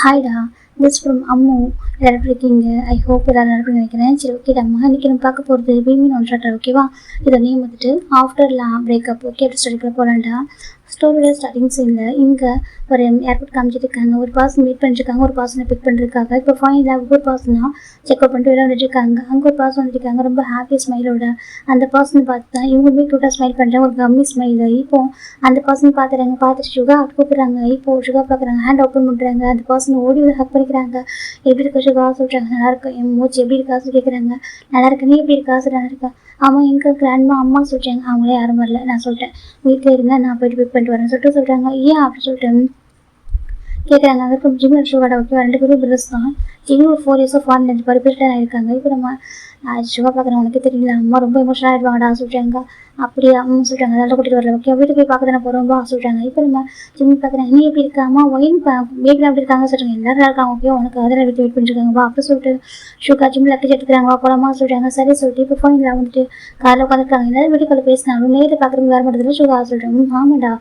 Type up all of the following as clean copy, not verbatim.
ஹாய்டா, this from Ammu. எல்லாரும் இருக்கீங்க. I hope எல்லாரும் நல்லா நினைக்கிறேன். சரி, ஓகேடாம்மா, இன்னைக்கு நம்ம பார்க்க போகிறது விமன் ஒன் ஷாட்டர். ஓகேவா? இதை நேம் வந்துட்டு ஆஃப்டர்லாம் பிரேக்கப். ஓகே, அப்படி ஸ்டடிக்குள்ள போகலான்டா. ஸ்டோரியோட ஸ்டார்டிங் சீனில் இங்கே ஒரு ஏர்போர்ட் காமிச்சிட்டு இருக்காங்க. ஒரு பர்சன் வெயிட் பண்ணிருக்காங்க, ஒரு பர்சனை பிக் பண்ணிருக்காங்க. இப்போ ஃபைனலாக ஒவ்வொரு பர்சனாக செக் அவுட் பண்ணிட்டு வெளில வந்துட்டு இருக்காங்க. அங்கே ஒரு பர்சன் வந்துருக்காங்க ரொம்ப ஹாப்பி ஸ்மைலோட. அந்த பர்சனை பார்த்தா இவங்களுமே க்யூட்டாக ஸ்மைல் பண்ணுறாங்க, ஒரு கம்மி ஸ்மைல். இப்போ அந்த பர்சன் பார்த்துட்டு சுகா கூப்பிடுறாங்க. இப்போ சுகா பார்க்குறாங்க, ஹேண்ட் ஓப்பன் பண்ணுறாங்க. அந்த பர்சன் ஓடி வந்து ஹக் பண்ணிக்கிறாங்க. எப்படி இருக்க சுகா சொல்கிறாங்க. நல்லா இருக்கு. என் மூச்சு எப்படி இருக்கா சொல்லி கேட்குறாங்க. நல்லா இருக்கு. நீ எப்படி இருக்கா சொல்லி நல்லா இருக்கா. ஆமாம், எங்கே கிராண்ட்மா அம்மா சொல்கிறாங்க. அவங்களே யாரும் வரல. நான் சொல்லிட்டேன் வீட்டில் இருந்தால் நான் போயிட்டு பிக் பண்ணிட்டு வரேன்னு சொல்கிறாங்க. ஏன் அப்படின்னு சொல்லிட்டு கேட்குறாங்க. அதுக்கு ஜிம்மர் ஷுகாட ஓகேவா, 2 பேரும் பிரதர்ஸ் தான். ஜிம்மி ஒரு 4 இயர்ஸ் ஃபாரின் பரிபேர்ட்டாக ஆயிருக்காங்க. இப்போ நம்ம ஷுகா பார்க்குறேன், உனக்கு தெரியல அம்மா ரொம்ப எமோஷனல் ஆகிடுவாங்கடா சொல்கிறாங்க. அப்படியே அம்மா சொல்கிறாங்க, அதெல்லாம் கூட்டிகிட்டு வரல. ஓகே, வீட்டுக்கு போய் பார்க்க தானே போகிறோம்பா சொல்கிறாங்க. இப்போ நம்ம ஜிம்மி பார்க்குறேன், நீ எப்படி இருக்கா அம்மா, ஒயின் பேபிலாம் எப்படி இருக்காங்க சொல்கிறாங்க. எல்லாரும் இருக்காங்க. ஓகே, உனக்கு அதெல்லாம் வீட்டு வெயிட் பண்ணிருக்காங்கப்பா அப்படி சொல்லிட்டு ஷுகா ஜிம்மி லக்கேஜ் எடுத்துக்கிறாங்களா போலாமா சொல்கிறாங்க. சரி சொல்லிட்டு இப்போ ஃபோனில் வந்துட்டு காரில் உட்காந்துருக்காங்க. எல்லாரும் வீடியோ காலில் பேசினாலும் நேரில் பார்க்குறவங்க வேறு மட்டும் ஷுகா சொல்கிறாங்க. ஆமாடா,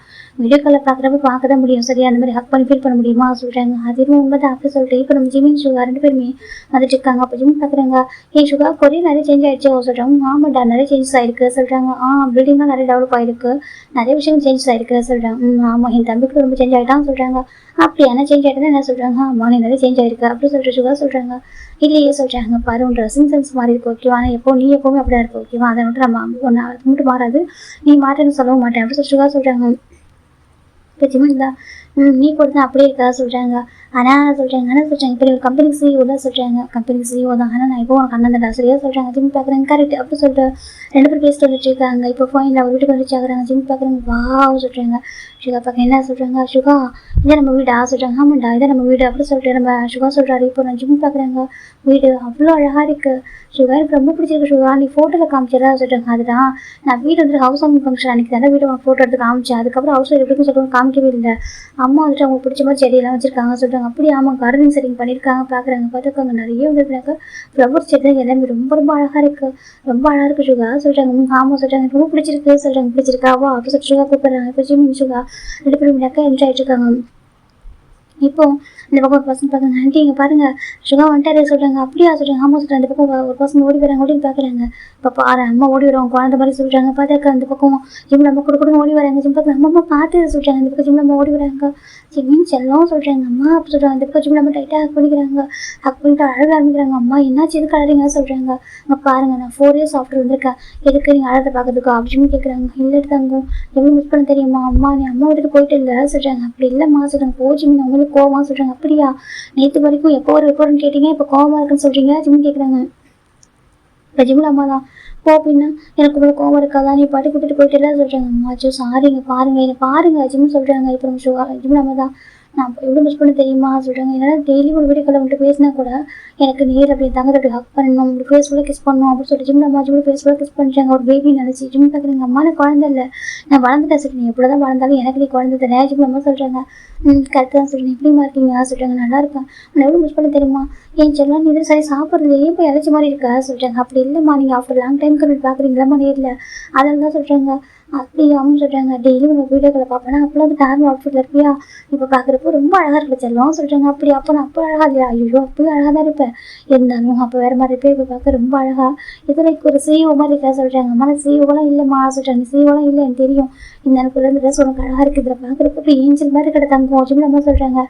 வீடியோ காலில் பார்க்குறப்ப பார்க்க தான் முடியும், சரியா அந்த மாதிரி ஹக் பண்ணி ஃபீல் பண்ண முடியுமா சொல்கிறாங்க. அதுவும் உண்மைதான் அப்படி சொல்லிட்டு இப்போ நம்ம ஜிமின் ஷுகா 2 பேருமே வந்துட்டு இருக்காங்க. அப்போ ஜிம்மி பார்க்குறாங்க, ஏன் ஷுகா கொரிய நிறைய சேஞ்ச் ஆகிடுச்சு சொல்கிறாங்க. ஆமாடா, நிறைய சேஞ்சஸ் ஆகிருக்கு சொல்கிறாங்க. பில்டிங்லாம் நிறைய டெவலப் ஆகிருக்கு, நிறைய விஷயங்கள் சேஞ்சஸ் ஆகிருக்கு சொல்கிறாங்க. ஆமாம், என் தம்பிக்கு ரொம்ப சேஞ்ச் ஆகிட்டான்னு சொல்கிறாங்க. அப்படி என்ன சேஞ்ச் ஆகிட்டா என்ன சொல்கிறாங்க. ஆமாம், நீ நிறைய சேஞ்ச் ஆகிருக்கு அப்படி சொல்லிட்டு ஷுகா சொல்கிறாங்க. இல்லையே சொல்கிறாங்க. பாரு, உன் ட்ரெஸ்ஸிங் சென்ஸ் மாறி இருக்கு ஓகேவா, ஆனால் நீ எப்போவுமே அப்படிதான் இருக்கு ஓகேவா, அதை மட்டும் நம்ம ஒன்று அது மட்டும் மாறாது, நீ மாட்டேன்னு சொல்லவும் மாட்டேன் அப்படி சொல்லி ஷுகா சொல்கிறாங்க. இப்போ ஜிமின் தான் நீ கூட தான் அப்படியே இருக்கா சொல்கிறாங்க. ஆனால் சொல்கிறாங்க இப்போ ஒரு கம்பெனி சிஇஓ தான் சொல்கிறாங்க. கம்பெனி சிஇஓ தான், ஆனால் நான் இப்போ உனக்கு அண்ணன் தான் சரியா சொல்கிறாங்க. ஜிம் பார்க்குறாங்க. கரெக்ட் அப்படி சொல்லிட்டு 2 பேர் பேசிட்டு வந்துட்டு இருக்காங்க. இப்போ ஃபைனில் ஒரு வீட்டுக்கு வந்துச்சு ஆகுறாங்க. ஜிம் பார்க்குறாங்க. வாவ் சொல்கிறாங்க. ஷுகா பார்க்க என்ன சொல்கிறாங்க. ஷுகா, இதை நம்ம வீடா சொல்கிறாங்க. ஆமாண்டா, இதை நம்ம வீடு அப்படி சொல்லிட்டு நம்ம ஷுகா சொல்கிறாரு. இப்போ நான் ஜிம் பார்க்குறாங்க. வீடு அவ்வளோ அழகாக இருக்குது ஷுகா, எனக்கு ரொம்ப பிடிச்சிருக்கு ஷுகா, நீ ஃபோட்டோவில் காமிச்சிடா சொல்கிறாங்க. அதுதான் நான் வீடு வந்துட்டு ஹவுஸ் வார்மிங் ஃபங்க்ஷன் அன்றைக்கி தானே வீடு ஃபோட்டோ எடுத்து காமிச்சேன். அதுக்கப்புறம் ஹவுஸ் எப்படின்னு சொல்லுவாங்க காமிக்கவே இல்லை. அம்மா வந்துட்டு அவங்களுக்கு பிடிச்ச மாதிரி செடியெல்லாம் வச்சிருக்காங்க சொல்கிறாங்க. அப்படி ஆமாம், கார்டனிங் செட்டிங் பண்ணியிருக்காங்க. பார்க்குறாங்க நிறைய வந்துருக்காங்க. ஃப்ளவர் செடி தான் எல்லாமே ரொம்ப ரொம்ப அழகாக இருக்குது, ரொம்ப அழகாக இருக்குது ஷுகா சொல்கிறாங்க. ஆமாம் சொல்கிறாங்க, ரொம்ப பிடிச்சிருக்கு சொல்கிறாங்க. பிடிச்சிருக்காவா அப்படி சொல்லிட்டு ஷுகா கூப்பிட்றாங்க. இப்போ ஜிமின் ஷுகா 2 பேரும் என்ஜாய் ஆகிட்டு இருக்காங்க. இப்போ இந்த பக்கம் ஒரு பர்சன் பார்க்குறாங்க. ஆண்டி இங்கே பாருங்க, ஷுகா வந்துட்டாரே சொல்கிறாங்க. அப்படியா சொல்கிறாங்க. ஆமாம் சொல்கிறாங்க. அந்த பக்கம் ஒரு பர்சன் ஓடி வராங்க. ஓடின்னு பார்க்குறாங்க. இப்போ பாரு, அம்மா ஓடி வருவாங்க குழந்தை மாதிரி சொல்கிறாங்க. பார்த்தாக்க அந்த பக்கம் ஜிம்மில் அம்மா கொடுக்கணும் ஓடி வராங்க. ஜிம் பார்க்குறாங்க. அம்மா பார்த்து சொல்கிறாங்க. அந்த பக்கம் ஜிம்மில் அம்மா ஓடி வராங்க. ஜிம்மின் செல்லம் சொல்கிறாங்க. அம்மா அப்படி சொல்கிறாங்க. அந்த பக்கம் ஜிம்மில் அம்மா டைட்டாக ஹக் பண்ணிக்கிறாங்க. ஹக் பண்ணிட்டு அழக ஆரம்பிக்கிறாங்க. அம்மா என்னாச்சு, எதுக்கு அழறீங்க சொல்கிறாங்க. அங்கே பாருங்கள், நான் 4 இயர்ஸ் ஆஃப்டர் வந்திருக்கேன், எதுக்கு நீங்கள் அழகை பார்க்கறதுக்கு அப்படின்னு கேட்குறாங்க. இல்லை தங்கம், எவ்வளோ மிஸ் பண்ண தெரியுமா அம்மா, நீ அம்மா விட்டுட்டு போயிட்டு இல்லை சொல்கிறாங்க. அப்படி இல்லைம்மா சொல்கிறாங்க. போ ஜிம்மின் அவங்களுக்கு கோவமா சொல்கிறாங்க. அப்படியா, நேற்று வரைக்கும் எப்போன்னு கேட்டீங்க, இப்போ கோவமா இருக்குன்னு சொல்கிறீங்க ஜிம் கேட்குறாங்க. இப்போ ஜிம்மில் அம்மா தான் போ அப்படின்னா எனக்கு உங்களுக்கு கோவம் இருக்காதா, நீ பாட்டி கூட்டிட்டு போயிட்டு எல்லாம் சொல்கிறாங்க. அம்மாச்சோ சாரிங்க, பாருங்க ஜிம் சொல்கிறாங்க. இப்போ நம்ம ஜிம்மில் அம்மா தான், நான் எவ்வளோ மிஸ் பண்ண தெரியுமா சொல்கிறாங்க. என்னால் டெய்லி ஒரு வீடியோ கால் வந்துட்டு பேசினா கூட எனக்கு நேர் அப்படி தங்கத்தை அப்படி ஹக் பண்ணணும், அப்படி ஃபேஸ்ஃபுல்லாக கிஸ் பண்ணணும் அப்படின்னு சொல்லிட்டு ஜிம்மில் அம்மா ஜிம்மில் ஃபேஸ்ஃபுல்லாக கிஸ் பண்ணுறாங்க. ஒரு பேபி நினச்சி ஜிம் பார்க்குறாங்க. அம்மா நான் குழந்தை இல்லை, நான் வளர்ந்துட்டேன் சொல்லி, நீ எப்போ தான் வளர்ந்தாலும் எனக்கு நீ குழந்தை தானே ஜிம்மில் அம்மா சொல்கிறாங்க. கரெக்டாக தான் சொல்கிறேன். எப்படிமா இருக்கீங்க சொல்கிறாங்க. நல்லா இருக்கேன், நான் எவ்வளோ மிஸ் பண்ண தெரியுமா, ஏன் சொல்லலாம் நீ எதுவும் சரி சாப்பிட்றது ஏன் இப்போ இழைச்சி மாதிரி இருக்கா சொல்கிறாங்க. அப்படி இல்லைம்மா, நீங்கள் ஆஃப்டர் லாங் டைம் பார்க்குறீங்களாம்மா நேரில், அதெல்லாம் தான் சொல்கிறாங்க. அப்படி அவங்க சொல்கிறாங்க. டெய்லி உங்கள் வீடியோக்களை பார்ப்பேன்னா அப்போலாம் வந்து நார்மல் அவுட்ஃபிட்டில் இருப்பியா, இப்போ பார்க்குறப்போ ரொம்ப அழகாக இருக்க செல்லம் சொல்கிறாங்க. அப்படி அப்போ நான் அப்போ அழகாக இல்லையா, ஐயோ அப்போயும் அழகாக தான் இருப்பேன், இருந்தாலும் அப்போ வேறு மாதிரி இருப்பேன், இப்போ பார்க்க ரொம்ப அழகாக இது லைக் ஒரு சிஇஓ மாதிரி இருக்கா சொல்கிறாங்க. அம்மா நான் சிஇஓலாம் இல்லைம்மா சொல்கிறாங்க. சிஇஓலாம் இல்லை எனக்கு தெரியும், இந்த எனக்கு 2 ட்ரெஸ் உனக்கு அழகாக இருக்குது, இதில் பார்க்குறப்போ ஏஞ்சல் மாதிரி கிட்ட தங்கம் ஜிம்மில் அம்மா சொல்கிறாங்க.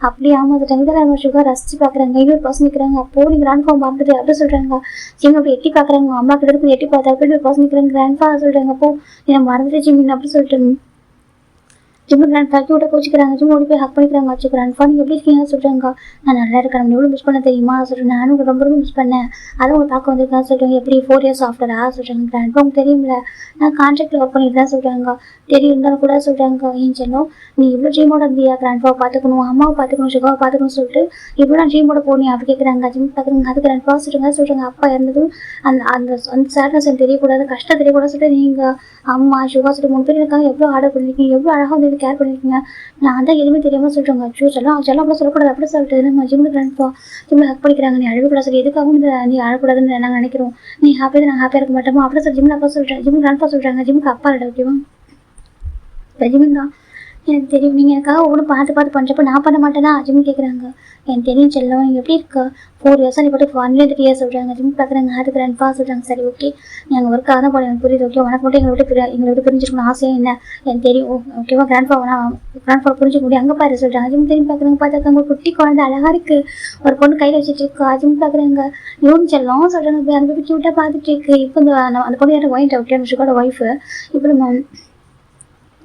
அப்படி ஆமாம் சொல்கிறாங்க. இதெல்லாம் நம்ம ஷுகர் ரசிச்சு பார்க்குறாங்க. இன்னொரு பர்சன் நிற்கிறாங்க. அப்போ நீங்கள் கிராண்ட் ஃபார்ம் மறந்துட்டு அப்படி சொல்கிறாங்க. ஜிம் அப்படி எட்டி பார்க்குறாங்க. அம்மா கிட்ட இருந்து எட்டி பார்த்தா அப்படி ஒரு பர்சன் நிற்கிறாங்க. கிராண்ட் ஃபா சொல்கிறாங்க. அப்போ என்னை மறந்துட்டு ஜிம்மின் அப்படி சொல்லிட்டு ஜிம்மு கிராண்ட் ஃபா கூட கோச்சிக்கிறாங்க. ஜிம் ஓடி போய் ஹக் பண்ணிக்கிறாங்க. வச்சு கிராண்ட் ஃபா நீங்கள் எப்படி இருக்கீங்க சொல்கிறாங்க. நான் நல்லா இருக்கேன், நம்ம எவ்வளோ மிஸ் பண்ண தெரியுமா சொல்கிறேன். நானும் ரொம்ப ரொம்ப மிஸ் பண்ணேன், அதுவும் உங்களை பார்க்க வந்திருக்கேன் சொல்கிறாங்க. எப்படி 4 இயர்ஸ் ஆஃப்டரா சொல்கிறாங்க. கிராண்ட் ஃபா உங்களுக்கு தெரியும்ல, நான் கான்ட்ராக்டில் ஒர்க் பண்ணிட்டு தான் சொல்கிறாங்க. தெரியும் இருந்தாலும் கூட சொல்கிறாங்க. ஏன் சொன்னோம், நீ இவ்வளோ ட்ரீமோட இருந்தியா, கிராண்ட் ஃபா பார்த்துக்கணும், அம்மாவை பார்த்துக்கணும், ஷுகாவை பார்த்துக்கணும் சொல்லிட்டு இவ்வளோ நான் ட்ரீமோட போனியா அப்படி கேட்குறாங்க. ஜிம் பார்க்குறாங்க. அது கிராண்ட் ஃபா சொல்கிறாங்க. அப்பா இறந்ததும் அந்த அந்த அந்த சேட்னஸ் எனக்கு தெரியக்கூடாது, கஷ்டம் தெரியக்கூடாது சொல்லிட்டு நீங்கள் அம்மா ஷுகா சொல்லிட்டு 3 பேர் இருக்காங்க, எவ்வளோ ஆர்டர் பண்ணியிருக்கீங்க, எவ்வளோ அழகாக வந்து கேர் பண்ணியிருக்கீங்க, நான் தான் எதுவுமே தெரியாமல் சொல்கிறாங்க. அச்சோ செல்லாம் அப்படி சொல்லக்கூடாது அப்படி சொல்லிட்டு நம்ம ஜிம்மில் கிராண்ட் ஃபா ஜிம்மில் ஹக் பண்ணிக்கிறாங்க. நீ அழகக்கூடாது சொல்லி எதுக்காகவும் நீ அழக்கூடாதுன்னு நாங்கள் நினைக்கிறோம், நீ ஹாப்பியாக நாங்கள் ஹாப்பியாக இருக்க மாட்டோமா அப்படி சொல்லி ஜிம்மில் அப்பா சொல்கிறேன். ஜிம்மில் கிராண்ட் ஃபா சொல்கிறாங்க. ஜிம்முக்கு அப்பா இல்லை ஓகேவா. இப்போ ஜிம்மின் தான் எனக்கு தெரியும் நீங்கள் எனக்காக ஒவ்வொன்றும் பார்த்து பார்த்து பண்ணுறப்ப நான் பண்ண மாட்டேனா ஜிம் கேட்குறாங்க. எனக்கு தெரியும் செல்லம், நீங்கள் எப்படி இருக்க 4 இயர்ஸாக நீ போட்டு 1 இயர்ஸ் சொல்கிறாங்க. ஜிம் பார்க்குறாங்க, அதுக்கு ரெண்டுப்பா சொல்கிறாங்க. சரி ஓகே, நாங்கள் ஒர்க்காக தான் போல எனக்கு புரியுது. ஓகே, உனக்கு மட்டும் எங்களை விட்டு பிரிஞ்சிருக்கணும் ஆசையாக என்ன எனக்கு தெரியும். ஓகேவா, கிராண்ட்ஃபா புரிஞ்சுக்க முடியும். அங்கே பாரு சொல்கிறாங்க. ஜிம் திரும்பி பார்க்குறாங்க, பார்த்தாங்க ஒரு குட்டி குழந்தை அழகாக இருக்குது. ஒரு பொண்ணு கையில் வச்சுட்டு இருக்கா. ஜிம் பார்க்குறாங்க, இவங்க செல்லம் சொல்கிறாங்க. அந்த போய் க்யூட்டாக பார்த்துட்டு இருக்கு. இப்போ அந்த பொண்ணு யாரும் ஒயிட் அவுட் மிஷோட ஒய்ஃபு. இப்போ நம்ம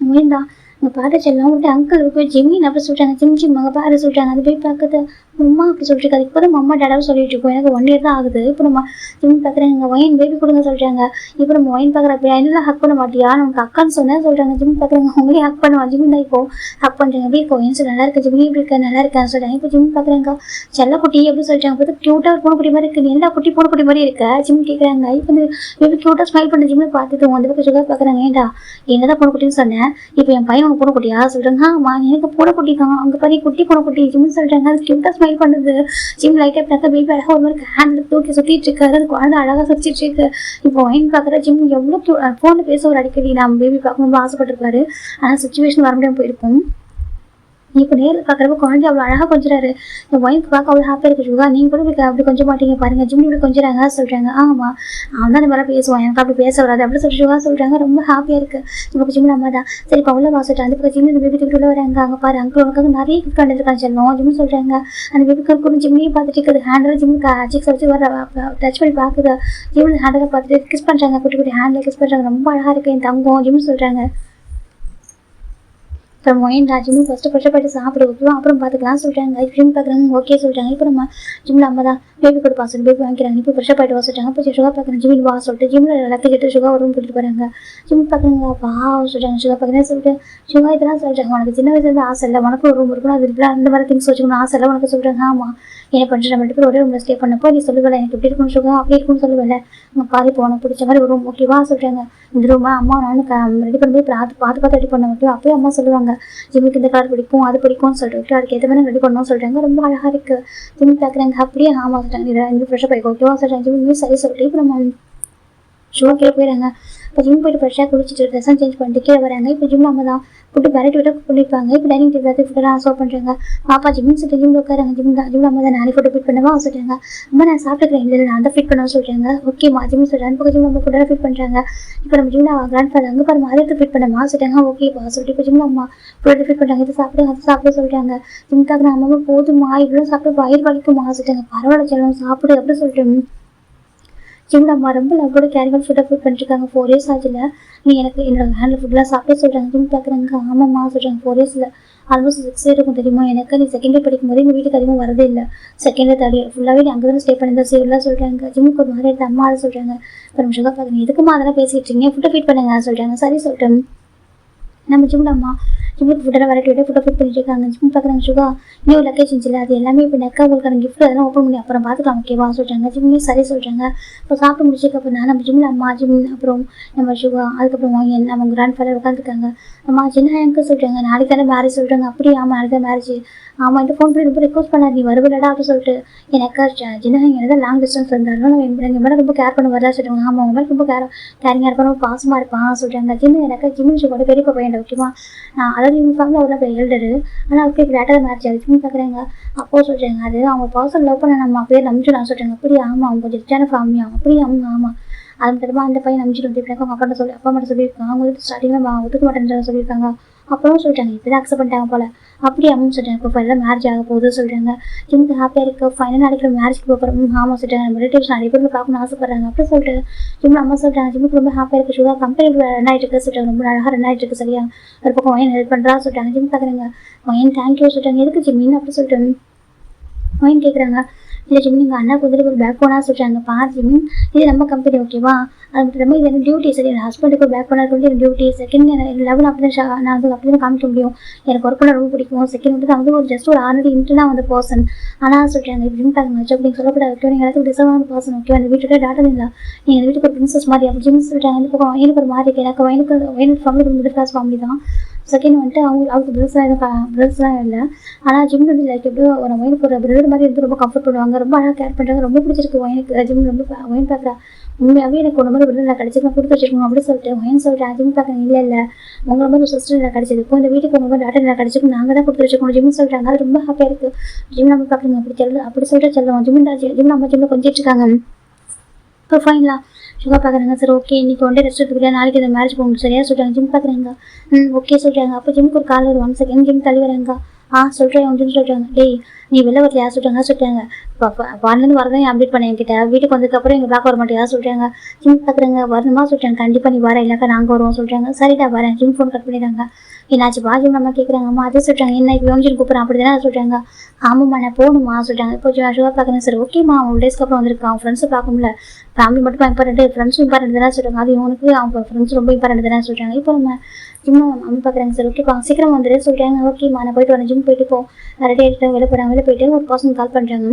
ஒயின்தான் அங்கே பாட்டு செல்லம் விட்டு அங்கிள் போய் ஜிம்மின்னு அப்படி சொல்கிறாங்க. ஜிம் அங்கே பாரு சொல்கிறாங்க. அது போய் பார்க்குது அம்மா அப்படி சொல்லிட்டு இருக்காது. இப்போ தான் அம்மா டேடாவும் சொல்லிட்டு இருக்கோம். எனக்கு 1 இயர் தான் ஆகுது. இப்போ நம்ம ஜிம் பார்க்குறாங்க, ஒயின் பேபி கொடுங்க சொல்கிறாங்க. இப்போ நம்ம ஒயின் பார்க்குறப்ப என்னெல்லாம் ஹக் பண்ண மாட்டியா, நமக்கு அக்கான்னு சொன்னேன் சொல்கிறாங்க. ஜிம் பார்க்குறாங்க, உங்களே ஹக் பண்ணுவான். ஜிம் தான் இப்போ ஹக் பண்ணுறாங்க. எப்படி இப்போ ஏன் நல்லா இருக்கு ஜிம், எப்படி இருக்கா நல்லா இருக்கான்னு சொல்கிறாங்க. இப்போ ஜிம் பார்க்குறாங்க, செல்லக்குட்டி எப்படி சொல்கிறாங்க. இப்போ க்யூட்டாக ஒரு பூனைக்குட்டி மாதிரி இருக்குது. எல்லா குட்டி பூனைக்குட்டி மாதிரி இருக்கா. ஜிம் கேட்குறாங்க. இப்போ வந்து எப்படி க்யூட்டாக ஸ்மைல் பண்ண ஜிம்மை பார்த்துட்டு அந்த பக்கம் சுகர் பார்க்குறாங்க. ஏன்டா என்னதான் பூனைக்குட்டின்னு சொன்னேன், இப்போ என் பையன் உனக்கு பூனைக்குட்டியா சொல்கிறாங்க. ஆமாம் எனக்கு பூனைக்குட்டி தான், அங்கே பாரு குட்டி பூனைக்குட்டி ஜிம் சொல்கிறாங்க. அது க்யூட்டாக ஸ்மைல் பண்ணுது. ஜிம் லைட்டாக பார்த்தா பேபி அழகாக ஒரு மாதிரி ஹேண்டில் தூக்கி சுற்றிட்டு இருக்காரு. அது குழந்தை அழகாக சுற்றிட்டு இருக்கு. இப்போ ஒயின் பார்க்குற ஜிம் எவ்வளோ ஃபோனில் பேச ஒரு அடிக்கடி நம்ம பேபி பார்க்கணும்னு ஆசைப்பட்டிருப்பாரு. ஆனால் சுச்சுவேஷன் வர முடியாமல் போயிருக்கும். இப்போ நேரில் பார்க்குறப்ப குழந்தை அவ்வளோ அழகாக கொஞ்சிறாரு. இந்த ஒய்ஃப் பார்க்க அவ்வளோ ஹாப்பியாக இருக்கு. சுகா நீங்கள் கூட இப்படி அப்படி கொஞ்சம் மாட்டீங்க பாருங்க, ஜிம் இப்படி கொஞ்சிறாங்க சொல்கிறாங்க. ஆமாம் அவன் தான் இந்த மாதிரி பேசுவான், எனக்கு அப்படி பேச வராது அப்படி சொல்லி சுகா சொல்கிறாங்க. ரொம்ப ஹாப்பியாக இருக்குது. இப்போ ஜிம் அம்மா தான் சரி இப்போ உள்ள வாசிட்டு அந்த பக்கம் ஜிம் இந்த பேபி தூக்கிட்டு வராங்க. அங்கே பாரு அங்கிள் உனக்காக நிறைய கிஃப்ட் பண்ணிருக்கான்னு சொல்லுவோம். ஜிம் சொல்கிறாங்க. அந்த பேபிக்கு கூட ஜிம்மையும் பார்த்துட்டு இருக்குது. ஹேண்டில் ஜிம்முக்கு அஜிக்ஸ் வச்சு வர டச் பண்ணி பார்க்குது. ஜிம் ஹேண்டில் பார்த்துட்டு கிஸ் பண்ணுறாங்க. குட்டி குட்டி ஹேண்டில் கிஸ் பண்ணுறாங்க. ரொம்ப அழகாக இருக்குது என் தங்கம் ஜிம் சொல்கிறாங்க. அப்புறம் ஒயின் ஜிம்மு ஃபஸ்ட்டு கஷ்டப்பட்டு சாப்பிட ஓகேவா, அப்புறம் பார்த்துக்கலாம் சொல்கிறாங்க. ஜிம் பார்க்குறாங்க ஓகே சொல்கிறாங்க. இப்போ நம்ம ஜிம்மில் அம்மா தான் பேபி கொடுப்பா சொல்லி பேபி வாங்கிக்கிறாங்க. இப்போ ஃப்ரெஷ்ஷாக போய்ட்டு வா சொல்கிறாங்க. இப்போ சுகா பார்க்குறேன் ஜிம்மில் வா சொல்லிட்டு ஜிம்மில் எல்லாத்தையும் கேட்டு சுகா ஒரு ரூம் கூட்டிட்டு போகிறாங்க. ஜிம் பார்க்குறாங்க வா சொல்கிறாங்க. சுகா பார்க்குறேன் சொல்லிட்டு சுகா இதெல்லாம் சொல்கிறாங்க. உனக்கு சின்ன வயசுலேருந்து ஆசை இல்லை, உனக்கு ஒரு ரூம் இருக்கணும், அது இல்லை அந்த மாதிரி திங்ஸ் வச்சுக்கணும் ஆசை இல்லை உனக்கு சொல்கிறாங்க. ஆமாம் என்ன பண்ணுறது, நம்ம 2 பேரும் ஒரே ரூமில் ஸ்டே பண்ணப்போ நீ சொல்லுவேல எனக்கு எப்படி இருக்குன்னு சுகா அப்படி இருக்குன்னு சொல்லுவேல, உங்கள் பாதி போனோம் பிடிச்ச மாதிரி ஒரு ரூம் ஓகேவா சொல்கிறாங்க. இந்த ரூமா அம்மா நானும் ரெடி பண்ணும்போது பார்த்து ரெடி பண்ண மட்டும் அப்போயே அம்மா சொல்லுவாங்க ஜிம்முக்கு இந்த கலர் பிடிக்கும் அது பிடிக்கும்னு சொல்லிட்டு அதுக்கு ஏற்ற மாதிரி ரெடி பண்ணணும்னு சொல்கிறாங்க. ரொம்ப அழகாக இருக்குது. ஜிம் பார்க்குறாங்க. அப்படியே ஆமாம் சொல்கிறாங்க. இந்த ஃப்ரெஷ்ஷாக போய் ஓகேவா சொல்கிறாங்க. ஜிம் சரி சொல்லிட்டு இப்போ நம்ம ஷோ கீழே போயிடறாங்க. இப்போ ஜிம் போய்ட்டு ஃப்ரெஷ்ஷாக குளிச்சுட்டு ட்ரெஸ்ஸாக சேஞ்ச் பண்ணிட்டு கீழே வராங்க. இப்போ ஜிம் அம்மா தான் ஃபுட்டு வெரைட்டி விட்டு பண்ணியிருப்பாங்க. இப்போ டைனிங் டேபிள் பார்த்து ஃபுட்டெல்லாம் சர்வ் பண்ணுறாங்க. பாப்பா ஜிம்னு சொல்லிட்டு ஜிம் உட்காராங்க. ஜிம் அம்மா தான் நானே ஃபுட்டு ஃபிட் பண்ணவா சொல்கிறாங்க. அம்மா நான் சாப்பிட்டுக்கிறேன் இல்லை நான் தான் ஃபிட் பண்ணுவேன் சொல்கிறாங்க. ஓகேம்மா ஜிம் சொல்கிறாங்க. இப்போ ஜிம் அம்மா ஃபுட்டெல்லாம் ஃபிட் பண்ணுறாங்க. இப்போ நம்ம ஜிம்ல கிராண்ட் ஃபாதர் அங்கே பாருமா அதை எடுத்து ஃபிட் பண்ணமா சொல்கிறாங்க. ஓகேப்பா சொல்லிட்டு இப்போ ஜிம் அம்மா ஃபுட்டு ஃபிட் பண்ணுறாங்க. இது சாப்பிடுங்க அது சாப்பிட சொல்கிறாங்க. ஜிம்க்காக நான் அம்மா போதுமா இவ்வளோ சாப்பிட்டு வயிறு வலிக்குமா சொல்கிறாங்க. பரவாயில்ல செல்லம் சாப்பிடு அப்படி சொல்லிட்டு ஜிம்ல அம்மா ரொம்ப லவ்வோட கேரிகள் ஃபுட்டாக ஃபுட் பண்ணிருக்காங்க. 4 இயர்ஸ் ஆச்சுல நீ எனக்கு என்னோட ஹேண்டில் ஃபுட்டெலாம் சாப்பிட சொல்கிறாங்க. ஜிம் பார்க்குறாங்க. ஆமாம்மா சொல்கிறாங்க. 4 இயர்ஸில் ஆல்மோஸ்ட் 6 இயர் இருக்கும் தெரியுமா எனக்கு. நீ செகண்ட் இயர் படிக்கும் போது எங்கள் வீட்டுக்கு அதிகமாக வரதே இல்லை. செகண்ட் இயர் 3rd இயர் ஃபுல்லாகவே நீ அங்கே தான் ஸ்டே பண்ணியிருந்தா சீரெல்லாம் சொல்கிறாங்க. ஜிம்முக்கு ஒரு மாதிரி எடுத்து அம்மா அதை சொல்கிறாங்க. அப்புறம் சுகா பார்க்குறீங்க எதுக்குமா அதெல்லாம் பேசிகிட்டு இருக்கீங்க ஃபுட்டை ஃபீட் பண்ணுங்க சொல்கிறாங்க. சரி சொல்லிட்டேன். நம்ம ஜிம்ல அம்மா ஜிம்முக்கு ஃபுட்டெல்லாம் வெரைட்டி விட ஃபுட்டை ஃபிட் பண்ணிட்டு இருக்காங்க. ஜிம் பார்க்குறாங்க. சுகா நியூ லக்கேஜ் இருந்துச்சுல அது எல்லாமே இப்போ நெக்கா உங்களுக்கான கிஃப்ட் அதெல்லாம் ஓப்பன் பண்ணி அப்புறம் பார்த்துக்கலாம் ஓகேவா சொல்கிறாங்க. ஜிம்மே சரி சொல்கிறாங்க. இப்போ சாப்பிட்டு முடிச்சதுக்கப்புறம் நம்ம ஜிம்ல அம்மா ஜிம் அப்புறம் நம்ம சுகா அதுக்கப்புறம் நம்ம கிராண்ட் ஃபாதர் உட்காந்துருக்காங்க. அம்மா சின்ன எனக்கு சொல்கிறாங்க நாளைக்கு தானே மேரேஜ் சொல்கிறாங்க. அப்படியே ஆமாம் நாளைக்கு தான் மேரேஜ். ஆமாம் இந்த ஃபோன் பண்ணி ரொம்ப ரெக்வஸ்ட் பண்ணார் நீ வருவில்லடா அப்படின்னு சொல்லிட்டு எனக்கு சின்ன என்னதான் லாங் டிஸ்டன்ஸ் இருந்தாலும் நம்ம எங்கள் மேலே ரொம்ப கேர் பண்ண வரதா சொல்கிறாங்க. ஆமாம் அவங்க மேலே ரொம்ப கேரிங்காக இருப்பான் ரொம்ப பாசமாக இருப்பான் சொல்கிறாங்க. எனக்கு ஜிம்மி சுகோட பெரியப்பா பையன் ஓகேவா அதாவது இவங்க ஃபேமிலி அவ்வளோ எல்டரு ஆனால் அவருக்கு கிராட்டாக மேரேஜ் ஆகுது. ஜிம்மி பார்க்குறாங்க. அப்போ சொல்கிறாங்க அது அவங்க பர்சன் லவ் பண்ண நம்ம அப்படியே நம்பிச்சு நான் சொல்கிறாங்க. அப்படியே ஆமாம் அவங்க கொஞ்சம் ரிச்சான ஃபேமிலி அவங்க அப்படியே அவங்க ஆமாம் அது தரமா அந்த பையன் நம்பிச்சுட்டு வந்து அவங்க அப்பா சொல்லி அப்பா மட்டும் சொல்லியிருக்காங்க. அவங்க வந்து ஸ்டார்டிங்கில் ஒத்துக்க மாட்டேன்னு சொல்லியிருக்காங்க. அப்புறம் சொல்லிட்டாங்க இப்போ தான் அக்செப்ட் பண்ணிட்டாங்க போல அப்படி அம்மா சொல்கிறாங்க. இப்போ ஃபைனலாக மேரேஜ் ஆக போகுது சொல்கிறாங்க. ஜிம்க்கு ஹாப்பியாக இருக்குது. ஃபைனல் நாளைக்கு மேரேஜ்க்கு போகிறோம். ஆமாம் சொல்கிறாங்க. நம்ம ரிலேட்டிவ்ஸ் நிறைய பேர் பார்க்கணும்னு ஆசைப்படுறாங்க அப்படி சொல்லிட்டு ஜிம்ல அம்மா சொல்கிறாங்க. ஜிம்முக்கு ரொம்ப ஹாப்பியாக இருக்குது. சுகா கம்பெனி ரன் ஆகிட்டு இருக்கு சொல்கிறாங்க. ரொம்ப அழகாக ரன் ஆகிட்டு இருக்கு சரியா ஒரு பக்கம் ஒயின் ஹெல்ப் பண்ணுறா சொல்கிறாங்க. ஜிம் பார்க்குறாங்க. ஒயின் தேங்க்யூ சொல்கிறாங்க. எதுக்கு ஜிம்மின்னு அப்படி சொல்லிட்டு ஒயின் கேட்குறாங்க. இல்லை ஜிம் நீங்கள் அண்ணா குதிரைக்கு ஒரு பேக் போனால் சொல்கிறாங்க. பார் ஜிம் இது நம்ம கம்பெனி ஓகேவா அது மட்டும் இல்லாமல் இது எனக்கு டியூட்டி சரி என் ஹஸ்பண்டுக்கு ஒரு பேக் போனால் சொல்லி எனக்கு டியூட்டி செகண்ட் லெவல் அப்படி தான் நான் வந்து அப்படி தான் காமிக்க முடியும். எனக்கு ஒர்க் பண்ண ரொம்ப பிடிக்கும். செகண்ட் வந்து நான் வந்து ஒரு ஜஸ்ட் ஒரு ஆல்ரெடி இன்டர்னாக வந்த பர்சன் ஆனால் சொல்கிறாங்க இப்படி பாருங்க வச்சு அப்படின்னு சொல்லக்கூடாது ஓகே நீங்கள் எல்லாத்துக்கும் டிசர்வான பர்சன் ஓகே அந்த வீட்டோட டாட்டர் இல்லை நீங்கள் அந்த வீட்டுக்கு ஒரு பிரின்சஸ் மாதிரி அப்படி ஜிம் சொல்கிறாங்க. இந்த பக்கம் வயனுக்கு ஒரு மாதிரி இருக்கு எனக்கு வயனுக்கு ஃபேமிலி ஒரு மிடில் கிளாஸ் ஃபேமிலி தான் செகண்ட் வந்துட்டு அவங்களுக்கு பிரதர்ஸ்லாம் இல்லை. ஆனால் ஜிம் வந்து லைக் எப்படியோ ஒரு ஒயினுக்கு ஒரு பிரதர் மாதிரி இருந்து ரொம்ப கம்ஃபர்ட் பண்ணுவாங்க, ரொம்ப அழகாக கேர் பண்ணுறாங்க, ரொம்ப பிடிச்சிருக்கு ஒயினுக்கு. ஜிம் ரொம்ப ஒயின் பார்க்குறா உண்மையாகவே எனக்கு ஒரு மாதிரி பிரதர் நான் கிடச்சிருக்கேன், கொடுத்து வச்சிருக்கணும் அப்படின்னு சொல்லிட்டு ஒயின் சொல்லிட்டு ஜிம் பார்க்குறேன். இல்லை உங்களை மாதிரி ஒரு சிஸ்டர் நான் கிடச்சிருக்கும், இந்த வீட்டுக்கு உங்கள் மாதிரி டாக்டர் நான் கிடச்சிருக்கும், நாங்கள் தான் கொடுத்து வச்சிருக்கோம் ஜிம்னு சொல்லிட்டாங்க. அது ரொம்ப ஹாப்பியாக இருக்குது. ஜிம் நம்ம பார்க்குறீங்க அப்படி சொல்லிட்டு சொல்லுவோம். ஜிம் நம்ம ஜிம்மில் கொஞ்சிட்டு இருக்காங்க. இப்போ ஃபைனலாக சுகா பார்க்குறாங்க. சரி ஓகே இன்னைக்கு ஒன் டே ரெஸ்ட் எடுத்துக்கிட்டா நாளைக்கு இந்த மேரேஜ் போகணும் சரியா சொல்கிறாங்க. ஜிம் பார்க்குறாங்க. ஓகே சொல்கிறாங்க. அப்போ ஜிம்க்கு ஒரு கால் ஒரு 1 செகண்ட் ஜிம் தள்ளி வராங்க. சொல்கிறேன் ஜிம் சொல்கிறாங்க. டேய் நீ வெளில வரல யார் சொல்லிட்டாங்க. வாரிலேருந்து வரதான் அப்டேட் பண்ண என்கிட்ட, வீட்டுக்கு வந்ததுக்கப்புறம் எங்கள் பார்க்க வர மாட்டேன் யார் சொல்கிறாங்க. ஜிம் பார்க்குறாங்க. வரணுமா சொல்லிட்டாங்க. கண்டிப்பாக நீ வர இல்லைக்கா நாங்கள் வருவோம் சொல்கிறாங்க. சரிடா வரேன். ஜிம் ஃபோன் கட் பண்ணிடுறாங்க. என்னாச்சு ஜிம் நம்ம கேட்குறாங்க. அம்மா அதே சொல்கிறாங்க. என்ன இப்போ யோசிச்சு கூப்பிட்றேன் அப்படி தானே சொல்கிறாங்க. ஆமாம்மா நான் போகணுமா சொல்கிறாங்க. இப்போ சுகா பார்க்குறேன். சரி ஓகேம்மா 1 டேஸ்க்கு அப்புறம் வந்திருக்கான், அவன் ஃப்ரெண்ட்ஸை பார்க்க முடியல, ஃபேமிலி மட்டும் இம்பார்ட்டன்ட்டு, ஃப்ரெண்ட்ஸும் இம்பார்ட்டன்ட் தானே சொல்கிறாங்க. அது இவனுக்கு அவங்க ஃப்ரெண்ட்ஸ் ரொம்ப இம்பார்ட்டன்ட் தானே சொல்கிறாங்க. இப்போ நம்ம ஜிம் அம்மா பார்க்குறாங்க. சரி ஓகேப்பா சீக்கிரம் வந்துடு சொல்கிறாங்க. ஓகேம்மா நான் போயிட்டு வரேன். ஜிம் போயிட்டு ரெடி ஆகிட்டு வெளில போகிறாங்க. வெளில போயிட்டு ஒரு பர்சன் கால் பண்ணுறாங்க.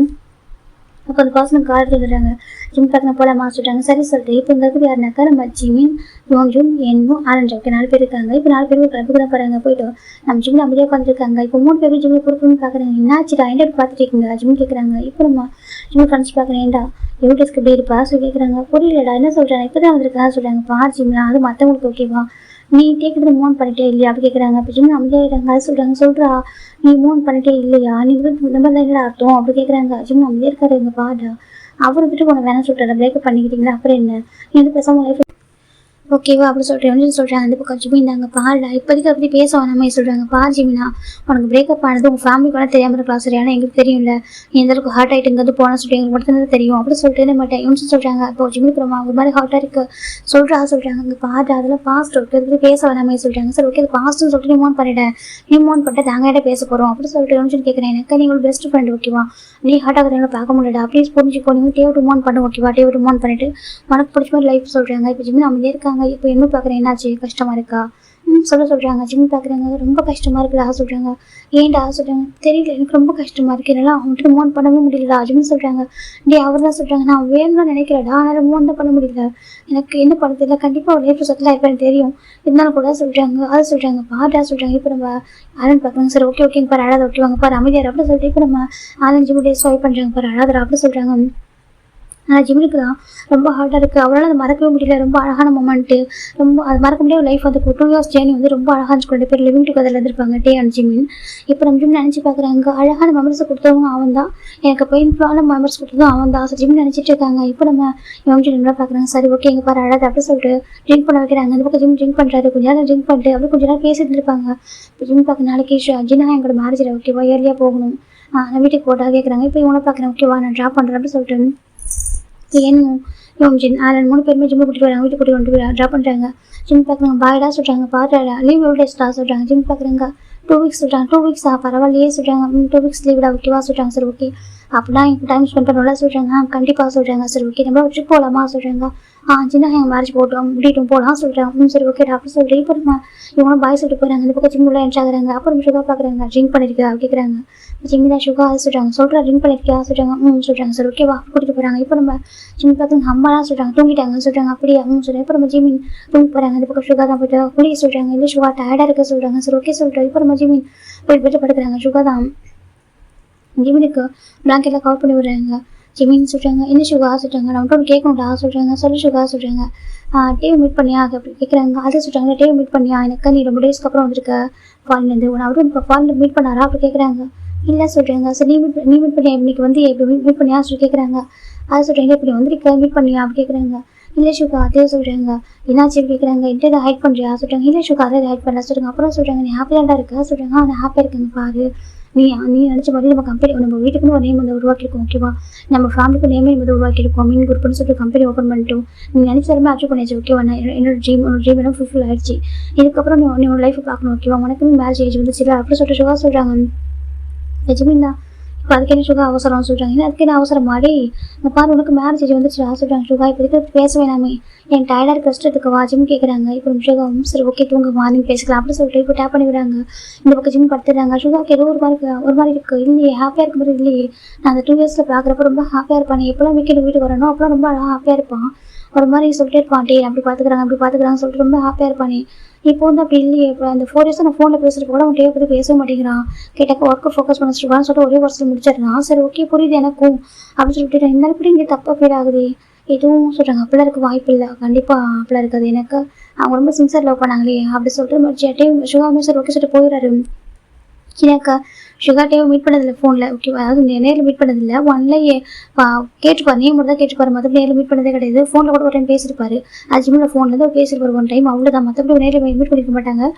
அப்போ அந்த பர்சனுக்கு கால் எடுத்துடுறாங்க. ஜிம் பார்க்கணும் போகலாமா சொல்கிறாங்க. சரி சொல்லிட்டு இப்போ இந்த இடத்துல யாருனாக்கா நம்ம ஜிமின் யோன்ஜுன் என்னும் ஆரஞ்சு ஓகே 4 பேர் இருக்காங்க. இப்போ 4 பேரும் கிளப்புக்கு தான் போகிறாங்க. போயிட்டு நம்ம ஜிம்மில் அப்படியே உட்காந்துருக்காங்க. இப்போ 3 பேரும் ஜிம்மில் கொடுக்கணும்னு பார்க்குறாங்க. என்னாச்சுடா என்ன பார்த்துட்டு இருக்கீங்க ஜிம் கேட்குறாங்க. இப்போ நம்ம ஜிம் ஃப்ரெண்ட்ஸ் பார்க்குறேன். ஏன்டா எவ்வளோஸ்க்கு எப்படி இருப்பா சொல்லி கேட்குறாங்க. புரியலடா என்ன சொல்கிறாங்க. இப்போ தான் வந்திருக்கா சொல்கிறாங்க. பார் ஜிம்லாம் அது மற்றவங்களுக்கு ஓகேவா, நீ கேட்குறது மூவ் பண்ணிட்டே இல்லையா அப்படி கேட்குறாங்க. இப்போ ஜிம் அமைதியாகிட்டாங்க. அது சொல்கிறா நீ மூவ் பண்ணிட்டே இல்லையா, நீ இந்த மாதிரி தான் என்ன அர்த்தம் அப்படி கேட்குறாங்க. ஜிம் அமைதியாக இருக்காரு. எங்கள் பாடா அவர் வந்துட்டு உனக்கு வேணாம் சொல்லிட்டாரு, பிரேக்கப் பண்ணிக்கிட்டீங்களா அப்புறம் என்ன நீ வந்து பேசாமல் லைஃப் ஓகேவா அப்படி சொல்கிறேன் சொல்கிறாங்க. அந்த பக்கம் ஜிமின் தாங்க பாடா இப்போதைக்கு அப்படி பேச வேணாமே சொல்கிறாங்க. ஜிமினா உனக்கு பிரேக்கப் ஆனது உங்கள் ஃபேமிலிக்கு வேணால் தெரியாமல் இருக்கலாம் சரி, ஆனால் எங்களுக்கு தெரியும்ல நீ எந்த அளவுக்கு ஹார்ட் ஆகிட்டுங்கிறது போனால் சொல்லிட்டு எங்களுக்கு மட்டும் தெரியும் அப்படி சொல்லிட்டு மாட்டேன் யோசிச்சு சொல்கிறாங்க. இப்போ ஜிமின் அப்புறமா ஒரு மாதிரி ஹார்ட்டாக இருக்குது சொல்கிறாங்க. அங்கே பாடா அதெல்லாம் பாஸ்ட் இருக்கிறது பேச வேணாமே சொல்கிறாங்க. சரி ஓகே அது பாஸ்ட்னு சொல்லிட்டு நீ மூவ் பண்ணிட்டேன், நீ மூவ் பண்ணிட்டு நாங்கள் பேச போகிறோம் அப்படி சொல்லிட்டு யோசிச்சு கேட்குறேன். எனக்கு நீ ஒரு பெஸ்ட் ஃப்ரெண்ட் ஓகேவா, நீ ஹார்ட் ஆகிறத பார்க்க முடியல ப்ளீஸ் புரிஞ்சுக்கோ, நீங்கள் டேவிட் மூவ் பண்ணு ஓகேவா, டேவிட் மூவ் பண்ணிட்டு உனக்கு பிடிச்ச மாதிரி லைஃப் சொல்கிறாங்க. இப்போ ஜிமின் அமைதியாக இருக்காங்க. இப்போ என்ன பார்க்குறேன் என்னாச்சு கஷ்டமாக இருக்கா சொல்கிறாங்க. ஜிம் பார்க்குறாங்க. ரொம்ப கஷ்டமாக இருக்குடா சொல்கிறாங்க. ஏன்டா சொல்கிறாங்க. தெரியல எனக்கு ரொம்ப கஷ்டமாக இருக்குது, என்னால் அவன்கிட்ட மூவ் பண்ணவே முடியலடா ஜிம் சொல்கிறாங்க. அவர் தான் சொல்கிறாங்க. நான் வேணும்னு நினைக்கிறேன்டா ஆனால் மூவ் தான் பண்ண முடியல, எனக்கு என்ன பண்ண தெரியல, கண்டிப்பாக ஒரு லைஃப் செட்டில் ஆகிருப்பேன் தெரியும் இருந்தாலும் கூட சொல்கிறாங்க. அது சொல்கிறாங்க. பாடா சொல்கிறாங்க. இப்போ நம்ம ஆலன் பார்க்குறாங்க. சரி ஓகே பாரு அழாத ஓகேவாங்க பாரு அமைதியார் அப்படி சொல்லிட்டு இப்போ நம்ம ஆலன் ஜிம் டே ஸ்வைப் பண்ணுறாங்க. பாரு அழாதரா அப்படி சொல்கிறாங்க. ஆனால் ஜிம்முக்கு தான் ரொம்ப ஹார்டாக இருக்குது, அவரால் அதை மறக்கவே முடியல, ரொம்ப அழகான மொமெண்ட்டு, ரொம்ப அது மறக்க முடியாத லைஃப் வந்து 2 years ஜேர்னி வந்து ரொம்ப அழகாக இருந்துச்சு. 2 பேர் லிவிங் டுகெதரில் இருந்திருப்பாங்க டே அண்ட் ஜிமின். இப்போ நம்ம ஜிம் நினச்சி பார்க்குறாங்க. அழகான மெமரிஸை கொடுத்தவங்க அவன் தான், எனக்கு பெயின்ஃபுல்லான மெமரிஸ் கொடுத்ததும் அவன் தான் ஜிம் நினச்சிட்டு இருக்காங்க. இப்போ நம்ம யோசிச்சு என்ன பார்க்குறாங்க. சரி ஓகே எங்கள் பாரு அழகாக அப்படி சொல்லிட்டு ட்ரிங்க் பண்ண வைக்கிறாங்க. அந்த பக்கம் ஜிம் ட்ரிங்க் பண்ணுறாரு. கொஞ்ச நேரம் ட்ரிங்க் பண்ணிட்டு அப்படி கொஞ்ச நேரம் பேசிட்டு இருப்பாங்க. இப்போ ஜிம் பார்க்க நாளைக்கு ஜினா எங்களோட மேரேஜில் ஓகேவா ஏர்லியாக போகணும், நான் வீட்டுக்கு போட்டா கேட்குறாங்க. இப்போ இவனை பார்க்குறேன். ஓகேவா நான் ட்ராப் பண்ணுறேன் அப்படி சொல்லிட்டு என்ன ஜின் ஆலன் 3 பேருமே ஜிம்மு கூட்டிட்டு வராங்க. வீட்டுக்கு கூட்டிட்டு வந்து ட்ராப் பண்ணுறாங்க. ஜிம் பார்க்குறாங்க. பாய்டா சொல்கிறாங்க. பாட்டாடா லீவ் எவ்வளோ டேஸ்டா சொல்கிறாங்க. ஜிம் பார்க்குறாங்க. 2 weeks சொல்கிறாங்க. 2 weeks பரவாயில்லையே சொல்கிறாங்க. 2 weeks லீவ்டா ஓகேவா சொல்கிறாங்க. சரி ஓகே அப்படின்னா எனக்கு டைம் ஸ்பெண்ட் பண்ணல சொல்கிறாங்க. கண்டிப்பாக சொல்கிறாங்க. சரி ஓகே நம்ம ட்ரிப் போகலாமா சொல்கிறாங்க. சின்ன எங்கள் மேரேஜ் போட்டோம் முடிட்டும் போகலாம் சொல்கிறாங்க. சரி ஓகே டாக்டர் சொல்கிறேன். இப்போ நம்ம இவங்க பாய் சொல்லிட்டு போகிறாங்க. இந்த பக்கம் ஜிம்முள்ள என்ட்ரு ஆகுறாங்க. அப்புறம் சுகா பார்க்குறாங்க. ட்ரிங்க் பண்ணியிருக்கா கேட்குறாங்க. ஜிம்மி தான் சுகா சொல்கிறாங்க. ட்ரிங்க் பண்ணியிருக்கியா சொல்கிறாங்க. சொல்கிறாங்க. சரி ஓகேவா கூட்டிகிட்டு போகிறாங்க. இப்போ நம்ம ஜிம் பார்த்து அம்மாலாம் சொல்கிறாங்க தூங்கிட்டாங்க சொல்கிறாங்க. அப்படியே சொல்கிறாங்க. இப்போ நம்ம ஜிமின் தூங்க போகிறாங்க. இந்த பக்கம் சுகா தான் போய்ட்டு குளிக்க சொல்கிறாங்க. இல்லை சுகா டயர்டாக இருக்க சொல்கிறாங்க. சரி ஓகே சொல்கிறேன். இப்போ நம்ம ஜிமின் போயிட்டு படுக்கிறாங்க. சுகா தான் ஜிமினுக்கு பிளாங்கெட்டில் கவர் பண்ணி விடுறாங்க. ஜிமின்னு சொல்கிறாங்க. என்ன சுகா சொல்கிறாங்க. நான் மட்டும் கேட்கணும்டா சொல்கிறாங்க. சொல்லி சுகா சொல்கிறாங்க. டேவ் மீட் பண்ணியா அப்படி கேட்குறாங்க. அதை சொல்கிறாங்க. டேவ் மீட் பண்ணியா எனக்கு நீ ரொம்ப டேஸ்க்கு அப்புறம் வந்திருக்க ஃபாரின்லேருந்து, உன்னை அவரும் இப்போ ஃபாரினில் மீட் பண்ணாரா அப்படி கேட்குறாங்க. இல்லை சொல்கிறாங்க. சரி நீ மீட் பண்ணியா இன்னைக்கு வந்து எப்படி மீட் பண்ணியா சொல்லி கேட்குறாங்க. அதை சொல்கிறாங்க. இப்படி வந்திருக்க மீட் பண்ணியா அப்படி கேட்குறாங்க. இல்லை சுகா அதே சொல்கிறாங்க. என்னாச்சு கேட்குறாங்க. என்கிட்ட இதை ஹைட் பண்ணுறியா சொல்கிறாங்க. இல்லை சுகா அதை ஹைட் பண்ணல சொல்கிறாங்க. அப்புறம் சொல்கிறாங்க. நீ ஹாப்பியாக இருக்கா சொல்கிறாங்க. அவனை ஹாப்பியாக இருக்காங்க பாரு, நீ நினச்ச மாதிரி நம்ம கம்பெனி நம்ம வீட்டுக்குன்னு ஒரு நேம் வந்து உருவாக்கியிருக்கோம் ஓகேவா, நம்ம ஃபேமிலிக்கு நேமே வந்து உருவாக்கியிருக்கோம். மீன் குரூப்னு சொல்லிட்டு கம்பெனி ஓப்பன் பண்ணிட்டோம். நீ நினச்ச எல்லாமே அச்சீவ் பண்ணியாச்சு ஓகேவா. என்னோட ட்ரீம் எல்லாம் ஃபுல்ஃபில் ஆயிடுச்சு. இதுக்கப்புறம் நீ உன்னோட லைஃப்பை பார்க்கணும் ஓகேவா. உனக்கு மேரேஜ் ஏஜ் வந்துச்சு அப்படி சொல்லிட்டு சுகா சொல்கிறாங்க. நிஜமீன் தான். இப்போ அதுக்கு என்ன சுகா அவசரம் சொல்கிறாங்க. ஏன்னா அதுக்கு என்ன அவசரம் மாடி இந்த பாரு உனக்கு மேரேஜ் வந்துச்சுடா சொல்கிறாங்க. சுகா இப்போ இதுக்கு பேச வேணாமே, என் டயர்டாக இருக்க ரெஸ்ட் வா ஜிம் கேட்குறாங்க. இப்போ சுகா சரி ஓகே தூங்க மார்னிங் பேசிக்கலாம் அப்படி சொல்லிட்டு இப்போ டேப் பண்ணி விடுறாங்க. இந்த பக்கம் ஜிம் படுத்துடுறாங்க. சுகாக்கு ஏதோ ஒரு மாதிரி இருக்குது இல்லையே, ஹாப்பியாக இருக்கும் போது இல்லையே. நான் அந்த 2 yearsல பார்க்குறப்ப ரொம்ப ஹாப்பியாக இருப்பான். எப்போல்லாம் வீக்கெண்டு வீட்டுக்கு வரணும் அப்போலாம் ரொம்ப அழகாக ஹாப்பியாக இருப்பான். ஒரு மாதிரி சொல்லிட்டே இருப்பான், டே அப்படி பார்த்துக்கிறாங்கன்னு சொல்லிட்டு ரொம்ப ஹாப்பியாக இருப்பானே. இப்போ வந்து அப்படி இல்லையே. இப்போ அந்த 4 இயர்ஸ் நான் ஃபோனில் பேசுகிறப்ப கூட அவன் டே பற்றி பேசவே மாட்டேங்கிறான். கேட்டாக்க ஒர்க்கு ஃபோக்கஸ் பண்ண சொல்லுவான்னு சொல்லிட்டு ஒரே வருஷத்தில் முடிச்சிடறான். சரி ஓகே புரியுது எனக்கும் அப்படின்னு சொல்லிட்டு இருந்தாலும் கூட இங்கே தப்பாக ஃபீல் ஆகுது எதுவும் சொல்கிறாங்க. அப்படிலாம் இருக்க வாய்ப்பு இல்லை, கண்டிப்பாக அப்படிலாம் இருக்காது. எனக்கு அவங்க ரொம்ப சின்சியர் லவ் பண்ணாங்களே அப்படி சொல்லிட்டு மறுச்சியாட்டையும் சுகாமே சரி ஓகே சொல்லிட்டு போயிடுறாரு. எனக்கு சுகாட்டையும் மீட் பண்ணதில்லை ஃபோனில், ஓகேவா? அதாவது நேரில் மீட் பண்ணதில்லை. ஒன்லேயே கேட்டுப்பாரு, நேம் மட்டும் தான் கேட்டுப்பாரு, மற்றபடி நேரில் மீட் பண்ணதே கிடையாது. ஃபோனில் கூட ஒரு டைம் பேசியிருப்பாரு, ஜிம்மில் ஃபோன்லேருந்து பேசியிருப்பாரு ஒன் டைம், அவ்வளோதான். மற்றபடி நேரில் மீட் பண்ணியிருக்க மாட்டாங்க.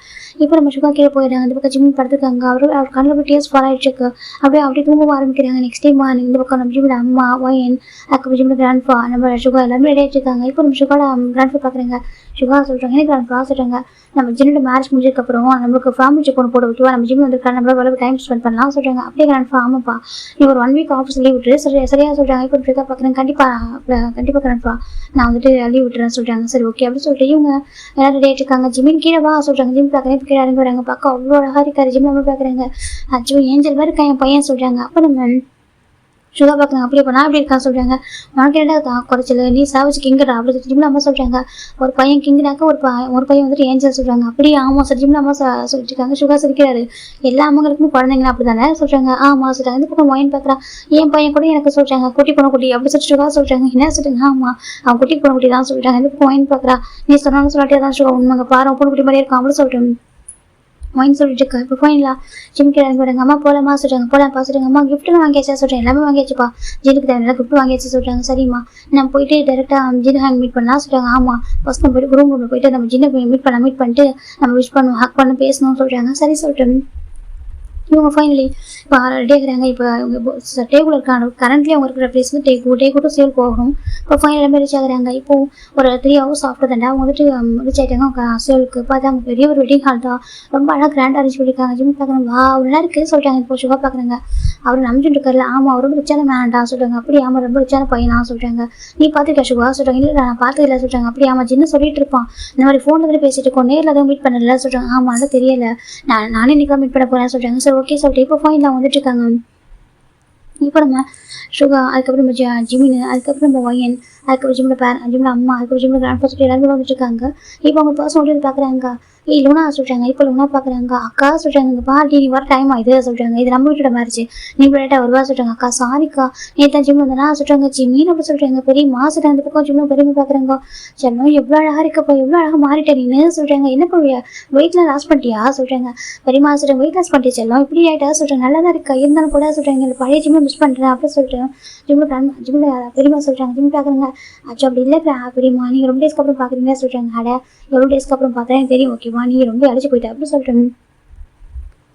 இப்போ நம்ம சுகா கீழே போயிடுறாங்க. அந்த பக்கம் ஜிம் படுத்துருக்காங்க. அவர் கண்ணில் போய் டேஸ்ட் ஃபார் ஆகிடுச்சு. அப்படியே தூங்க ஆரம்பிக்கிறாங்க. நெக்ஸ்ட் டைம் இந்த பக்கம் நம்ம ஜிம்மோட அம்மா ஒயன் அதுக்கப்புறம் ஜிம்மோட கிராண்ட்ஃபா நம்ம சுகா எல்லாருமே ரெடி ஆகிட்டு இருக்காங்க. இப்போ நம்ம சுகாட கிராண்ட்ஃபா பார்க்குறாங்க. சுகா சொல்கிறாங்க எனக்கு கிராண்ட்ஃபா சொல்கிறாங்க நம்ம ஜிம்மோட மேரேஜ் முடிஞ்சதுக்கப்புறம் நம்மளுக்கு ஃபேமிலி செக் ஒன்று போட வைக்குவா, நம்ம ஜிம் வந்துருக்கா, நம்மளால டைம் ஸ்பெண்ட் பண்ணலாம் சொல்கிறாங்க. அப்படியே கிராண்ட்ஃபா ஆமாப்பா நீ ஒரு 1 வீக் ஆஃபீஸ் லீவ் விட்டுரு சரியா சொல்கிறாங்க. இப்போ பிரேக்கா பார்க்குறேன். கண்டிப்பாக கிராண்ட்ஃபா நான் வந்துட்டு லீவ் விட்டுறேன்னு சொல்கிறாங்க. சரி ஓகே அப்படின்னு சொல்லிட்டு இவங்க எல்லாரும் ரெடி ஆகிட்டு இருக்காங்க. ஜிம்மின் கீழே வா சொல்கிறாங்க. ஜிம் பார்க்குறேன். இப்போ கீழே இறங்கி வராங்க. பார்க்க அவ்வளோ அழகாக இருக்காரு. ஜிம் நம்ம பார்க்குறாங்க. அச்சோ ஏஞ்சல் மாதிரி இருக்கா என் பையன் சொல்கிறாங்க. அப்போ நம்ம சுகா பார்க்குறாங்க. அப்படியே நான் எப்படி இருக்கான்னு சொல்கிறாங்க. உனக்கு என்ன குறைச்சல், நீ சாவிச்சு கிங்கடா அப்படி ஜிம்ல அம்மா சொல்கிறாங்க. ஒரு பையன் கிங்குனாக்க ஒரு பையன் வந்துட்டு ஏஞ்சல் சொல்கிறாங்க. அப்படியே ஆமாம் சார் ஜிம்ல அம்மா சொல்லிட்டு இருக்காங்க. சுகா சிரிக்கிறாரு. எல்லா அம்மங்களுக்குமே குழந்தைங்களா அப்படி தானே சொல்கிறாங்க. ஆமாம் சொல்கிறாங்க. இந்த பக்கம் ஒயின் பார்க்குறான். என் பையன் கூட எனக்கு சொல்கிறாங்க குட்டி குட்டி அப்படி சொல்லிட்டு சுகா சொல்கிறாங்க. என்ன சொல்கிறாங்க. ஆமாம் அவன் குட்டி குட்டி தான் சொல்கிறாங்க. இந்த பக்கம் ஒயின் பார்க்குறா. நீ சொன்னாலும் சொல்லாட்டே தான் சுகா உண்மைங்க பாரு பொண்ணு குட்டி மாதிரியே இருக்கும் அப்படி சொல்கிறேன் ஒயின் சொல்லிட்டு இருக்கா. இப்போ போயிங்களா ஜிம் கிளம்பி விடுங்க. அம்மா போகலாமா சொல்கிறாங்க. போகலாம்ப்பா சொல்கிறாங்க. அம்மா கிஃப்ட்லாம் வாங்கியாச்சா சொல்கிறேன். எல்லாமே வாங்கியாச்சுப்பா, ஜினுக்கு தேவையான கிஃப்ட் வாங்கியாச்சு சொல்கிறாங்க. சரிம்மா நம்ம போயிட்டு டேரெக்டாக ஜின் ஹேங் மீட் பண்ணலாம் சொல்கிறாங்க. ஆமாம் ஃபஸ்ட் நம்ம போய்ட்டு ரூமில் போயிட்டு நம்ம ஜின்னை மீட் பண்ணிட்டு நம்ம விஷ் பண்ணுவோம் ஹக் பண்ண பேசணும்னு சொல்கிறாங்க. சரி சொல்லிட்டு இவங்க ஃபைனலி இப்போ ரெடி ஆகுறாங்க. இப்போ டேகுல இருக்காங்க. கரண்ட்லி அவங்க இருக்கிற பிளேஸ் வந்து டேகு டு சேல் போகணும். இப்போ ஃபைனல் எல்லாமே ரீச் ஆகுறாங்க. இப்போ ஒரு 3 ஹவர்ஸ் ஆஃப்டர் தாண்டா அவங்க வந்துட்டு ரீச் ஆகிட்டாங்க சேலுக்கு. பார்த்தா அவங்க பெரிய ஒரு வெட்டிங் ஹால் தான், ரொம்ப அழகாக கிராண்டாக அரேஞ்ச் பண்ணியிருக்காங்க. ஜிம் பார்க்குறாங்க. வா நல்லா இருக்குது சொல்லிட்டாங்க. இப்போ சுகா பார்க்குறாங்க. அவர் நம்பிச்சுட்டு இருக்காருல. ஆமாம் அவர் ரொம்ப ரிச்சான வேண்டாம் சொல்கிறாங்க. அப்படி ஆமாம் ரொம்ப ரிச்சான பையனா சொல்கிறாங்க. நீ பார்த்துருக்கா சுகா சொல்கிறாங்க. இல்லை நான் பார்த்ததில்ல சொல்கிறாங்க. அப்படி ஆமாம் ஜின்னு சொல்லிட்டு இருப்பான் இந்த மாதிரி ஃபோனில் தான் பேசிட்டு இருக்கோம், நேரில் எதுவும் மீட் பண்ணல சொல்கிறாங்க. ஆமாம் அதான் தெரியல, நானே இன்றைக்கி மீட் பண்ண போகிறேன் சொல்கிறாங்க. சரி ஓகே சொல்லிட்டு இப்போ ஃபைனில் வந்துட்டு இருக்காங்க. இப்போ நம்ம சுகா அதுக்கப்புறம் நம்ம ஜிமின் அதுக்கப்புறம் நம்ம ஒயன் அதுக்கப்புறம் ஜிம்மோட அம்மா அதுக்கப்புறம் ஜிம்மோட கிராண்ட்ஃபா சொல்லிட்டு எல்லாருமே வந்துட்டு இருக்காங்க. இப்போ அவங்க பர்சன் வந்து பார்க்குறாங்க. லூனா சொல்கிறாங்க. இப்போ லூனா பார்க்குறாங்க. அக்கா சொல்கிறாங்க. இங்கே பாட்டி நீ வர டைம் ஆகுது சொல்கிறாங்க. இது நம்ம வீட்டோட மேரேஜ், நீ லேட்டாக வருவா சொல்கிறாங்க. அக்கா சாரிக்கா நேற்று ஜிம் வந்தனா சொல்கிறாங்க. ஜிம்மின்னு அப்படி சொல்கிறாங்க. பெரியம்மா சொல்கிறாங்க. அந்த பக்கம் ஜிம்மில் பெரியம்மா பார்க்குறாங்க. செல்லம் எவ்வளோ அழகாக இருக்கப்போ, எவ்வளோ அழகாக மாறிட்டேன் நீன்னு சொல்கிறாங்க. என்னப்பா வெயிட்லாம் லாஸ் பண்ணிட்டியா சொல்கிறாங்க. பெரியம்மா சொல்கிறாங்க. வெயிட் லாஸ் பண்ணிட்டே செல்லம் இப்படி ஆகிட்டா சொல்கிறாங்க. நல்லா தான் இருக்கா இருந்தாலும் கூட சொல்கிறாங்க. இந்த பழைய ஜிம்மை மிஸ் பண்ணுறேன் அப்படின்னு சொல்லிட்டு ஜிம்மில் பெரியம்மா சொல்கிறாங்க. ஜிம் பார்க்குறாங்க. அச்சோ அப்படி இல்லை பெரியம்மா நீங்கள் ரொம்ப டேஸ்க்கு அப்புறம் பார்க்குறீங்களா சொல்கிறாங்க. அட எவ்வளோ டேஸ்க்கு அப்புறம் பார்த்தா எனக்கு தெரியும் ஓகேவா, நீ ரொம்ப அழைச்சி போயிட்டா அப்படி சொல்கிறேன்.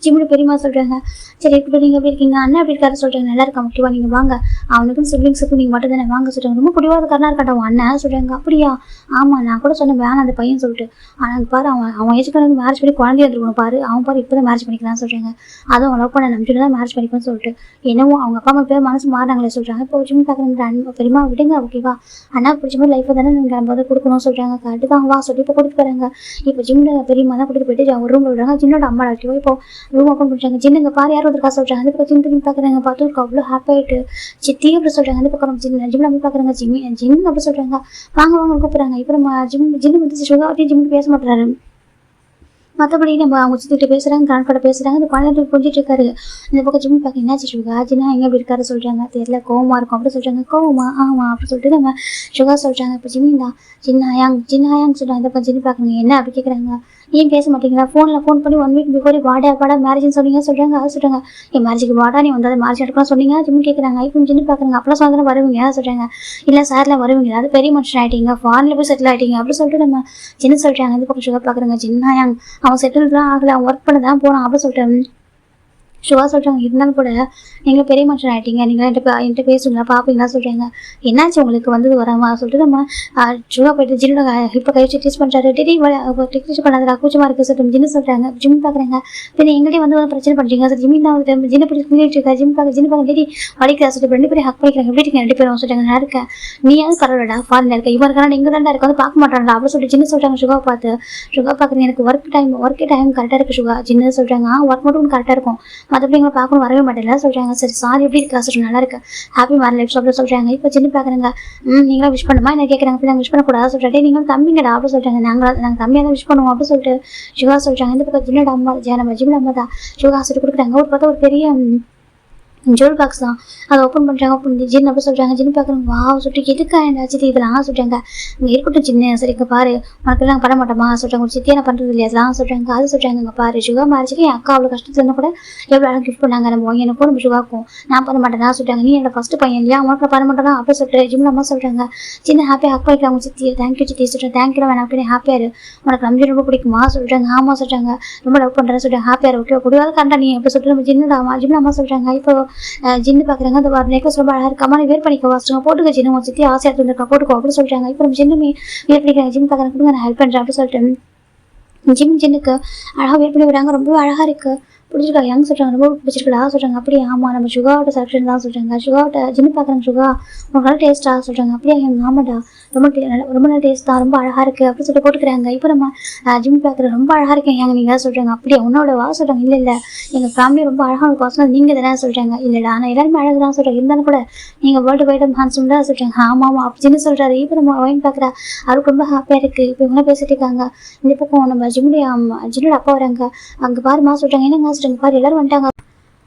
ஜிம்மில் பெரியம்மா சொல்கிறாங்க. சரி இப்போ நீங்கள் எப்படி இருக்கீங்க, அண்ணன் எப்படி இருக்காரு சொல்கிறாங்க. நல்லா இருக்கா ஓகேவா, நீங்கள் வாங்க, அவனுக்கும் சிப்ளிங்ஸுக்கும் நீங்கள் மட்டும் தானே வாங்க சொல்கிறாங்க. ரொம்ப பிடிவாதக்காரனா இருக்காட்டா உன் அண்ணன் சொல்கிறாங்க. அப்படியா ஆமாம் நான் கூட சொன்னேன் வேணாம் அந்த பையன் சொல்லிட்டு, ஆனால் பாரு அவன் ஏஜுக்கு மேரேஜ் பண்ணி குழந்தைய வந்துருக்கணும் பாரு, அவன் பாரு இப்போ தான் மேரேஜ் பண்ணிக்கலாம்னு சொல்கிறாங்க. அதுவும் அவன் லவ் பண்ண நம்பிட்டு தான் மேரேஜ் பண்ணிப்பேன்னு சொல்லிட்டு என்னவோ அவங்க அப்பா அம்மா பேர் மனசு மாறாங்களே சொல்கிறாங்க. இப்போ ஜிம் பார்க்குறாங்க. பெரியம்மா விடுங்க ஓகேவா, அண்ணா பிடிச்ச மாதிரி லைஃப்பை தானே நீங்கள் நம்ம வந்து கொடுக்கணும்னு சொல்கிறாங்க. கரெக்டு தான் வா சொல்லி இப்போ கூட்டிட்டு போகிறாங்க. இப்போ ஜிம்மில் பெரியம்மா தான் கூட்டிட்டு போயிட்டு அவங்க ரூமில் விடுறாங்க. ஜின்னோட அம்மா ஓகேவா இப்போ ரூம் ஓப்பன் பண்ணுறாங்க. ஜின்னுங்க பாரு யாரும் இருக்கா சொல்கிறாங்க. அந்த பக்கம் ஜிம் பார்க்குறாங்க. பார்த்து அவ்வளோ ஹாப்பி ஆகிட்டு சித்தி அப்படி சொல்கிறாங்க. அந்த பக்கம் ஜிம்மில் அப்படி பார்க்குறாங்க. ஜிம் அப்படி சொல்கிறாங்க. வாங்க கூப்பிட்றாங்க. இப்போ நம்ம ஜின்னு வந்து சுகாவத்தையும் ஜிம்முக்கு பேச மாட்டுறாரு. மற்றபடி நம்ம அவங்க சித்திட்டு பேசுகிறாங்க, கிராண்ட்ஃபாட பேசுகிறாங்க. அந்த குழந்தை கொஞ்சிட்டு இருக்காரு. இந்த பக்கம் ஜிம் பார்க்க என்னாச்சு சுகா ஜின்னா எங்கே எப்படி இருக்காரு சொல்கிறாங்க. தெரியல கோவமாக இருக்கும் அப்படி சொல்கிறாங்க. கோவமா ஆமாம் அப்படி சொல்லிட்டு நம்ம சுகா சொல்கிறாங்க. இப்போ ஜிம்மின் தான் ஜின்னாயாங் சொல்கிறாங்க. இந்த பக்கம் ஜின்னு பார்க்குறாங்க. என்ன அப்படி கேட்குறாங்க. ஏன் பேச மாட்டீங்களா, ஃபோன் பண்ணி 1 வீக் பிஃபோர் வாடா மேரேஜ்னு சொன்னீங்க சொல்கிறாங்க. அது சொல்கிறாங்க. என் மேரேஜுக்கு வாடா நீ வந்தால் மேரேஜ் எடுக்கலாம் சொன்னீங்க ஜிம் கேட்குறாங்க. இப்போ ஜின்னு பார்க்குறாங்க. அப்பெல்லாம் சொன்னா வருவீங்க சொல்கிறாங்க. இல்லை சார்லாம் வருவீங்க, அது பெரிய மனுஷன் ஆகிட்டீங்க, ஃபாரினில் போய் செட்டில் ஆகிட்டீங்க அப்படி சொல்லிட்டு நம்ம ஜின்னு சொல்கிறாங்க. இந்த பக்கம் சுகா பார்க்குறாங்க. ஜின்னாயாங் அவன் செட்டில் தான் ஆகலை, அவன் ஒர்க் பண்ண தான் போனான் அப்படி சொல்லிட்டு சுகா சொல்கிறாங்க. இருந்தாலும் கூட நீங்கள் பெரிய மனுஷன் ஆகிட்டீங்க, நீங்கள் என்கிட்ட பேசுங்களா பார்ப்பீங்களா சொல்கிறாங்க. என்னாச்சு உங்களுக்கு வந்தது வராமல் சொல்லிட்டு நம்ம சுகா போய்ட்டு ஜின்னோட இப்போ கை வச்சு டீஸ் பண்ணுறாரு. டெக்னிஷ் பண்ணாதா கூச்சமாக இருக்குது சொல்லிட்டு ஜின்னு சொல்கிறாங்க. ஜிம் பார்க்குறாங்க. பின்ன எங்கள்கிட்ட வந்து பிரச்சனை பண்ணுறீங்க சார். ஜிம்மின் தான் வந்து ஜின்னை பிடிச்சி பண்ணிட்டு இருக்கா. ஜின்னு பார்க்க டெடி வலிக்கிறா சொல்லிட்டு 2 பேரும் ஹக் பண்ணிக்கிறாங்க. எப்படி இருக்கீங்க 2 பேரும் சொல்கிறாங்க. நான் இருக்கேன், நீ யாவது பரவாயில்லடா ஃபாரினில் இருக்க, இவன் இருக்கானா இங்கே தான்டா இருக்க, வந்து பார்க்க மாட்டான்டா அப்படி சொல்லிட்டு ஜின்னு சொல்கிறாங்க. சுகா பார்த்து சுகா பார்க்குறேன். எனக்கு ஒர்க் டைம் கரெக்டாக இருக்குது சுகா. ஜின்னு சொல்கிறாங்க. ஒர்க் மட்டும் கரெக்டாக இருக்கும், மற்றபடி எங்களை பார்க்கணும் வரவே மாட்டேல சொல்கிறாங்க. சரி சாரி எப்படி இருக்கா சொல்லிட்டு நல்லா இருக்கு ஹாப்பி மேரி லைஃப் அப்படின்னு சொல்கிறாங்க. இப்போ சின்ன பார்க்குறாங்க நீங்களாம் விஷ் பண்ணுமா என்ன கேட்குறாங்க. அப்படி நாங்கள் விஷ் பண்ணக்கூடாது சொல்லிட்டு நீங்கள் தம்பிங்கடா அப்படின்னு சொல்கிறாங்க. நாங்கள் தம்பியாக தான் விஷ் பண்ணுவோம் அப்படின்னு சொல்லிட்டு சுகா சொல்கிறாங்க. இந்த பக்கம் ஜின்னோட அம்மா நம்ம ஜிம்ல அம்மா தான் சுகா சொல்லிட்டு கொடுக்குறாங்க. ஒரு பார்த்தா ஒரு பெரிய ஜுவல் பாக்ஸ் தான். அதை ஓப்பன் பண்ணுறாங்க. அப்படி ஜின் அப்படி சொல்கிறாங்க. ஜின்னு பார்க்குறாங்க வா சொல்லிட்டு எதுக்கா என்னாச்சு இதெல்லாம் சொல்கிறாங்க. இங்கே இருக்கட்டும் சின்ன சரி இங்கே பாரு உனக்கு நாங்கள் பண்ண மாட்டோமா சொல்கிறாங்க. ஒரு சித்தியான பண்ணுறது இல்லையா அதெல்லாம் சொல்கிறாங்க. அது சொல்கிறாங்க இங்கே பாரு சுகா மாறிச்சுக்கு என் அக்கா அவ்வளோ கஷ்டத்துல இருந்தால் கூட எவ்வளோ அழகாக கிஃப்ட் பண்ணாங்க நம்ம எனக்கும் நம்ம சுகாக்கும் நான் பண்ண மாட்டேன் சொல்கிறாங்க. நீ என்னோட ஃபஸ்ட்டு பையன் இல்லையா உனக்கு பண்ண மாட்டேனா அப்படி சொல்லிட்டு ஜிம்ல அம்மா சொல்கிறாங்க. சின்ன ஹாப்பியாக ஹக் பண்ணிக்கிறாங்க சித்தி. தேங்க்யூ சித்தி சொல்கிறேன். தேங்க்யூ வேணாம் அப்படின்னு ஹாப்பியாரு உனக்கு ரம்ஜி ரொம்ப பிடிக்குமா சொல்கிறாங்க. ஆமாம் சொல்கிறாங்க. ரொம்ப லவ் பண்ணுறேன்னு சொல்லிட்டு ஹாப்பியாரு ஓகே குடியாவது கண்டா நீ எப்படி சொல்லிட்டு நம்ம ஜிம்ல அம்மா சொல்கிறாங்க. இப்போ ஜின்னு பார்க்குறாங்க. அந்த நெக்லஸ் ரொம்ப அழகாக இருக்கா நீ வேர் பண்ணிக்க வாசிச்சுங்க போட்டுக்க சின்ன உன் சித்தி ஆசையாக இருந்திருக்கா போட்டுக்கோ அப்படின்னு சொல்கிறாங்க. இப்போ நம்ம சின்னமே வேர் பண்ணிக்கிறாங்க. ஜிம் பார்க்குறாங்க நான் ஹெல்ப் பண்ணுறேன் அப்படின்னு சொல்லிட்டு ஜின்னுக்கு அழகாக வேர் பண்ணி விடுறாங்க. ரொம்ப அழகாக இருக்குது பிடிச்சிருக்கா யங் சொல்கிறாங்க. ரொம்ப பிடிச்சிருக்கா சொல்கிறாங்க. அப்படியே ஆமாம் நம்ம சுகாவோட செலக்ஷன் தான் சொல்கிறாங்க. சுகாவோட ஜின்னு பார்க்குறாங்க. சுகா உனக்கு நல்லா டேஸ்ட்டாக சொல்கிறாங்க. அப்படியே எங்கள் ஆமாடா ரொம்ப நல்ல டேஸ்ட் தான் ரொம்ப அழகாக இருக்குது அப்படின்னு சொல்லிட்டு போட்டுக்கிறாங்க. இப்போ நம்ம ஜிம் பார்க்குற ரொம்ப அழகாக இருக்கேன் ஏங்க நீங்கள் சொல்கிறாங்க. அப்படியே உன்னோட வா சொல்கிறாங்க. இல்லை எங்கள் ஃபேமிலி ரொம்ப அழகான பர்சனல் நீங்கள் தானே சொல்கிறாங்க. இல்லைடா ஆனால் எல்லாருமே அழகு தான் சொல்கிறாங்க. இருந்தாலும் கூட நீங்கள் வேர்ல்டு வைட் ஹேண்ட்ஸம் தான் சொல்கிறாங்க. ஆமாம் அப்படின்னு சொல்கிறாரு. இப்போ நம்ம ஒயின் பார்க்குறா அவருக்கு ரொம்ப ஹாப்பியாக இருக்குது. இப்போ இவங்க பேசிட்டு இருக்காங்க. இந்த பக்கம் நம்ம ஜின்னோட அப்பா வராங்க. அங்கே பாருமா சொல்கிறாங்க. என்னங்க சொல்கிறாங்க பாரு எல்லாரும் வந்துட்டாங்க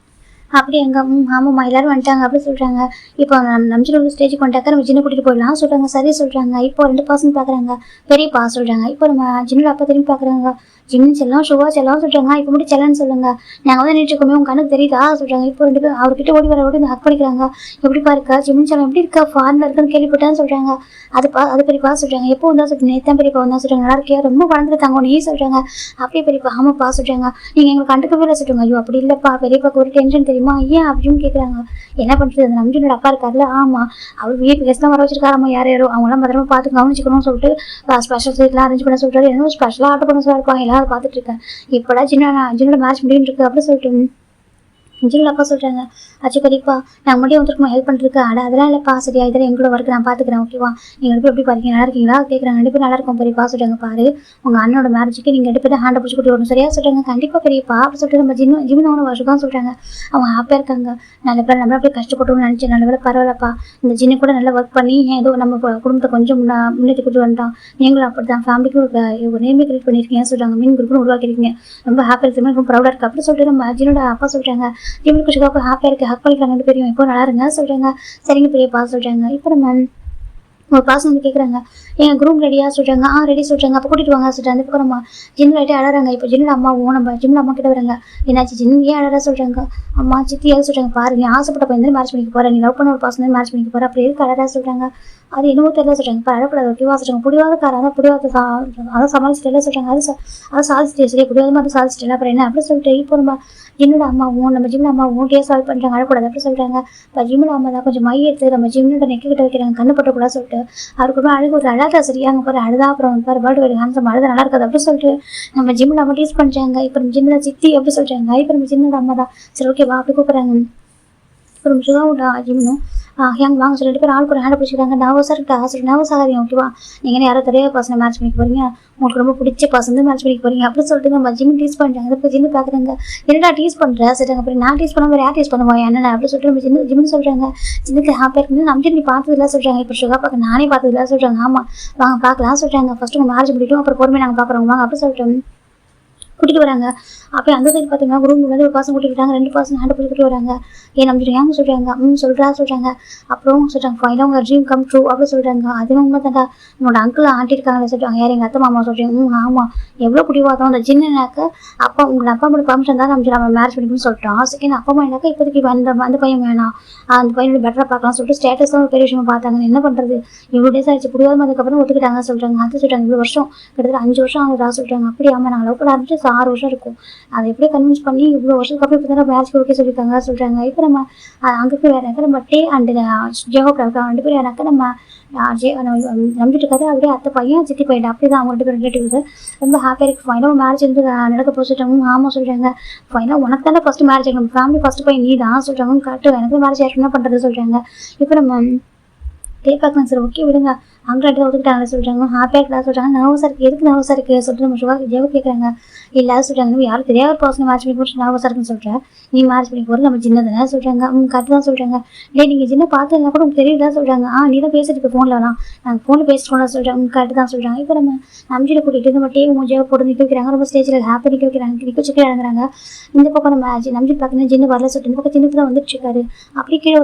அப்படி எங்க ஆமாம்மா எல்லாரும் வந்துட்டாங்க அப்படி சொல்கிறாங்க. இப்போ நம்பிச்சு ஒரு ஸ்டேஜுக்கு வந்துட்டாக்க நம்ம ஜின்ன கூட்டிகிட்டு போயிடலாம் சொல்கிறாங்க. சரி சொல்கிறாங்க. இப்போ 2 பர்சன் பார்க்குறாங்க. பெரியப்பா சொல்கிறாங்க. இப்போ நம்ம ஜின்னோட அப்பா திரும்பி பார்க்குறாங்க. ஜின்னு செல்லம் சுகா செல்லம் சொல்கிறாங்க. இப்போ மட்டும் செல்லன்னு சொல்லுங்க நாங்கள் வந்து நின்றுட்டு இருக்கோமே உங்க கண்ணுக்கு தெரியுதா சொல்கிறாங்க. இப்போ 2 பேர் அவர்கிட்ட ஓடி இந்த ஹக் பண்ணிக்கிறாங்க. எப்படிப்பா இருக்கா ஜின்னு செல்லம் எப்படி இருக்கா ஃபாரின்ல இருக்குன்னு கேள்விப்பட்டேன்னு சொல்கிறாங்க. அது பெரியப்பா சொல்கிறாங்க. எப்போ வந்தா சொல்லிட்டு நேத்தான் பெரியப்பா வந்தா சொல்கிறாங்க. நல்லா இருக்கியா ரொம்ப வளர்ந்துருக்காங்க நீ சொல்கிறாங்க. அப்படியே பெரியப்பா ஆமாப்பா சொல்கிறாங்க. நீங்கள் எங்களுக்கு கண்டுக்கவே இல்லை சொல்கிறாங்க. ஐயோ அப்படி இல்லைப்பா பெரியப்பாக்கு ஒரு டென்ஷன் தெரியுமா ஏன் அப்படின்னு கேட்குறாங்க. என்ன பண்ணுறது நம்பினோட அப்பா இருக்காருல்ல ஆமாம் அவர் வீட்டு கெஸ்ட் தான் வர வச்சிருக்காரம்மா யாரோ அவங்களாம் பத்திரமா பார்த்து கவனிச்சிக்கணும்னு சொல்லிட்டு ஸ்பெஷல் சீட்லாம் அரேஞ்ச் பண்ண சொல்லிட்டு என்ன ஸ்பெஷலாக ஆர்டர் பண்ண சொல்லிருப்பாங்க எல்லாரும் பார்த்துட்டு இருக்கேன். இப்போடா ஜின்னோட மேட்ச் முடியும் இருக்கு அப்படின்னு சொல்லிட்டு ஜின்னோட அப்பா சொல்கிறாங்க. அச்சு பெரியப்பா நாங்கள் முடியும் வந்துருக்கோம் ஹெல்ப் பண்ணிருக்கு. அதெல்லாம் இல்லைப்பா சரியா இதெல்லாம் எங்களோட ஒர்க்கு நான் பார்த்துக்கிறேன் ஓகேவா நீங்கள் 2 பேர் எப்படி பாருங்க நல்லா இருக்கீங்களா கேட்குறாங்க. 2 பேர் நல்லா இருக்கும் பெரியப்பா சொல்கிறாங்க. பாரு உங்கள் அண்ணனோட மேரேஜுக்கு நீங்கள் 2 பேரும் ஹேண்டை பிடிச்சி கூட்டி வரணும் சரியா சொல்கிறாங்க. கண்டிப்பாக பெரியப்பா அப்படி சொல்லிட்டு நம்ம ஜிம்னோட வருஷம் சொல்கிறாங்க. அவங்க ஹாப்பியாக இருக்காங்க. நல்ல பேர் நம்மள அப்படியே கஷ்டப்பட்டோம்னு நினச்சி நல்ல வேலை பரவாயில்லப்பா இந்த ஜின்னு கூட நல்லா ஒர்க் பண்ணி ஏதோ நம்ம குடும்பத்தை கொஞ்சம் முன்னேற்றி கூட்டி வந்துட்டோம். நீங்களும் அப்படி தான் ஃபேமிலிக்கு ஒரு நேமே கிரியேட் பண்ணியிருக்கீங்க சொல்கிறாங்க. மீன் குரூப்னு உருவாக்கியிருக்கீங்க ரொம்ப ஹாப்பியாக இருக்குது ரொம்ப ப்ரௌடாக இருக்குது அப்படி சொல்லிட்டு நம்ம ஜின்னோட அப்பா சொல்கிறாங்க. ஜிம்முக்கு சுகாவுக்கு ஹாப்பியாக இருக்குது ஹக் பண்ணிக்கிறாங்க 2 பேரும். இப்போ நல்லா இருங்க சொல்கிறாங்க. சரிங்க பெரியப்பா சொல்கிறாங்க. இப்போ நம்ம ஒரு பாசம் வந்து கேட்குறாங்க எங்கள் குரூப் ரெடியாக சொல்கிறாங்க. ரெடி சொல்கிறாங்க. அப்போ கூட்டிகிட்டு வாங்க சொல்கிறாங்க. இப்போ நம்ம ஜின்னு லைட்டே அழறாங்க. இப்போ ஜின்னோட அம்மாவும் நம்ம ஜிம்ல அம்மா கிட்ட வராங்க. என்னாச்சு ஜின்னு ஏன் அழறா சொல்கிறாங்க. அம்மா சித்தியாக சொல்கிறாங்க. பாரு நீ ஆசைப்பட்ட பையன் மேரேஜ் பண்ணிக்க போகிற நீ லவ் பண்ண ஒரு பாசம் மேரேஜ் பண்ணிக்க போகிற அப்படி இருக்கு அழறா சொல்கிறாங்க. அது என்னவோ தெரியல சொல்கிறாங்க. இப்போ அழக்கூடாது ஓகேவா சொல்கிறாங்க. புடிவாத காரம் அதான் புடிவாத அதான் சமாளிச்சிட்டு சொல்கிறாங்க. அதை சாதிச்சிட்டு சரி புடிவாதமாக அதை சாதிச்சிட்டு அப்புறம் என்ன அப்படி சொல்லிட்டு இப்போ நம்ம ஜின்னோட அம்மாவும் நம்ம ஜிம்ல அம்மாவும் கேஸ் சால்வ் பண்ணுறாங்க. அழக்கூடாது அப்படி சொல்கிறாங்க. இப்போ ஜிம்ல அம்மா தான் கொஞ்சம் மை எடுத்து நம்ம ஜிம்னோட நெக்கு கிட்ட வைக்கிறாங்க. கண்ணு பட்டக்கூடாது சொல்லிட்டு அவருக்கு அழகு ஒரு அழகா சரியா அங்கே பாரு அழுதா அப்புறம் பாரு வேர்ல்டு வைட் ஹேண்ட்ஸம் அழுத நல்லா இருக்காது அப்படி சொல்லிட்டு நம்ம ஜிம்ல அம்மா டீஸ் பண்ணுறாங்க. இப்போ நம்ம ஜிம்ல சித்தி அப்படி சொல்கிறாங்க. இப்போ நம்ம ஜின்னோட அம்மா தான் சரி ஓகேவா அப்படி கூப்பிட்றாங்க. இப்போ நம்ம சுகாவோட ஜிம்னும் ஹேங் வாங்க சொல்லி 2 பேர் ஆளுக்கு ஒரு ஹேண்டை பிடிச்சிக்கிறாங்க. நர்வஸாக இருக்கா சரி நர்வஸ் ஆகாதீங்க ஓகேவா நீங்கள் யாரோ தெரியாத பர்சனை மேட்ச் பண்ணிக்க போகிறீங்க உங்களுக்கு ரொம்ப பிடிச்ச பர்சன் மேட்ச் பண்ணிக்க போகிறீங்க அப்படி சொல்லிட்டு நம்ம ஜிம் டீஸ் பண்ணுறாங்க. இப்போ ஜின்னு பார்க்குறாங்க. என்னடா டீஸ் பண்ணுற சரிங்க அப்படி நான் டீஸ் பண்ண யார் டீஸ் பண்ணுவோம் என்ன அப்படி சொல்லிட்டு நம்ம ஜிம்னு சொல்கிறாங்க. ஜின்னுக்கு ஹாப்பியாக இருக்குன்னு நம்ம நீ பார்த்ததில்ல சொல்கிறாங்க. இப்போ சுகா பார்க்க நானே பார்த்ததில்ல சொல்கிறாங்க. ஆமாம் வாங்க பார்க்கலாம் சொல்கிறாங்க. ஃபஸ்ட்டு உங்கள் மேரேஜ் முடிட்டும் அப்புறம் பொறுமையாக நாங்கள் பார்க்குறோம் வாங்க அப்படி சொல்லிட்டு கூட்டிகிட்டு வராங்க. அப்படியே அந்த சைடு பார்த்தீங்கன்னா ரூம் முன்னாடி ஒரு பர்சன் கூட்டிகிட்டாங்க. 2 பர்சன் ஹேண்ட் கூட்டிகிட்டு வராங்க. ஏன் நம்ம ஏங்க சொல்கிறாங்க சொல்கிறாங்க. அப்புறம் சொல்கிறாங்க ஃபைனலாக உங்கள் ட்ரீம் கம் ட்ரூ அப்படி சொல்கிறாங்க. அதுவும் உண்மை தாண்டா உங்களோட அங்கிள் ஆண்டி இருக்காங்களே சொல்கிறாங்க. யார் எங்கள் அத்தை மாமா சொல்கிறீங்க ஆமாம் எவ்வளோ பிடிவாதம் அந்த ஜின்னுனாக்க அப்பா உங்களை அப்பா அம்மா பர்மிஷன் தான் நம்ம மேரேஜ் பண்ணிக்கணும்னு சொல்லிட்டோம். செகண்ட் அப்பா அம்மா எனக்கு இப்போதைக்கு அந்த பையன் வேணாம் அந்த பையனோட பெட்டராக பார்க்கலாம் சொல்லிட்டு ஸ்டேட்டஸ் தான் பெரிய விஷயமா பார்த்தாங்க. என்ன பண்ணுறது இவ்வளோ டேஸ் ஆகிடுச்சு பிடிவாதம் அதுக்கப்புறம் ஒத்துக்கிட்டாங்க சொல்கிறாங்க. அது சொல்கிறாங்க இவ்வளோ வருஷம் கிட்டத்தட்ட 5 வருஷம் ஆகுதா சொல்கிறாங்க. அப்படி ஆமாம் நாங்கள் லவ் பண்ண ஆரம்பிச்சு 6 வருஷம் இருக்கும். அதை எப்படியே கன்வின்ஸ் பண்ணி இவ்வளோ வருஷத்துக்கு அப்புறம் இப்போ தான் மேரேஜ் ஓகே சொல்லியிருக்காங்க சொல்கிறாங்க. இப்போ நம்ம அங்கே போய் வேறு நம்ம டே அண்ட் ஜெகோப்ரா 2 பேர் எனக்கு நம்ம நம்பிட்டு இருக்காது அப்படியே அத்தை பையன் சித்தி பையன் அப்படி தான் அவங்க 2 பேர் ரிலேட்டிவ்ஸ் ரொம்ப ஹாப்பியாக இருக்குது. ஃபைனலாக மேரேஜ் வந்து நடக்க போச்சுட்டாங்க. ஆமாம் சொல்கிறாங்க. ஃபைனலாக உனக்கு தானே ஃபஸ்ட்டு மேரேஜ் ஆகணும் ஃபேமிலி ஃபஸ்ட்டு பையன் நீ தான் சொல்கிறாங்க. கரெக்டாக எனக்கு மேரேஜ் ஆகிட்டு என்ன பண்ணுறது சொல்கிறாங்க. இப்போ நம்ம கேட்பாங்க சார் ஓகே விடுங்க அங்கிட்ட ஒத்துக்கிட்டாங்க சொல்கிறாங்க. ஹாப்பியாக இருக்கலாம் சொல்கிறாங்க. நர்வஸாக இருக்குது, எதுக்கு நர்வஸாக இருக்குது சொல்லிட்டு நம்ம சுகா ஜெவ கேட்குறாங்க. எல்லாரும் சொல்கிறாங்க, யாரும் தெரியாத ஒரு பர்சனை மேட்ச் பண்ணி போட்டு நர்வஸாக இருக்குன்னு சொல்கிறேன். நீ மேட்ச் பண்ணி போகிறது நம்ம சின்ன தானே சொல்கிறாங்க. கரெக்டு தான் சொல்கிறாங்க. டே நீங்கள் சின்ன பார்த்துருந்தா கூட உங்களுக்கு தெரியல சொல்கிறாங்க. நீ தான் பேசிட்டு இருக்க ஃபோன்லலாம், நாங்கள் ஃபோனில் பேசிட்டோம்னா சொல்கிறாங்க. கரெக்டு தான் சொல்கிறாங்க. இப்போ நம்ம நம்பியில் கூட்டிகிட்டு நம்ம டே ஜெவ போட்டு நிற்க வைக்கிறாங்க. ரொம்ப ஸ்டேஜில் ஹாப்பி நிற்க வைக்கிறாங்க. நிற்க வச்சுட்டு இறங்குறாங்க. இந்த பக்கம் நம்ம நம்பி பார்க்கணும் ஜின்னு வரல சொல்லிட்டு இந்த பக்கம் சின்னக்கு தான் வந்துட்டு இருக்காரு. அப்படி கீழே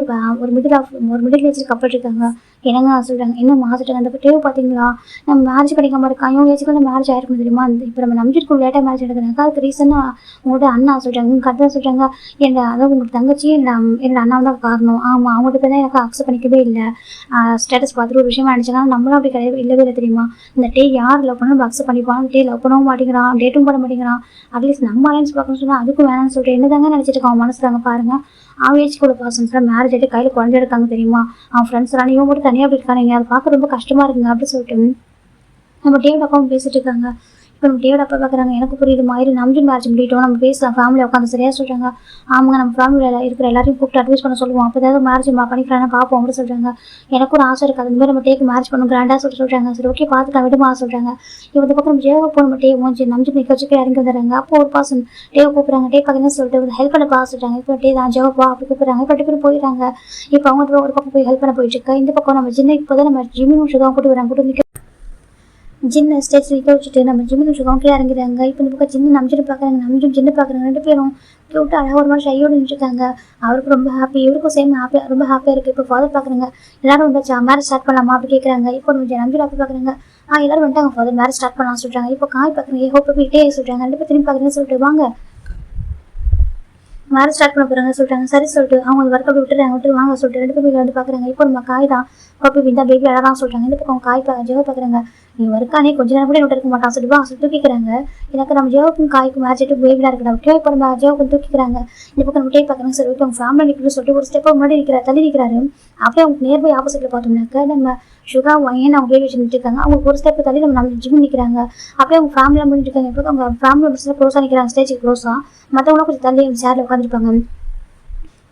ஒரு மிடில் ஏஜ் கப்பல் இருக்காங்க. என்னங்க சொல்கிறாங்க, என்ன மாசிட்டாங்க அந்த டேவ் பார்த்தீங்களா, நம்ம மேரேஜ் கிடைக்காம இருக்கான், இவங்க ஏஜுக்கு வந்து மேரேஜ் ஆயிருக்கும் தெரியுமா. இப்போ நம்ம நம்பிட்டு லேட்டாக மேரேஜ் எடுக்கிறாங்க. அதுக்கு ரீசனாக உங்களோட அண்ணா சொல்கிறாங்க. கரெக்டாக சொல்கிறாங்க. அதாவது உங்களுக்கு தங்கச்சி என்னோட அண்ணா தான் காரணம். ஆமாம், அவங்கள்ட்ட தான் எனக்கு அக்செப்ட் பண்ணிக்கவே இல்லை. ஸ்டேட்டஸ் பார்த்துட்டு ஒரு விஷயமா நினச்சாங்க. நம்மளும் அப்படி கிடையாது, இல்லவே இல்லை தெரியுமா. இந்த டே யார் லவ் பண்ணணும் நம்ம அக்செப்ட் பண்ணிப்பான். அந்த டே லவ் பண்ணவும் மாட்டேங்கிறான், டேட்டும் பண்ண மாட்டேங்கிறான். அட்லீஸ்ட் நம்ம அலைன்ஸ் பார்க்கணும்னு சொன்னால் அதுக்கும் வேணாம்னு சொல்லிட்டு என்னதாங்க நினச்சிட்டு இருக்கான் அவன் மனசுலாங்க பாருங்க. அவன் ஏஜ் கூட பர்சன்ஸ்லாம் மேரேஜ் ஆகிட்டு கையில் குழந்தை எடுக்காங்க தெரியுமா. அவன் ஃப்ரெண்ட்ஸ் எல்லாம் இவன் மட்டும் தனியாக அப்படி இருக்காங்க, அதை பார்க்க ரொம்ப கஷ்டமாக இருக்குங்க அப்படின்னு சொல்லிட்டு நம்ம டேவிட் அப்பாவும் பேசிட்டு இருக்காங்க. இப்போ நம்ம டேவிட் அப்பா பார்க்குறாங்க. எனக்கு புரியுது மாதிரி நம்பின் மேரேஜ் முடிட்டோம், நம்ம பேசலாம் ஃபேமிலி உட்காந்து சரியாக சொல்கிறாங்க. ஆமாங்க, நம்ம ஃபேமிலியில் இருக்கிற எல்லாரையும் கூப்பிட்டு அட்வைஸ் பண்ண சொல்லுவோம். அப்போ ஏதாவது மேரேஜ் பண்ணிக்கலாம் பார்ப்போம் அப்படின்னு சொல்கிறாங்க. எனக்கு ஒரு ஆசை இருக்குது, அதுமாதிரி நம்ம டேக்கு மேரேஜ் பண்ணணும் கிராண்டாக சொல்கிறாங்க. சரி ஓகே பார்த்துக்கலாம் விடுமா சொல்கிறாங்க. இப்போ இந்த பக்கம் நம்ம ஜேவை போக நம்ம டே மூஞ்சி நம்பிச்சு நிற்க வச்சுட்டு இறங்கி வந்துடுறாங்க. அப்போ ஒரு பர்சன் டேவை கூப்பிட்றாங்க. டே பார்க்கணும்னு சொல்லிட்டு ஹெல்ப் பண்ண பா சொல்கிறாங்க. இப்போ டே தான் ஜேவை பா அப்படி கூப்பிட்றாங்க. இப்போ 2 பேரும் போயிடுறாங்க. இப்போ அவங்க ஒரு பக்கம் போய் ஹெல்ப் பண்ண போயிட்டு இருக்கா. இந்த பக்கம் நம்ம சின்ன இப்போ தான் நம்ம ஜிம்மியும் சுகம் கூட்டு வராங்க. கூட்டு ஜின்ன ஸ்டேஜ் நிற்க வச்சுட்டு நம்ம ஜிம்மின் சுகம் கீழே இறங்கிறாங்க. இப்போ இந்த பக்கம் சின்ன நம்பிச்சுட்டு பார்க்குறாங்க, நம்பிச்சும் சின்ன பார்க்குறாங்க. 2 பேரும் விட்டு அழகாக ஒரு மாதிரி ஷையோடு நின்றுருக்காங்க. அவருக்கு ரொம்ப ஹாப்பி, இவருக்கும் சேம் ஹாப்பியாக ரொம்ப ஹாப்பியாக இருக்குது. இப்போ ஃபாதர் பார்க்குறாங்க. எல்லாரும் வந்தாச்சா மேரேஜ் ஸ்டார்ட் பண்ணலாமா அப்படி கேட்குறாங்க. இப்போ நம்ம நம்பிட்டு அப்படி பார்க்குறாங்க. எல்லாரும் வந்துட்டாங்க ஃபாதர் மேரேஜ் ஸ்டார்ட் பண்ணலாம் சொல்கிறாங்க. இப்போ காய் பார்க்குறாங்க. ஹோப் போயிட்டே சொல்கிறாங்க. 2 பேர் திரும்பி பார்க்குறேன்னு சொல்லிட்டு வாங்க மேரேஜ் ஸ்டார்ட் பண்ண போகிறாங்க சொல்கிறாங்க. சரி சொல்லிட்டு அவங்க ஒர்க் அப்படி விட்டு வாங்க சொல்லிட்டு 2 பேர் வந்து பார்க்குறாங்க. இப்போ நம்ம காய் தான் பப்பி விந்தா பேபி அழகாக சொல்கிறாங்க. இந்த பக்கம் காய் ஜெவ பார்க்குறாங்க. நீ ஒர்க்கானே கொஞ்ச நேரம் கூட விட்டு இருக்க மாட்டான் சொல்லிட்டு வா சொல்லிட்டு தூக்கிக்கிறாங்க. எனக்கு நம்ம ஜெவக்கும் காய்க்கும் மேட்ச் ஆகிட்டு பேபியாக இருக்கிற ஓகே. இப்போ நம்ம ஜெவக்கும் தூக்கிக்கிறாங்க. இந்த பக்கம் நம்ம டே பார்க்குறாங்க. சரி ஓகே அவங்க ஃபேமிலி நிற்கணும்னு சொல்லிட்டு ஒரு ஸ்டெப்பாக முன்னாடி தள்ளி நிற்கிறாரு. அப்படியே அவங்க நியர்பை ஆப்போசிட்டில் பார்த்தோம்னாக்க நம்ம சுகா ஏன் அவங்க பேபி வச்சு நின்றுருக்காங்க. அவங்க ஒரு ஸ்டெப் தள்ளி நம்ம ஜிம் நிற்கிறாங்க. அப்படியே அவங்க ஃபேமிலியாக முடிஞ்சிருக்காங்க. இப்போ அவங்க ஃபேமிலி மெம்பர்ஸ்லாம் க்ளோஸாக நிற்கிறாங்க. ஸ்டேஜுக்கு க்ளோஸாக மற்றவங்களும் கொஞ்சம் தள்ளி சேரில் உட்காந்துருப்பாங்க.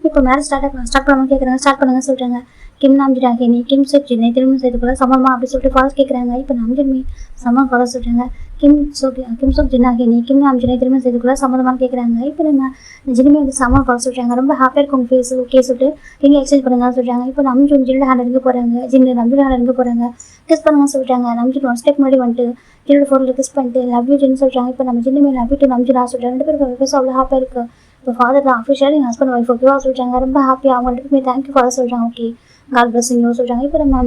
இப்போ மேரேஜ் ஸ்டார்ட் பண்ணாமல் கேட்குறாங்க. ஸ்டார்ட் பண்ணுங்க சொல்கிறாங்க. கிம் நாம்ஜிராகினி கிம் சுக் ஜினை திருமணம் செய்து கொள்ள சமமா அப்படி சொல்லிட்டு ஃபாதர் கேட்குறாங்க. இப்போ நாம்ஜின்மி சமம் ஃபாதர் சொல்கிறாங்க. கிம் சுக் ஜினாகினி கிம் நாம்ஜினை திருமணம் செய்து கொள்ள சம்மதமானு கேட்குறாங்க. இப்போ நம்ம ஜினிமே வந்து சமம் ஃபாதர் சொல்கிறாங்க. ரொம்ப ஹாப்பியாக இருக்கும் உங்கள் ஃபேஸ் ஓகே சொல்லிட்டு நீங்கள் எக்ஸ்சேஞ்ச் பண்ணுங்க சொல்கிறாங்க. இப்போ நம்ஜுன் ஜின்னோட ஹேண்ட் இருக்க போகிறாங்க. நம்ஜுன் ஹேண்ட் இருக்க போகிறாங்க. கிஸ் பண்ணுங்க சொல்கிறாங்க. நம்ஜுன் 1 ஸ்டெப் முன்னாடி வந்துட்டு ஜின்னோட ஃபோனில் கிஸ் பண்ணிட்டு லவ் யூ ஜின்னு சொல்கிறாங்க. இப்போ நம்ம ஜின்னுமே லவ் யூ டு நம்ஜுனா சொல்கிறாங்க. 2 பேருக்கு ஃபேஸ் அவ்வளோ ஹாப்பியாக இருக்குது. இப்போ ஃபாதர் தான் அஃபிஷியல் எங்கள் ஹஸ்பண்ட் ஒய்ஃப் ஓகேவா சொல்கிறாங்க. ரொம்ப ஹாப்பியாக அவங்க 2 பேருமே தேங்க்யூ ஃபாதர் சொல்கிறாங்க. ஓகே காட் பிளஸிங் யூ சொல்கிறாங்க. இப்போ நம்ம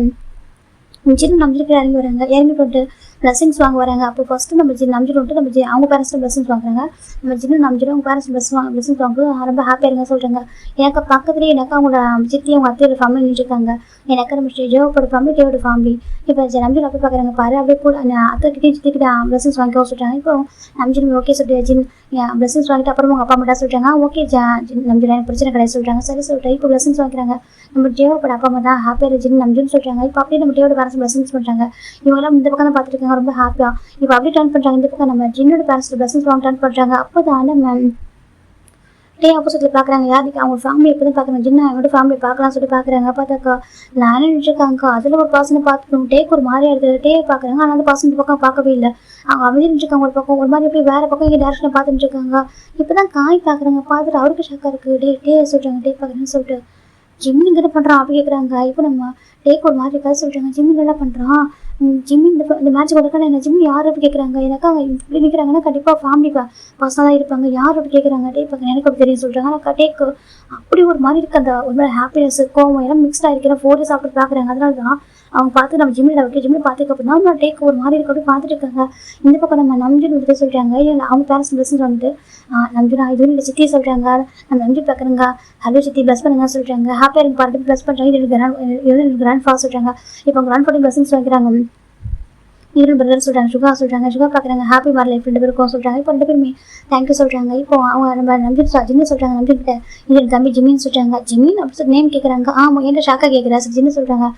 ஜின்னு நம்பிட்டு இறங்கி வராங்க. இறங்கிட்டு வந்துட்டு பிளஸிங்ஸ் வாங்க வராங்க. அப்போ ஃபஸ்ட்டு நம்ம நம்பிட்டு வந்துட்டு நம்ம அவங்க பேரண்ட்ஸ் பிளஸிங்ஸ் வாங்குறாங்க. நம்ம ஜின்னு நம்பிட்டு அவங்க பேரண்ட்ஸ் பிளஸிங்ஸ் வாங்க ரொம்ப ஹாப்பியாக இருங்க சொல்கிறாங்க. எனக்கு பக்கத்துலேயே எனக்கு அவங்களோட சித்தி அவங்க அத்தையோட ஃபேமிலி நின்றுருக்காங்க. எனக்கு நம்ம ஜெயோட ஃபேமிலி டேவோட ஃபேமிலி. இப்போ நம்பிட்டு அப்படி பார்க்குறாங்க பாரு அப்படியே கூட அத்தைக்கிட்டே சித்திக்கிட்ட பிளஸிங்ஸ் வாங்கிக்கோ சொல்கிறாங்க. இப்போ நம்பிட்டு ஓகே சொல்லிட்டு ஜின் பிளஸிங்ஸ் வாங்கிட்டு அப்புறம் அவங்க அப்பா மட்டும் சொல்கிறாங்க. ஓகே நம்பிட்டு எனக்கு பிரச்சனை கிடையாது சொல்கிறாங்க. சரி சொல்லிட்டு இப்போ பிளஸிங்ஸ் வாங்கிக்கிறாங்க. நம்ம ஜேவோட அப்பா அம்மா தான் ஹாப்பியாக ஜின்னு நம்பின்னு சொல்கிறாங்க. இப்போ அப்படியே நம்ம டேவோட பேரண்ட்ஸ் பிளஸிங்ஸ் பண்ணுறாங்க. இவங்கெல்லாம் இந்த பக்கம் தான் பார்த்துட்டு இருக்காங்க ரொம்ப ஹாப்பியாக. இப்போ அப்படியே டர்ன் பண்ணுறாங்க. இந்த பக்கம் நம்ம ஜின்னோட பேரண்ட்ஸ் பிளஸிங்ஸ் வாங்க டர்ன் பண்ணுறாங்க. அப்போ தான் நம்ம டே ஆப்போசிட்டில் பார்க்குறாங்க. யாருக்கு அவங்க ஃபேமிலி எப்போ தான் பார்க்குறாங்க. ஜின்னா அவங்களோட ஃபேமிலி பார்க்கலாம்னு சொல்லிட்டு பார்க்குறாங்க. பார்த்தாக்கா நானே நின்றுருக்காங்க. அதில் ஒரு பர்சனை பார்த்துக்கணும். டேக்கு ஒரு மாதிரி எடுத்து டே பார்க்குறாங்க. ஆனால் அந்த பர்சன் பக்கம் பார்க்கவே இல்லை. அவங்க அமைதி நின்றுருக்காங்க. ஒரு பக்கம் ஒரு மாதிரி எப்படி வேறு பக்கம் இங்கே டேரக்ஷனை பார்த்துட்டு இருக்காங்க. இப்போ தான் காய் பார்க்குறாங்க. பார்த்துட்டு அவருக்கு ஷாக்காக இருக்குது. டே சொல்கிறாங்க. டே பார்க்குறேன்னு சொல்லிட்டு ஜிம்மி இங்கே பண்ணுறான் அப்படி கேட்குறாங்க. இப்போ நம்ம டேக்கு ஒரு மாதிரி கதை சொல்கிறாங்க. ஜிம்மி நல்லா பண்ணுறான். ஜிம்மி இந்த மேட்ச் கொடுக்கணும். என்ன ஜிம்மி யார் அப்படி கேட்குறாங்க. எனக்கு அவங்க இப்படி நிற்கிறாங்கன்னா கண்டிப்பாக ஃபேமிலி பர்சனாக தான் இருப்பாங்க. யார் அப்படி கேட்குறாங்க. டே பார்க்க எனக்கு அப்படி தெரியும் சொல்கிறாங்க. ஆனால் டேக்கு அப்படி ஒரு மாதிரி இருக்குது. அந்த ஒரு மாதிரி ஹாப்பினஸ் கோவம் எல்லாம் மிக்ஸ்டாக இருக்கிற 4 days சாப்பிட்டு பார்க்குறாங்க. அதனால தான் அவங்க பார்த்து நம்ம ஜிம்மில் ஓகே ஜிம்மில் பார்த்துக்க அப்படின்னா நம்ம டேக்கு ஒரு மாதிரி இருக்க அப்படி பார்த்துட்டு இருக்காங்க. இந்த பக்கம் நம்ம நம்ஜின் வந்துட்டு சொல்கிறாங்க. இல்லை அவங்க பேரண்ட்ஸ் பிளஸிங் வந்துட்டு நம்ஜினா இது இல்லை சித்தி சொல்கிறாங்க. நம்ம நம்ஜி பார்க்குறேங்க. ஹலோ சித்தி ப்ளஸ் பண்ணுங்க சொல்கிறாங்க. ஹாப்பியாக இருக்கு பார்த்து ப்ளஸ் பண்ணுறாங்க. இது கிராண்ட் ஃபாதர் சொல்கிறாங்க. இப்போ அவங்க கிராண்ட் ஃபாதர் பிளஸிங்ஸ் வைக்கிறாங்க. ஈரன் பிரதர் சொல்கிறாங்க. சுகா சொல்கிறாங்க. சுகா பார்க்குறாங்க. ஹாப்பி மாதிரி லைஃப் 2 பேருக்கும் சொல்கிறாங்க. இப்போ 2 பேருமே தேங்க்யூ சொல்கிறாங்க. இப்போ அவங்க நம்ம நம்பி ஜின்னு சொல்கிறாங்க. நம்பிக்கிட்ட இது தம்பி ஜிம்மின்னு சொல்கிறாங்க. ஜிம்மின் அப்படி சொல்லி நேம் கேட்குறாங்க. ஆமாம் என்கிட்ட ஷாக்காக கேட்குறா சார் ஜின்னு சொல்கிறாங்க.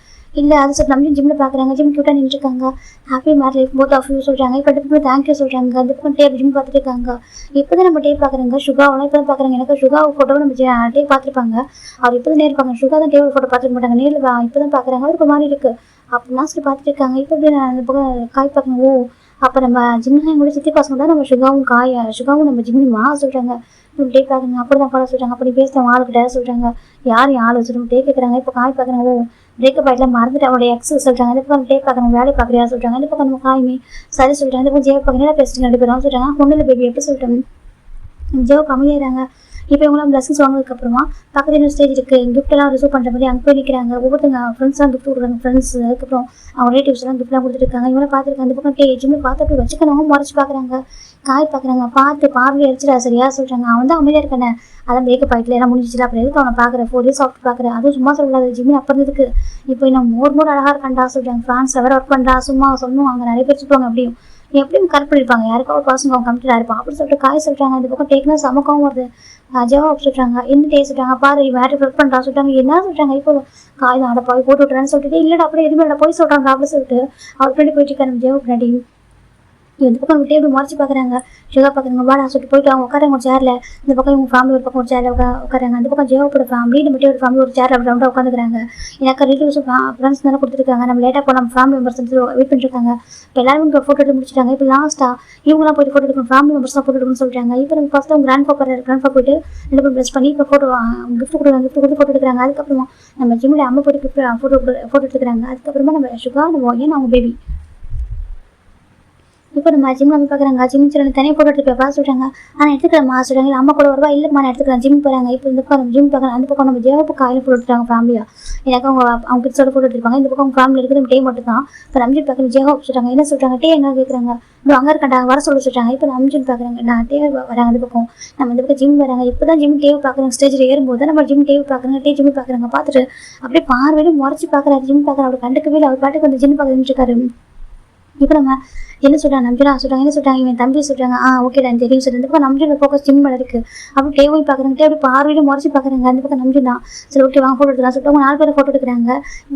இல்லை அது சார் நம்பி ஜிம்மில் பார்க்குறாங்க. ஜிம் கியூட்டாக நின்றுருக்காங்க. ஹாப்பி மாதிரி லைஃப் போத் ஆஃப் யூ சொல்கிறாங்க. இப்போ 2 பேரும் தேங்க்யூ சொல்கிறாங்க. அந்த பக்கம் டே ஜிம் பார்த்துட்டு இருக்காங்க. இப்போ தான் நம்ம டே பார்க்குறாங்க. சுகாவெல்லாம் இப்போ தான் பார்க்குறாங்க. எனக்கு சுகா ஃபோட்டோவை நம்ம டே பார்த்துருப்பாங்க. அவர் இப்போ தான் நேர் பார்க்குறாங்க. சுகா தான் டேவோட ஃபோட்டோ பார்த்துக்க மாட்டாங்க. நேரில் இப்போ தான் பார்க்குறாங்க. அவருக்கு மாதிரி இருக்குது. அப்படிலாம் சொல்லி பார்த்துட்டு இருக்காங்க. இப்போ எப்படி நான் அந்த பக்கம் காய் பார்க்கணும். ஓ அப்போ நம்ம ஜிம்னா கூட சித்தி பசங்க தான் நம்ம சுகாவும் நம்ம ஜிம்னிமா சொல்கிறாங்க. இப்படியே பார்க்குறாங்க. அப்படி தான் போட சொல்கிறாங்க. அப்படி பேசுகிறவங்க ஆளுக்கிட்ட சொல்கிறாங்க. யார் ஆள் வச்சுட்டு கேட்குறாங்க. இப்போ காய் பார்க்குறாங்க. ஓ பிரேக்கப் ஆகிட்டல மறந்துட்டு அவனுடைய எக்ஸ் சொல்கிறாங்க. இந்த பக்கம் டே பார்க்குறாங்க. வேலை பார்க்குறியா சொல்கிறாங்க. இந்த பக்கம் நம்ம காயுமே சரி சொல்கிறாங்க. இந்த பக்கம் ஜெய பார்க்க என்ன பேசுகிறேன் 2 பேரும் சொல்கிறாங்க. ஒன்றில் பேபி எப்படி சொல்லிட்டாங்க. ஜெவ் கம்மியாகிறாங்க. இப்போ இவங்களாம் பிளஸிங்ஸ் வாங்கினதுக்கப்புறமா பக்கத்தில் இன்னொரு ஸ்டேஜ் இருக்குது. கிஃப்ட்டெல்லாம் ரிசீவ் பண்ணுற மாதிரி அங்கே போய் நிற்கிறாங்க. ஒவ்வொருத்தங்க ஃப்ரெண்ட்ஸ்லாம் கிஃப்ட் கொடுக்குறாங்க. ஃப்ரெண்ட்ஸ் அதுக்கப்புறம் அவங்க ரிலேட்டிவ்ஸ்லாம் கிஃப்ட்லாம் கொடுத்துருக்காங்க. இவங்களாம் பார்த்துருக்காங்க. அந்த பக்கம் ஜிம்மில் பார்த்து அப்படி வச்சுக்கணும் முறைச்சி பார்க்குறாங்க. காய் பார்க்குறாங்க. பார்த்து பார்வையை அடிச்சிடா சரியா சொல்கிறாங்க. அவன் தான் அமைதியாக இருக்கானே அதான் பிரேக்கப் ஆகிட்டு எல்லாம் முடிஞ்சிச்சு. அப்புறம் எதுக்கு அவனை பார்க்குறேன் 4 இயர்ஸ் சாப்பிட்டு பார்க்குறேன். அதுவும் சும்மா சொல்லக்கூடாது. ஜிம்மில் அப்போ இருந்ததுக்கு இப்போ இன்னும் மோர் அழகாக இருக்காண்டா சொல்கிறாங்க. ஃப்ரான்ஸில் வேறு ஒர்க் பண்ணுறா சும்மா சொல்லணும். அங்கே நிறைய பேர் சுற்றுவாங்க. எப்படியும் கரெக்ட் பண்ணியிருப்பாங்க. யாருக்கோ ஒரு பர்சன் அவங்க கம்ப்ளீட்டாக இருப்பான் அப்படி சொல்லிட்டு காய் சொல்கிறாங்க. இந்த பக்கம் டேக்னா சமக்கவும் வருது. ஜவாப் சொல்கிறாங்க. என்ன டே சொல்கிறாங்க. பாரு வேறு ஒர்க் பண்ணுறா சொல்லிட்டாங்க. என்ன சொல்கிறாங்க. இப்போ காய் தான் அடை போய் போட்டு விட்றேன்னு சொல்லிட்டு இல்லைடா அப்படியே எதுவுமே போய் சொல்கிறாங்க அப்படின்னு சொல்லிட்டு அவர் ஃப்ரெண்டு போயிட்டு இருக்காரு. ஜவாப் பின்னாடி இந்த பக்கம் விட்டு எப்படி மறைச்சி பார்க்குறாங்க. சுகா பார்க்குறாங்க. வாடா சொல்லிட்டு போயிட்டு அவங்க உட்காராங்க ஒரு சேரில். இந்த பக்கம் இவங்க ஃபேமிலி ஒரு பக்கம் ஒரு சேரில் உட்காராங்க. அந்த பக்கம் ஜெயோட ஃபேமிலி நம்ம ஒரு ஃபேமிலி ஒரு சேரில் அப்படி ரவுண்டாக உட்காந்துக்கிறாங்க. எனக்கு ரிலேட்டிவ்ஸ் ஃப்ரெண்ட்ஸ் தானே கொடுத்துருக்காங்க. நம்ம லேட்டாக போன நம்ம ஃபேமிலி மெம்பர்ஸ் வந்து வெயிட் பண்ணிருக்காங்க. இப்போ எல்லாரும் இப்போ ஃபோட்டோ எடுத்து முடிச்சிட்டாங்க. இப்போ லாஸ்ட்டாக இவங்களாம் போய்ட்டு ஃபோட்டோ எடுக்கணும். ஃபேமிலி மெம்பர்ஸ் தான் ஃபோட்டோ எடுக்கணும்னு சொல்லிட்டாங்க. இப்போ நம்ம ஃபஸ்ட்டு அவங்க கிராண்ட் பா போயிட்டு 2 பேரும் ப்ரெஸ் பண்ணி இப்போ ஃபோட்டோ கிஃப்ட் கொடுத்து ஃபோட்டோ எடுக்கிறாங்க. அதுக்கப்புறமா நம்ம ஜிம்மில் அம்மா போய்ட்டு ஃபோட்டோ எடுத்துக்கிறாங்க. அதுக்கப்புறமா நம்ம சுகா நம்ம ஏன்னா அவங்க பேபி இப்போ நம்ம ஜிம் வந்து பார்க்குறாங்க. ஜிம் சொல்லி தனியாக ஃபோட்டோ எடுத்துப்பா சொல்கிறாங்க. ஆனால் எடுத்துக்கிறேம்மா சொல்கிறாங்க. இல்லை அம்மா கூட வருவா இல்லைம்மா நான் எடுத்துக்கிறேன் ஜிம் போகிறாங்க. இப்போ இந்த பக்கம் ஜிம் பார்க்குறாங்க. அந்த பக்கம் நம்ம ஜெயப்பு காயில் ஃபோட்டோ எடுத்துட்டாங்க ஃபேமிலியாக. எனக்கு அவங்க கிட்ஸோட ஃபோட்டோ எடுத்துருப்பாங்க. இந்த பக்கம் அவங்க ஃபேமிலி இருக்கிற டே மட்டும் தான். இப்போ ரம்ஜித் பார்க்குற ஜெயப் சொல்கிறாங்க. என்ன சொல்கிறாங்க. டே என்ன கேட்குறாங்க. இப்போ அங்கே இருக்காண்டாங்க வர சொல்கிறாங்க. இப்போ ரம்ஜித் பார்க்குறாங்க. நான் டே வராங்க. அந்த பக்கம் நம்ம இந்த பக்கம் ஜிம் வராங்க. இப்போ தான் ஜிம் டேவை பார்க்குறாங்க. ஸ்டேஜில் ஏறும்போது நம்ம ஜிம் டேவை பார்க்குறாங்க. ஜிம் பார்க்குறாங்க. பார்த்துட்டு அப்படியே பார்வையில முறைச்சி பார்க்குறாரு. ஜிம் பார்க்குறாரு. அவர் கண்டுக்கவே இல்லை. அவர் பாட்டுக்கு வந்து ஜிம் பார்க்குறேன்னு இருக்காரு. இப்போ நம்ம என்ன சொல்கிறாங்க. நம்பிரா சொல்கிறாங்க. என்ன சொல்கிறாங்க. இவன் தம்பி சொல்கிறாங்க. ஓகே தான் தெரியும் சொல்லுறது. இந்த பக்கம் நம்பியோட ஃபோக்கஸ் ஜிம் மேலே இருக்குது. அப்படி டேவும் பார்க்குறாங்க. டே அப்படி பார்வையில முறைச்சி பார்க்குறாங்க. அந்த பக்கம் நம்பி தான் சரி ஓகே வாங்க ஃபோட்டோ எடுக்கலாம் சொல்லிட்டு அவங்க 4 பேர் ஃபோட்டோ எடுக்கிறாங்க.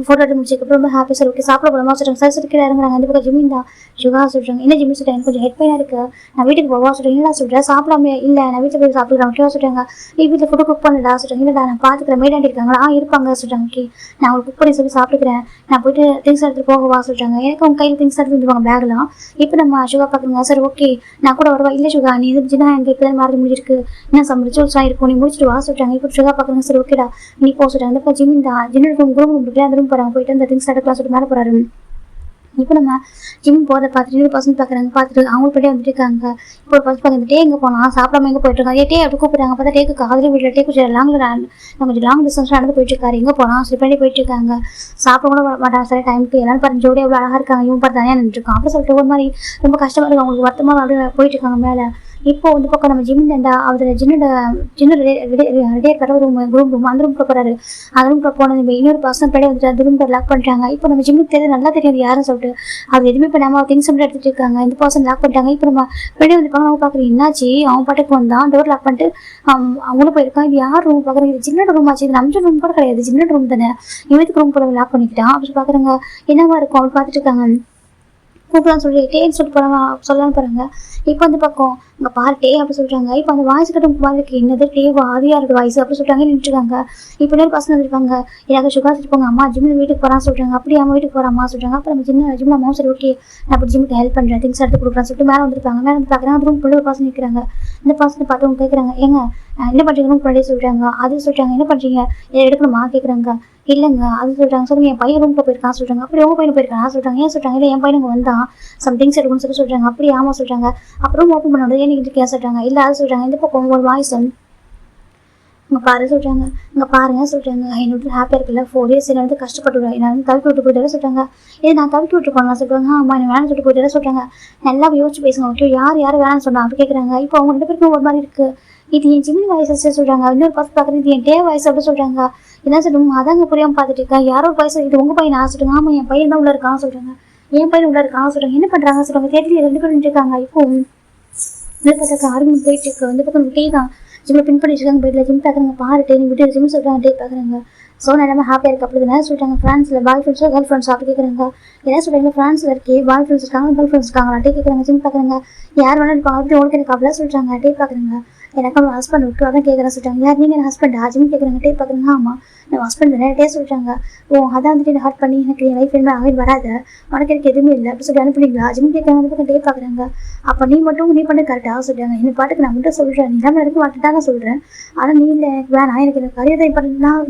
ஃபோட்டோ எடுத்து முடிச்சதுக்கப்புறம் ரொம்ப ஹாப்பி சார் ஓகே சாப்பிட போகலாமா சொல்கிறாங்க. சார் சரி கீழே இறங்குறாங்க. அந்த பக்கம் ஜிம்மின் தான் சுகா சொல்கிறாங்க. என்ன ஜிம்மி சொல்கிறாங்க. எனக்கு கொஞ்சம் ஹெட் பெயினாக இருக்குது. நான் வீட்டுக்கு போவா சொல்கிறேன். என்ன சொல்கிறேன் சாப்பிடாம இல்லை நான் வீட்டில் போய் சாப்பிட்டுக்கிறேன் ஓகேவா சொல்கிறாங்க. வீட்டில் ஃபுட்டு குக் பண்ணலடா சொல்கிறாங்க. இல்லைடா நான் பார்த்துக்கிறேன் மேடாண்டி இருக்காங்களா இருப்பாங்க சொல்கிறாங்க. ஓகே நான் உங்களுக்கு குக் பண்ணி சொல்லி சாப்பிட்டுக்கிறேன். நான் போயிட்டு திங்ஸ் எடுத்துகிட்டு போகவா சொல்கிறாங்க. எனக்கு அவங்க கையில் திங்ஸ் எடுத்து வந்துருவாங்க பேக்லாம். இப்போ நம்ம சுகா பார்க்குறீங்க. சரி ஓகே நான் கூட வருவா இல்லை சுகா நீ இருந்துச்சுன்னா எனக்கு இப்போ தான் மாறி முடிஞ்சிருக்கு. என்ன சமைச்சு இருக்கும் நீ முடிச்சுட்டு வா சொல்கிறாங்க. இப்போ சுகா பார்க்குறீங்க. சரி ஓகேடா நீ போக சொல்கிறாங்க. இப்போ ஜிம்மின் தான் ஜின்னோட குரூப் அந்த ரூம் போகிறாங்க. போயிட்டு அந்த திங்ஸ் எடுக்கலாம் சொல்லிட்டு மேலே போகிறாரு. இப்போ நம்ம ஜிம் போகிறத பார்த்துட்டு 2 பர்சன்ட் பார்க்குறாங்க. பார்த்துட்டு அவங்க போய்ட்டே வந்துட்டு இருக்காங்க. இப்போ ஒரு பர்சன் பார்க்குறது டே எங்கே போனால் சாப்பிடாம எங்கே போயிட்டு இருக்காங்க. டே அப்படி கூப்பிட்றாங்க. பார்த்தா டேக்கு காதலி வீட்டில் டே கொஞ்சம் லாங் டிஸ்டன்ஸ் நடந்து போயிட்டு இருக்காரு. எங்கே போனால் ஸ்லிப் பண்ணி போயிட்டு இருக்காங்க. சாப்பிட கூட மாட்டாங்க சரி டைமுக்கு. எல்லாரும் பாருங்க ஜோடி எவ்வளோ அழகாக இருக்காங்க. இவங்க பார்த்து தனியாக நின்றுருக்காங்க. அப்படி சொல்லிட்டு ஒரு மாதிரி ரொம்ப கஷ்டமாக இருக்கும். அவங்களுக்கு வருத்தமாக அப்படியே போயிட்டு இருக்காங்க மேலே. இப்போ இந்த பக்கம் நம்ம ஜிம் தண்டா அவர் சின்ன ரெடியாக இருக்கிற ஒரு ரூம் அந்த ரூம் போகிறாரு. அந்த ரூம் போனது இன்னொரு பர்சன் பேடே வந்துட்டு அந்த ரூம் லாக் பண்ணிட்டாங்க. இப்போ நம்ம ஜிம்முக்கு தெரியாது நல்லா தெரியாது யாரும் சொல்லிட்டு அவர் எதுவுமே பண்ணாமல் திங்ஸ் மட்டும் எடுத்துட்டு இருக்காங்க. இந்த பர்சன் லாக் பண்ணிட்டாங்க. இப்போ நம்ம பேடே வந்து அவங்க பார்க்குறேன் என்னாச்சு அவன் பாட்டுக்கு வந்தான் டோர் லாக் பண்ணிட்டு அவங்களும் போயிருக்கான். இது யார் ரூம் பார்க்குறேன். இது சின்ன ரூம் ஆச்சு. இது நம்ம ரூம் கூட கிடையாது சின்ன ரூம் தானே. இவனுக்கு ரூம் கூட லாக் பண்ணிக்கிட்டான். அப்படி பார்க்குறாங்க என்னவா இருக்கும் அவங்க பார்த்துட்டு இருக்காங்க. கூப்பிடலாம் சொல்லி டேன்னு சொல்லிட்டு சொல்லலாம்னு போகிறாங்க. இப்போ அந்த பக்கம் இங்கே பாரு டே அப்படி சொல்கிறாங்க. இப்போ அந்த வாய்ஸ் கட்டும் பாருக்கு என்னது டேவா ஆதியாக இருக்குது வாய்ஸ் அப்படி சொல்கிறாங்க நின்றுருக்காங்க. இப்போ இன்னொரு பசங்க வந்துருப்பாங்க. எனக்கு சுகா போங்க அம்மா ஜிம்மில் வீட்டுக்கு போகிறான்னு சொல்கிறாங்க. அப்படியே அம்மா வீட்டுக்கு போகிற அம்மா சொல்கிறாங்க. அப்புறம் நம்ம ஜிம்மில் அம்மா சரி ஓகே நான் அப்படி ஜிம்முக்கு ஹெல்ப் பண்ணுறேன் திங்ஸ் எடுத்து கொடுக்குறேன்னு சொல்லிட்டு மேலே வந்துருப்பாங்க. மேலே வந்து பார்க்குறாங்க. அந்த ரூம் ஃபுல்லாக ஒரு பசங்க நிற்கிறாங்க. இந்த பசங்க பார்த்து அவங்க கேட்குறாங்க ஏங்க என்ன பண்ணுறீங்கன்னு முன்னாடியே சொல்கிறாங்க. அது சொல்கிறாங்க என்ன பண்ணுறீங்க இதை எடுக்கணுமா கேட்குறாங்க. இல்லைங்க அது சொல்கிறாங்க. சொல்லுங்க என் பையன் ரூமுக்கு போயிருக்கான் சொல்கிறாங்க. அப்படி உங்கள் பையன் போயிருக்கான் சொல்கிறாங்க. ஏன் சொல்கிறாங்க இல்லை என் பையனுக்கு வந்தான் சம்திங்ஸ் எடுக்கணும்னு சொல்லி சொல்கிறாங்க. அப்படி ஆமா சொல்கிறாங்க. அப்புறம் ஓப்பன் பண்ண முடியாது ஏன்னு இருக்கேன் சொல்கிறாங்க. இல்லை அது சொல்கிறாங்க. இந்த பக்கம் ஒரு வாய்ஸ் இங்கே பாரு சொல்கிறாங்க. இங்கே பாருங்க சொல்கிறாங்க. என்னோட ஹாப்பியாக இருக்குல்ல 4 இயர்ஸ் என்ன வந்து கஷ்டப்பட்டு நான் வந்து தவிக்க விட்டு போயிட்டு சொல்கிறாங்க. இது நான் தவிக்க விட்டு போனேன் சொல்கிறாங்க. ஆமாம் என்ன வேணாம்னு சொல்லிட்டு போயிட்டு சொல்கிறாங்க. நல்லா யோசிச்சு பேசுங்க ஓகே யார் வேணாம்னு சொன்னா அப்படி கேட்குறாங்க. இப்போ அவங்க 2 பேருக்கும் ஒரு மாதிரி இருக்குது. இது என் ஜிம்மின் வாய்ஸ் சொல்கிறாங்க. இன்னொரு பார்த்து பார்க்குறது இது என் டே வாய்ஸ் அப்படி சொல்கிறாங்க. என்ன சொல்லுங்க அதாங்க புரியாமல் பார்த்துட்டு இருக்கேன். யாரோ ஒரு வயசு இது உங்கள் பையன் நான் சொல்லுங்க. ஆமாம் என் பையன் தான் உள்ள இருக்கான்னு சொல்கிறாங்க. என் பையன் உள்ள இருக்கான்னு சொல்கிறாங்க. என்ன பண்ணுறாங்க சொல்கிறாங்க. தேட்டரில் 2 பேர் நின்றுருக்காங்க. இப்போ இந்த பக்கம் ஆர்மிங் போயிட்டு இருக்கு. இந்த பக்கம் டே தான் ஜிம்மில் பின் பண்ணி வச்சுருக்காங்க. போயிட்டு ஜிம் பார்க்குறாங்க. பாரு டே நீ விட்டு ஜிம் சொல்கிறாங்க. டே பார்க்குறாங்க. ஸோ நான் எல்லாமே ஹாப்பியாக இருக்குது அப்படி என்ன சொல்கிறாங்க. ஃப்ரான்ஸில் பாய் ஃப்ரெண்ட்ஸோ கேர்ள் ஃப்ரெண்ட்ஸோ அப்படி கேட்குறாங்க. என்ன சொல்கிறாங்க ஃப்ரான்ஸில் இருக்கே பாய் ஃப்ரெண்ட்ஸ் இருக்காங்க கேர்ள் ஃப்ரெண்ட்ஸ் இருக்காங்களா டே கேட்குறாங்க. ஜிம் பார்க்குறாங்க. யார் வேணாலும் இருப்பாங்க அப்படி உங்களுக்கு எனக்கு அப்படிலாம் சொல்கிறாங்க. டே பார்க்குறாங்க. எனக்கு அவங்க ஹஸ்பண்ட் விட்டு அதான் கேட்குறேன் சொல்லிட்டாங்க. யார் நீங்கள் என் ஹஸ்பண்ட் ஆச்சுன்னு கேட்குறாங்க. டே பார்க்குறேங்க. ஆமாம் நான் ஹஸ்பண்ட் நிறைய சொல்லிட்டாங்க. அதான் வந்துட்டு என்ன ஹர்ட் பண்ணி எனக்கு என் லைஃப் என்ன ஆகிட்டு வராது, உனக்கு எனக்கு எதுவுமே இல்லை அப்படி சொல்லி அனுப்புனீங்களா ஆச்சுன்னு கேட்குறாங்க. அந்த பக்கம் டே பார்க்குறாங்க. அப்போ நீ மட்டும் நீ பண்ண கரெக்டாக சொல்லிட்டாங்க. என்ன பாட்டுக்கு நான் மட்டும் சொல்கிறேன், நீ இல்லாமல் இருக்க மாட்டேன் நான் சொல்கிறேன். ஆனால் நீ இல்லை எனக்கு வேணாம், எனக்கு கரியர் தான் இப்போ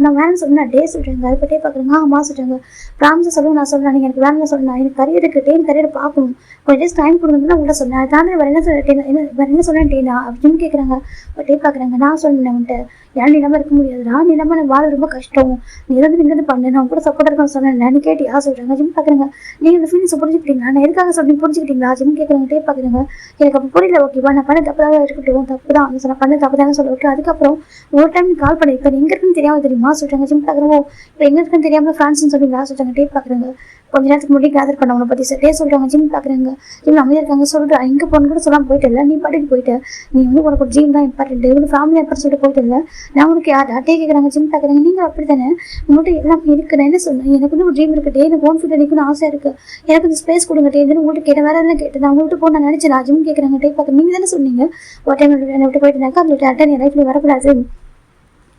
நான் வேணும்னு சொன்னேன். டே சொல்கிறாங்க. இப்போ டே பார்க்குறேங்க. ஆமாம் சொல்கிறாங்க. ப்ராமிஸை சொல்லுவேன் நான் சொல்கிறேன், நீங்கள் எனக்கு வேணும்னு சொன்னேன். எனக்கு கரியருக்கு டேன் கரியரை பார்க்கணும், கொஞ்சம் டேஸ் டைம் கொடுங்கன்னு உங்கள்கிட்ட சொன்னேன். அதான் வேறு என்ன வேறு என்ன சொன்னேன் டேனா அப்படின்னு கேட்குறாங்க. இப்போ டே பார்க்குறாங்க. நான் சொன்னேன் வந்துட்டு ஏன்னா நீ இல்லாமல் இருக்க முடியாதுடா, நீ இல்லாமல் எனக்கு வாழ ரொம்ப கஷ்டம், நீ இருந்து இங்கேருந்து பண்ணு, நான் கூட சப்போர்ட் இருக்கேன்னு சொன்னேன். நீ கேட்டியா சொல்கிறாங்க. ஜிம் பார்க்குறாங்க. நீங்கள் இந்த ஃபீலிங்ஸை புரிஞ்சுக்கிட்டீங்களா, நான் எதுக்காக சொல்லி புரிஞ்சுக்கிட்டீங்களா ஜிம் கேட்குறாங்க. டே பார்க்குறாங்க. எனக்கு அப்போ புரியல. ஓகேவா நான் பண்ண தப்பு தான் இருக்கட்டும், தப்பு தான் நான் பண்ண தப்பு தானே சொல்ல. ஓகே அதுக்கப்புறம் ஒரு டைம் நீ கால் பண்ணியிருக்கேன், எங்கே இருக்குன்னு தெரியாமல் தெரியுமா சொல்கிறாங்க. ஜிம் பார்க்குறோம். இப்போ எங்கே இருக்குன்னு தெரியாமல் ஃப்ரான்ஸ்னு சொல்லிங்களா சொல்கிறாங்க. டே பார்க்குறாங்க. கொஞ்ச நேரத்துக்கு முன்னாடி கேதர் பண்ணவங்களை பற்றி டே சொல்கிறாங்க. ஜிம் பார்க்குறாங்க. ஜிம் அமைதியாக இருக்காங்க. சொல்லிட்டு எங்கே போகணும் கூட சொல்லாமல் போயிட்டு இல்லை, நீ பாட்டுக்கு போயிட்டு நீ வந்து உனக்கு ஒரு ட்ரீம் தான் இம்பார்ட்டன்ட், உனக்கு ஃபேமிலி இம்பார்ட்டன் சொல்லிட்டு போயிட்டு இல்லை. நான் உனக்கு யார் டே கேட்குறாங்க. ஜிம் பார்க்குறாங்க. நீங்கள் அப்படி தானே உங்கள்கிட்ட எல்லாமே இருக்குது, நான் என்ன சொன்னேன், எனக்கு வந்து ஒரு ட்ரீம் இருக்குது, எனக்கு ஓன் ஃபுட் அடிக்கணும்னு ஆசை இருக்குது, எனக்கு இந்த ஸ்பேஸ் கொடுங்க டே உங்கள்கிட்ட கேட்டேன், வேறு என்ன கேட்டேன், நான் உங்கள்கிட்ட போக நான் நினச்சேன். ஜிம் கேட்குறாங்க. டே பார்க்குறேன். நீங்கள் தானே சொன்னீங்க ஒரு டைம் என்னை விட்டு போயிட்டுனாக்கா அந்த டேரக்டாக என் லைஃப்ல வரக்கூடாது,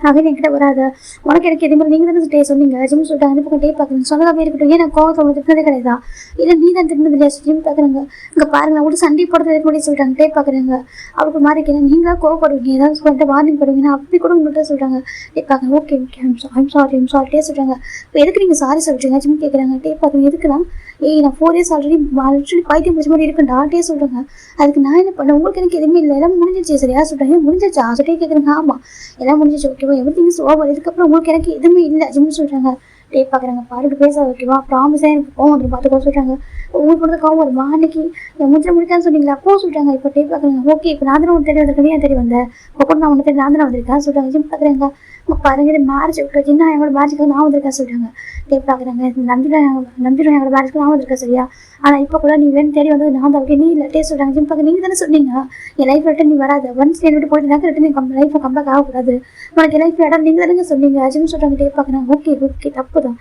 அவன் என்கிட்ட வராது, உனக்கு எனக்கு இதே மாதிரி நீங்கள் தானே டே சொன்னீங்க. ஜிம் சொல்லிட்டாங்க. அந்த பக்கம் டே பார்க்குறேன். சொன்னதாகவே இருக்கட்டும், ஏன் நான் கோவத்தை உங்களுக்கு திட்டினதே கிடையாதா, இல்லை நீ தான் திட்டினது இல்லையா ஜிம் பார்க்குறாங்க. இங்கே பாருங்க அவங்க சண்டை போடுறது முன்னாடி சொல்லிட்டாங்க. டே பார்க்குறாங்க. அவருக்கு மாதிரி கேட்குறேன், நீங்களாக கோவப்படுவீங்க, ஏதாவது சொல்லிட்டு வார்னிங் பண்ணுவீங்கன்னா அப்படி கூட உங்கள்கிட்ட சொல்கிறாங்க. டே பார்க்குறேன். ஓகே ஓகே ஐம் சாரி டே சொல்கிறாங்க. இப்போ எதுக்கு நீங்கள் சாரி சொல்கிறீங்க ஜிம் கேட்குறாங்க. டே பார்க்குறேன். எதுக்குன்னா நான் 4 years ஆல்ரெடி பைத்தியம் பிடிச்ச மாதிரி இருக்குண்டா டே சொல்கிறாங்க. அதுக்கு நான் என்ன பண்ணேன், உங்களுக்கு எனக்கு எதுவுமே இல்லை, எல்லாம் முடிஞ்சிச்சு சரியா சொல்கிறாங்க. முடிஞ்சிச்சா டே கேட்குறாங்க. ஆமாம் எல்லாம் முடிஞ்சிச்சு ஓகேவா, எவ்ரிதிங் ஓவர், இதுக்கப்புறம் உங்களுக்கு எனக்கு எதுவுமே இல்லை ஜிம் சொல்கிறாங்க. டே பார்க்குறாங்க. பாருட்டு பேச ஓகேவா, ப்ராமிஸாக எனக்கு கோவம் வந்துடும் பார்த்துக்கோ சொல்கிறாங்க. உங்களுக்கு மட்டும் கோவம் வருமா, அன்னைக்கு என் முடிச்ச முடிக்கான்னு சொன்னீங்களா அப்போ சொல்கிறாங்க. இப்போ டே பார்க்குறாங்க. ஓகே இப்போ நான் தானே ஒன்று தேடி வந்திருக்கேன், ஏன் தேடி வந்தேன், இப்போ நான் ஒன்று தேடி நான் தானே வந்திருக்கேன் சொல்கிறாங்க. ஜிம் பார்க்குறாங்க. பாருங்க இது மேரேஜ் விட்டு நான் எங்களோட மேரேஜுக்கு நான் வந்திருக்கேன் சொல்கிறாங்க. டே பார்க்குறாங்க. நம்பிடும் எங்களோட மேரேஜுக்கு நான் வந்திருக்கேன் சரியா, ஆனால் இப்போ கூட நீ வேணும் தேடி வந்தது நான் தான் நீ இல்லை டே சொல்கிறாங்க. ஜிம் பார்க்க நீங்கள் தானே சொன்னீங்க என் லைஃப் விட்டு நீ வராது, ஒன்ஸ் நீ விட்டு போயிட்டு ரிட்டன் நீ லைஃப்பை கம்பேக் ஆகக்கூடாது, உனக்கு லைஃப் இடம் நீங்கள் தானே சொன்னீங்க ஜிம் சொல்கிறாங்க. டே பார்க்குறாங்க. ஓகே தப்பு தான்,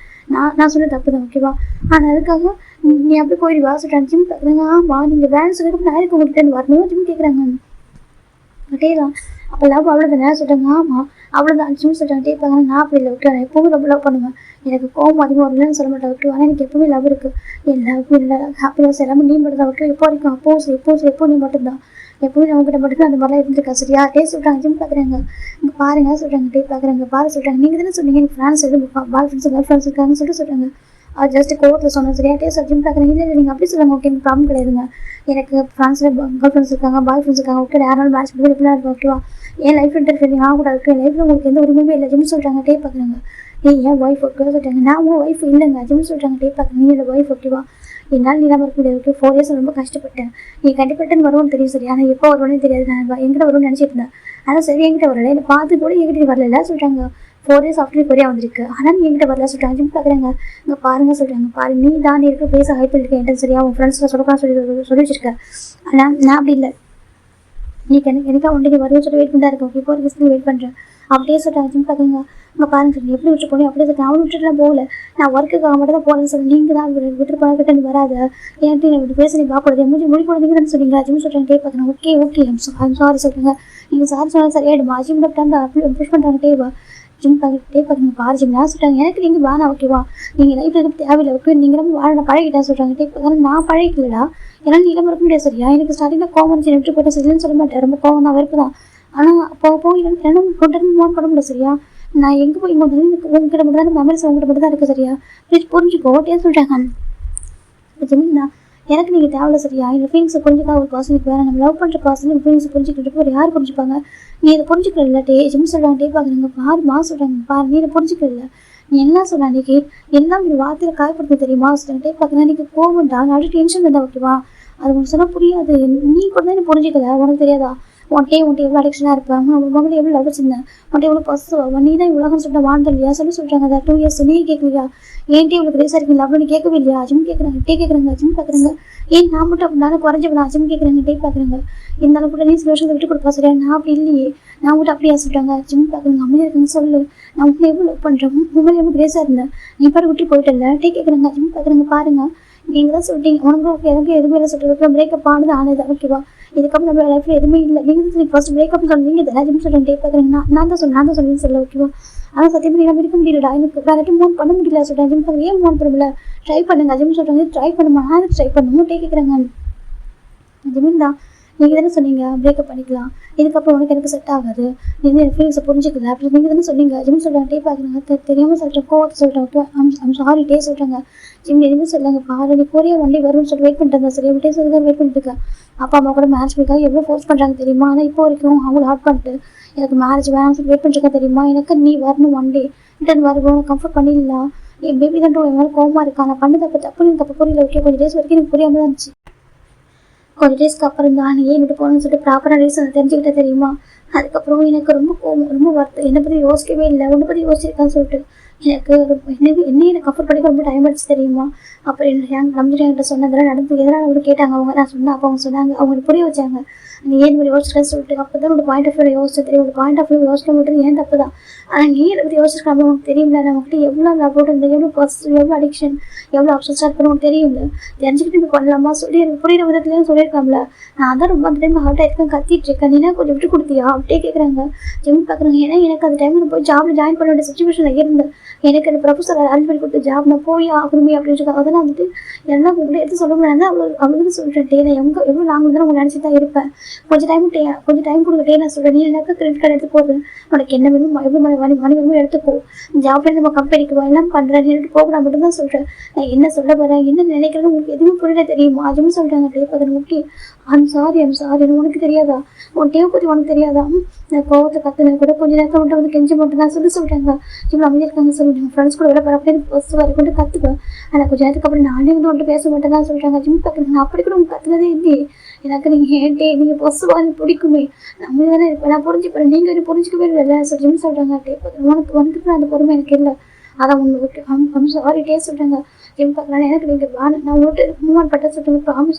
நான் சொன்ன தப்பு தான் ஓகேவா, ஆனால் அதுக்காக நீ அப்படி போயிடுவா சொல்கிறாங்க. ஜிம் பார்க்குறாங்க. ஆமாம் நீங்கள் வேணும் சொல்லிட்டு நான் இருக்கு உங்கள்கிட்ட வரணும் ஜிம் கேட்குறாங்க. டே தான் அப்போ லவ் அவ்வளோதானே சொல்கிறாங்க. ஆமாம் அவ்வளோதான் ஜிம் சொல்கிறாங்க. டே பார்க்குறாங்க. நான் அப்படி இல்லை விட்டுறேன், எப்போவும் ரொம்ப லவ் பண்ணுவேன், எனக்கு கோவம் அதிகமாக வரலன்னு சொல்ல மாட்டேன் விட்டு, ஆனால் எனக்கு எப்பவுமே லவ் இருக்குது, என் லவ் இல்லை ஹாப்பினஸ் எல்லாமே நீ மட்டும் தான் விட்டு, எப்போ வரைக்கும் எப்போ நீ மட்டும்தான், எப்போவும் நான் உங்ககிட்ட மட்டும்தான் அந்த மாதிரிலாம் இருந்திருக்கா சரியா டே சொல்கிறாங்க. ஜிம் பார்க்குறாங்க. இங்கே பாருங்க சொல்கிறாங்க. டே பார்க்குறாங்க. பாரு சொல்கிறாங்க. நீங்கள் தானே சொன்னீங்க எனக்கு ஃப்ரெண்ட்ஸ் எதுவும் பாய் ஃப்ரெண்ட்ஸ் கேர்ள் ஃப்ரெண்ட்ஸ் இருக்காங்கன்னு சொல்கிறாங்க. அது ஜஸ்ட் கோவத்தில் சொன்னேன் சரியா டே சார். ஜிம் பார்க்குறாங்க. இல்லை நீங்கள் அப்படி சொல்லுங்க. ஓகே எனக்கு ப்ராப்ளம் கிடையாதுங்க, எனக்கு ஃப்ரெண்ட்ஸில் கேர்ள் ஃப்ரெண்ட்ஸ் இருக்காங்க, பாய் ஃப்ரெண்ட்ஸ் இருக்காங்க, ஓகே யாராலும் மேட்ச் பண்ணி எப்படிலாம் இருக்கும் ஓகேவா, என் லைஃப் இன்டர்ஃபியரிங் ஆகக்கூடாது இருக்கு, என் லைஃப்பில் உங்களுக்கு எந்த உரிமையுமே இல்லை ஜிம் சொல்கிறாங்க. டே பார்க்குறாங்க. என் ஒய்ஃப் ஓகே சொல்லிட்டாங்க. நான் உங்கள் ஒய்ஃப் இல்லைங்க ஜிம் சொல்கிறாங்க. டே பார்க்குறேன். நீ என்னோட ஒய்ஃப் ஓகேவா, என்னால் நீ இருக்க முடியாது ஓகே, 4 years ரொம்ப கஷ்டப்பட்டேன், நீ கண்டிப்பாக வருவோன்னு தெரியும் சரி, ஆனால் எப்போ வருவோன்னு தெரியாது, நான் எங்கிட்ட வருவோன்னு நினச்சிட்டு இருந்தேன், ஆனால் சரி என்கிட்ட வரல, என்னை பார்த்து கூட என்கிட்ட வரல சொல்கிறாங்க. 4 years ஆஃப்டர் கொரியா வந்திருக்கு, ஆனால் நீ என்கிட்ட வரல சொல்கிறாங்க. ஜிம் பார்க்குறாங்க. இங்கே பாருங்க சொல்கிறாங்க. பாரு நீ தான் நீ இருக்க பேச ஹைப் இருக்கேன் என்கிட்ட சரியா, உன் ஃப்ரெண்ட்ஸில் சொல்லலாம் சொல்லி வச்சிருக்கேன், ஆனால் நான் அப்படி இல்லை, நீ எனக்கா ஒன்றைக்கு வருவோம் சொல்லி வெயிட் பண்ணிட்டா இருக்கேன், ஓகே 4 years வெயிட் பண்ணுறேன் அப்படியே சொல்கிறாங்க. ஜிம் பார்க்குறாங்க. இங்கே பாருங்க சொல்லி எப்படி விட்டு போனேன் அப்படியே சொல்லிட்டு, அவனு விட்டுட்டுலாம் போகல, நான் ஒர்க்குக்காக மட்டும் தான் போகலன்னு சொல்லி, நீங்கள் தான் விட்டு போனக்கிட்ட நீ வராது, ஏன்ட்டு நான் இப்படி பேச நீ பார்க்கக்கூடாது, முடி போனதுக்கு தானே சொன்னீங்க ஜிம் சொல்கிறாங்க. டே பார்க்குறேன். ஓகே ஐம் சாரி சொல்கிறாங்க. நீங்கள் சாரி சொன்னால் சரியாயிடுமா ஜிம் டாக்டர் அப்படி புஷ் பண்ணுறாங்க. டேவா ஜிம் பார்த்துட்டே பார்க்குறீங்க. பாரு ஜிம் நான் சொல்கிறாங்க. எனக்கு நீங்கள் வேணாம் ஓகேவா, நீங்கள் லைஃப்பில் இருக்க தேவையில்லை ஓகே, நீங்கள் ரொம்ப வாழ நான் பழகிட்டேன் சொல்கிறாங்க. டே பார்க்குறேன். நான் பழகிக்கலடா, ஏன்னா நீ இல்லாமல் இருக்க முடியாது சரியா, எனக்கு ஸ்டார்டிங்கில் கோவம் வந்துச்சு, விட்டு போயிட்டேன் சரின்னு சொல்ல மாட்டேன், ரொம்ப கோவம் தான் வெறுப்பு தான், ஆனால் போய் என்ன கொண்டு மூவ் பண்ண முடியாது சரியா, நான் எங்கே போய் இங்கே வந்து உங்ககிட்ட மட்டும் தான் மெமரிஸ் உங்ககிட்ட மட்டும் தான் இருக்குது சரியா, ப்ளீஸ் புரிஞ்சுக்கோ டே சொல்கிறாங்க. ஜிம்னா எனக்கு நீங்கள் தேவையில்ல சரியா, இந்த ஃபீலிங்ஸை புரிஞ்சுக்கா ஒரு பர்சனுக்கு வேறு, நம்ம லவ் பண்ணுற பர்சன் ஃபீலிங்ஸை புரிஞ்சுக்கிட்டு ஒரு யார் புரிஞ்சுப்பாங்க, நீ இதை புரிஞ்சுக்கல டே ஜிம் சொல்கிறாங்க. டே பார்க்குறீங்க. பாருமா சொல்கிறாங்க. பாரு நீ இதை புரிஞ்சுக்கல, நீ என்ன சொன்ன அன்றைக்கி எல்லாம் இப்படி வார்த்தையில் காயப்படுத்த தெரியுமா சொல்கிறாங்க. டே பார்க்குறேன். அன்றைக்கி கோவம்டா, நான் அப்படி டென்ஷன் இருந்தா ஓகேவா, அது உனக்கு சொன்னால் புரியாது, நீ கூட தான் நீ புரிஞ்சிக்கல, உனக்கு தெரியாதா, உன்ட்டே எவ்வளோ அடிக்ஷனாக இருப்பேன், உங்கள்கிட்ட எவ்வளோ லவ் வச்சிருந்தேன், உன்ட்ட எவ்வளோ பசுவா, நீ தான் உலகம்னு சொல்லிட்டு வாழ்ந்த இல்லையா சொல்கிறாங்க. அதை 2 years நீ கேட்கலையா, ஏன்ட்டே இவ்வளோ கிரேஸாக இருக்கீங்க லவ்னு கேட்கவே இல்லையா ஜிம் கேட்குறாங்க. டே கேட்குறாங்க. ஜிம் பார்க்குறாங்க. ஏன் நான் மட்டும் அப்படி நானும் குறைஞ்சவனா ஜிம் கேட்குறாங்க. டே பார்க்குறாங்க. இருந்தாலும் கூட நீ சில வருஷத்தை விட்டு கொடுப்பா சரியா, நான் அப்படி இல்லையே, நான் மட்டும் அப்படியா சொல்கிறாங்க. ஜிம் பார்க்குறாங்க. அமைதியாக இருக்குன்னு சொல்லு, நான் உங்களை எவ்வளோ லவ் பண்ணுறேன், உங்களை எவ்வளோ கிரேஸாக இருந்தேன், நீ பாட்டு விட்டு போயிட்டல. டே கேட்குறாங்க. ஜிம் பார்க்குறாங்க. பாருங்க நீங்கள் தான் சொல்லிட்டீங்க உனக்கு எனக்கு எதுவுமே இல்லை சொல்லிட்டு பிரேக்கப் ஆனது ஓகேவா. இதுக்கப்புறம் நம்ம லைஃப்ல எதுவுமே இல்லை. நீங்கள் ஃபர்ஸ்ட் பிரேக்கப் சொன்னீங்க எல்லாத்தையும் சொல்லிட்டு பார்க்குறீங்கன்னா நான் தான் சொல்லுன்னு சொல்ல ஓகேவா. ஆனால் சத்தியமாக என்னால் இருக்க முடியலடா, எனக்கு வேறு மூவ் பண்ண முடியல சொல்கிறேன். ஜிம் பார்க்க ஏன் மூவ் பண்ண முடியல, ட்ரை பண்ணுங்க ஜிம் சொல்கிறாங்க. ட்ரை பண்ணுமா, நான் அதுக்கு ட்ரை பண்ணணும் கேட்குறாங்க. ஜிமின் தான் நீங்கள் தானே சொன்னீங்க பிரேக்கப் பண்ணிக்கலாம், இதுக்கப்புறம் உனக்கு எனக்கு செட் ஆகாது, நீ வந்து என் ஃபீலிங்ஸை புரிஞ்சுக்கல அப்படின்னு நீங்கள் தானே சொன்னீங்க. ஜிம் சொல்கிறாங்க டே பார்க்குறாங்க தெரியாமல் சொல்கிறேன் கோவத்தை சொல்கிறேன் ஓகே ஐம் சாரி டே சொல்கிறாங்க. ஜிம் எதுவுமே சொல்லுங்க பாரு நீ கொரியா ஒன்லி வரும்னு சொல்லி வெயிட் பண்ணிட்டு சரி டே சொல்லி வெயிட் பண்ணிட்டு இருக்கேன். அப்பா அம்மா கூட மேரேஜ் பண்ணிக்காக எவ்வளோ ஃபோர்ஸ் பண்ணுறாங்க தெரியுமா. ஆனால் இப்போ வரைக்கும் அவங்கள ஹார்ட் பண்ணிட்டு எனக்கு மேரேஜ் வேணாம்னு சொல்லி வெயிட் பண்ணிருக்கேன் தெரியுமா. எனக்கு நீ வரணும் ஒன் டே ரிட்டன் வருவோம் கம்ஃபர்ட் பண்ணிடலாம். என் பேபி தான் என் மேலே கோவமாக இருக்கா, நான் பண்ண தப்பு எனக்கு அப்போ புரியல ஓகே. கொஞ்சம் டேஸ் வரைக்கும் எனக்கு புரியாமல் தான் இருந்துச்சு. கொஞ்சம் டேஸ்க்கு அப்புறம் தான் நீ ஏன் விட்டு போகணும்னு சொல்லிட்டு ப்ராப்பராக ரீசன் தெரிஞ்சுக்கிட்டே தெரியுமா. அதுக்கப்புறம் எனக்கு ரொம்ப கோவம் ரொம்ப வருத்தம், என்னை பற்றி யோசிக்கவே இல்லை உன்னை பற்றி யோசிச்சிருக்கான்னு சொல்லிட்டு எனக்கு கம்ஃபர்ட் பண்ணிக்க ரொம்ப டைம் ஆச்சு தெரியுமா. அப்புறம் என் நம்பிட்டு என்கிட்ட சொன்னதெல்லாம் நடந்து எதனால் அவங்க கேட்டாங்க. அவங்க நான் சொன்னேன் அப்போ அவங்க சொன்னாங்க அவங்களுக்கு புரிய வச்சாங்க நீ ஏன் மாதிரி யோசிக்கிறேன்னு சொல்லிட்டு. அப்போ தான் உங்களோட பாயிண்ட் ஆஃப் வியூ யோசிச்சு தெரியும், உங்களோட பாயிண்ட் ஆஃப் வியூ யோசிக்க மட்டும் ஏன் தப்பு தான். ஆனால் நீ என்னை பற்றி யோசிச்சிருக்காங்க உனக்கு தெரியும்ல, நம்மகிட்ட எவ்வளோ லவ் இருந்தது, எவ்வளோ பாசிட்டிவ், எவ்வளோ அடிக்ஷன், எவ்வளோ அப்செட் ஸ்டார்ட் பண்ண உனக்கு தெரியும்ல. தெரிஞ்சுக்கிட்டு இப்படி பண்ணலாமா சொல்லி எனக்கு புரியுற விதத்துலேயும் சொல்லியிருக்காங்களா. நான் தான் ரொம்ப அந்த டைம் ஹார்ட் ஆகிருக்கேன் கத்திட்டு இருக்கேன், நீனா கொஞ்சம் விட்டு கொடுத்தியா அப்படியே கேட்குறாங்க. ஜிம் பார்க்குறாங்க. ஏன்னா எனக்கு அந்த டைமில் போய் ஜாபில் ஜாயின் பண்ண வேண்டிய சுச்சுவேஷனில் இருந்தேன். எனக்கு அந்த ப்ரொஃபஸர் அரேஞ்ச் பண்ணி கொடுத்த ஜாப் நான் போய் ஆகணுமே அப்படின்னு இருக்காங்க. அதெல்லாம் வந்துட்டு எல்லாம் உங்களை எடுத்து சொல்ல முடியாது அவ்வளோ சொல்கிறேன் டே நான் எவ்வளோ லாங்கில் தான் உங்களை நினச்சி தான் இருப்பேன். கொஞ்சம் டைம் கொடுக்கட்டே நான் சொல்கிறேன். நீ எனக்கு கிரெடிட் கார்டு எடுத்து போடுறேன், உனக்கு என்ன வேணும் எவ்வளோ மணி வேணுமோ எடுத்துக்கோ, ஜாப்ல நம்ம கம்பெனிக்கு எல்லாம் பண்ணுறேன் எடுத்து போக நான் மட்டும் தான் சொல்கிறேன். நான் என்ன சொல்ல போகிறேன் என்ன நினைக்கிறேன்னு உங்களுக்கு எதுவுமே புரியல தெரியுமா. அதுவும் சொல்கிறாங்க டே பார்க்குறேன் ஓகே ஐம் சாரி உனக்கு தெரியாதா, உன் டேவை பற்றி உனக்கு தெரியாதா. நான் கோவத்தை கற்றுனேன் கூட கொஞ்சம் நேரத்தை மட்டும் வந்து கெஞ்சி மட்டும் தான் சொல்கிறாங்க. இவ்வளோ அமைதியிருக்காங்க சொல்லுங்க ஃப்ரெண்ட்ஸ் கூட விட பரவாயில்ல பஸ் வரைக்கும் கற்றுப்பேன். ஆனால் கொஞ்சம் நேரத்துக்கு அப்புறம் நானே வந்து ஒன்றும் பேச மாட்டேன் தான் சொல்கிறாங்க. ஜிம் பார்க்குறேன் அப்படி கூட உங்களுக்கு கற்றுனதே இல்லையே, எனக்கு நீங்கள் ஏன்ட்டே நீங்கள் பஸ் வாங்கி பிடிக்குமே நம்ம தானே இருப்பேன் நான் புரிஞ்சுப்பேன், நீங்கள் என்ன புரிஞ்சிக்கவே இல்லை ஜிம் சொல்கிறாங்க. டே பார்க்குறேன் உனக்கு அந்த பொறுமை எனக்கு இல்லை, அதான் உங்களுக்கு ஐம் சாரி டே சொல்கிறாங்க. ஜிம் பார்க்குறாங்க எனக்கு நீங்கள் வேணும் நான் உங்கள்கிட்ட மூவ் பண்ணிட்டேன் சொல்கிறாங்க.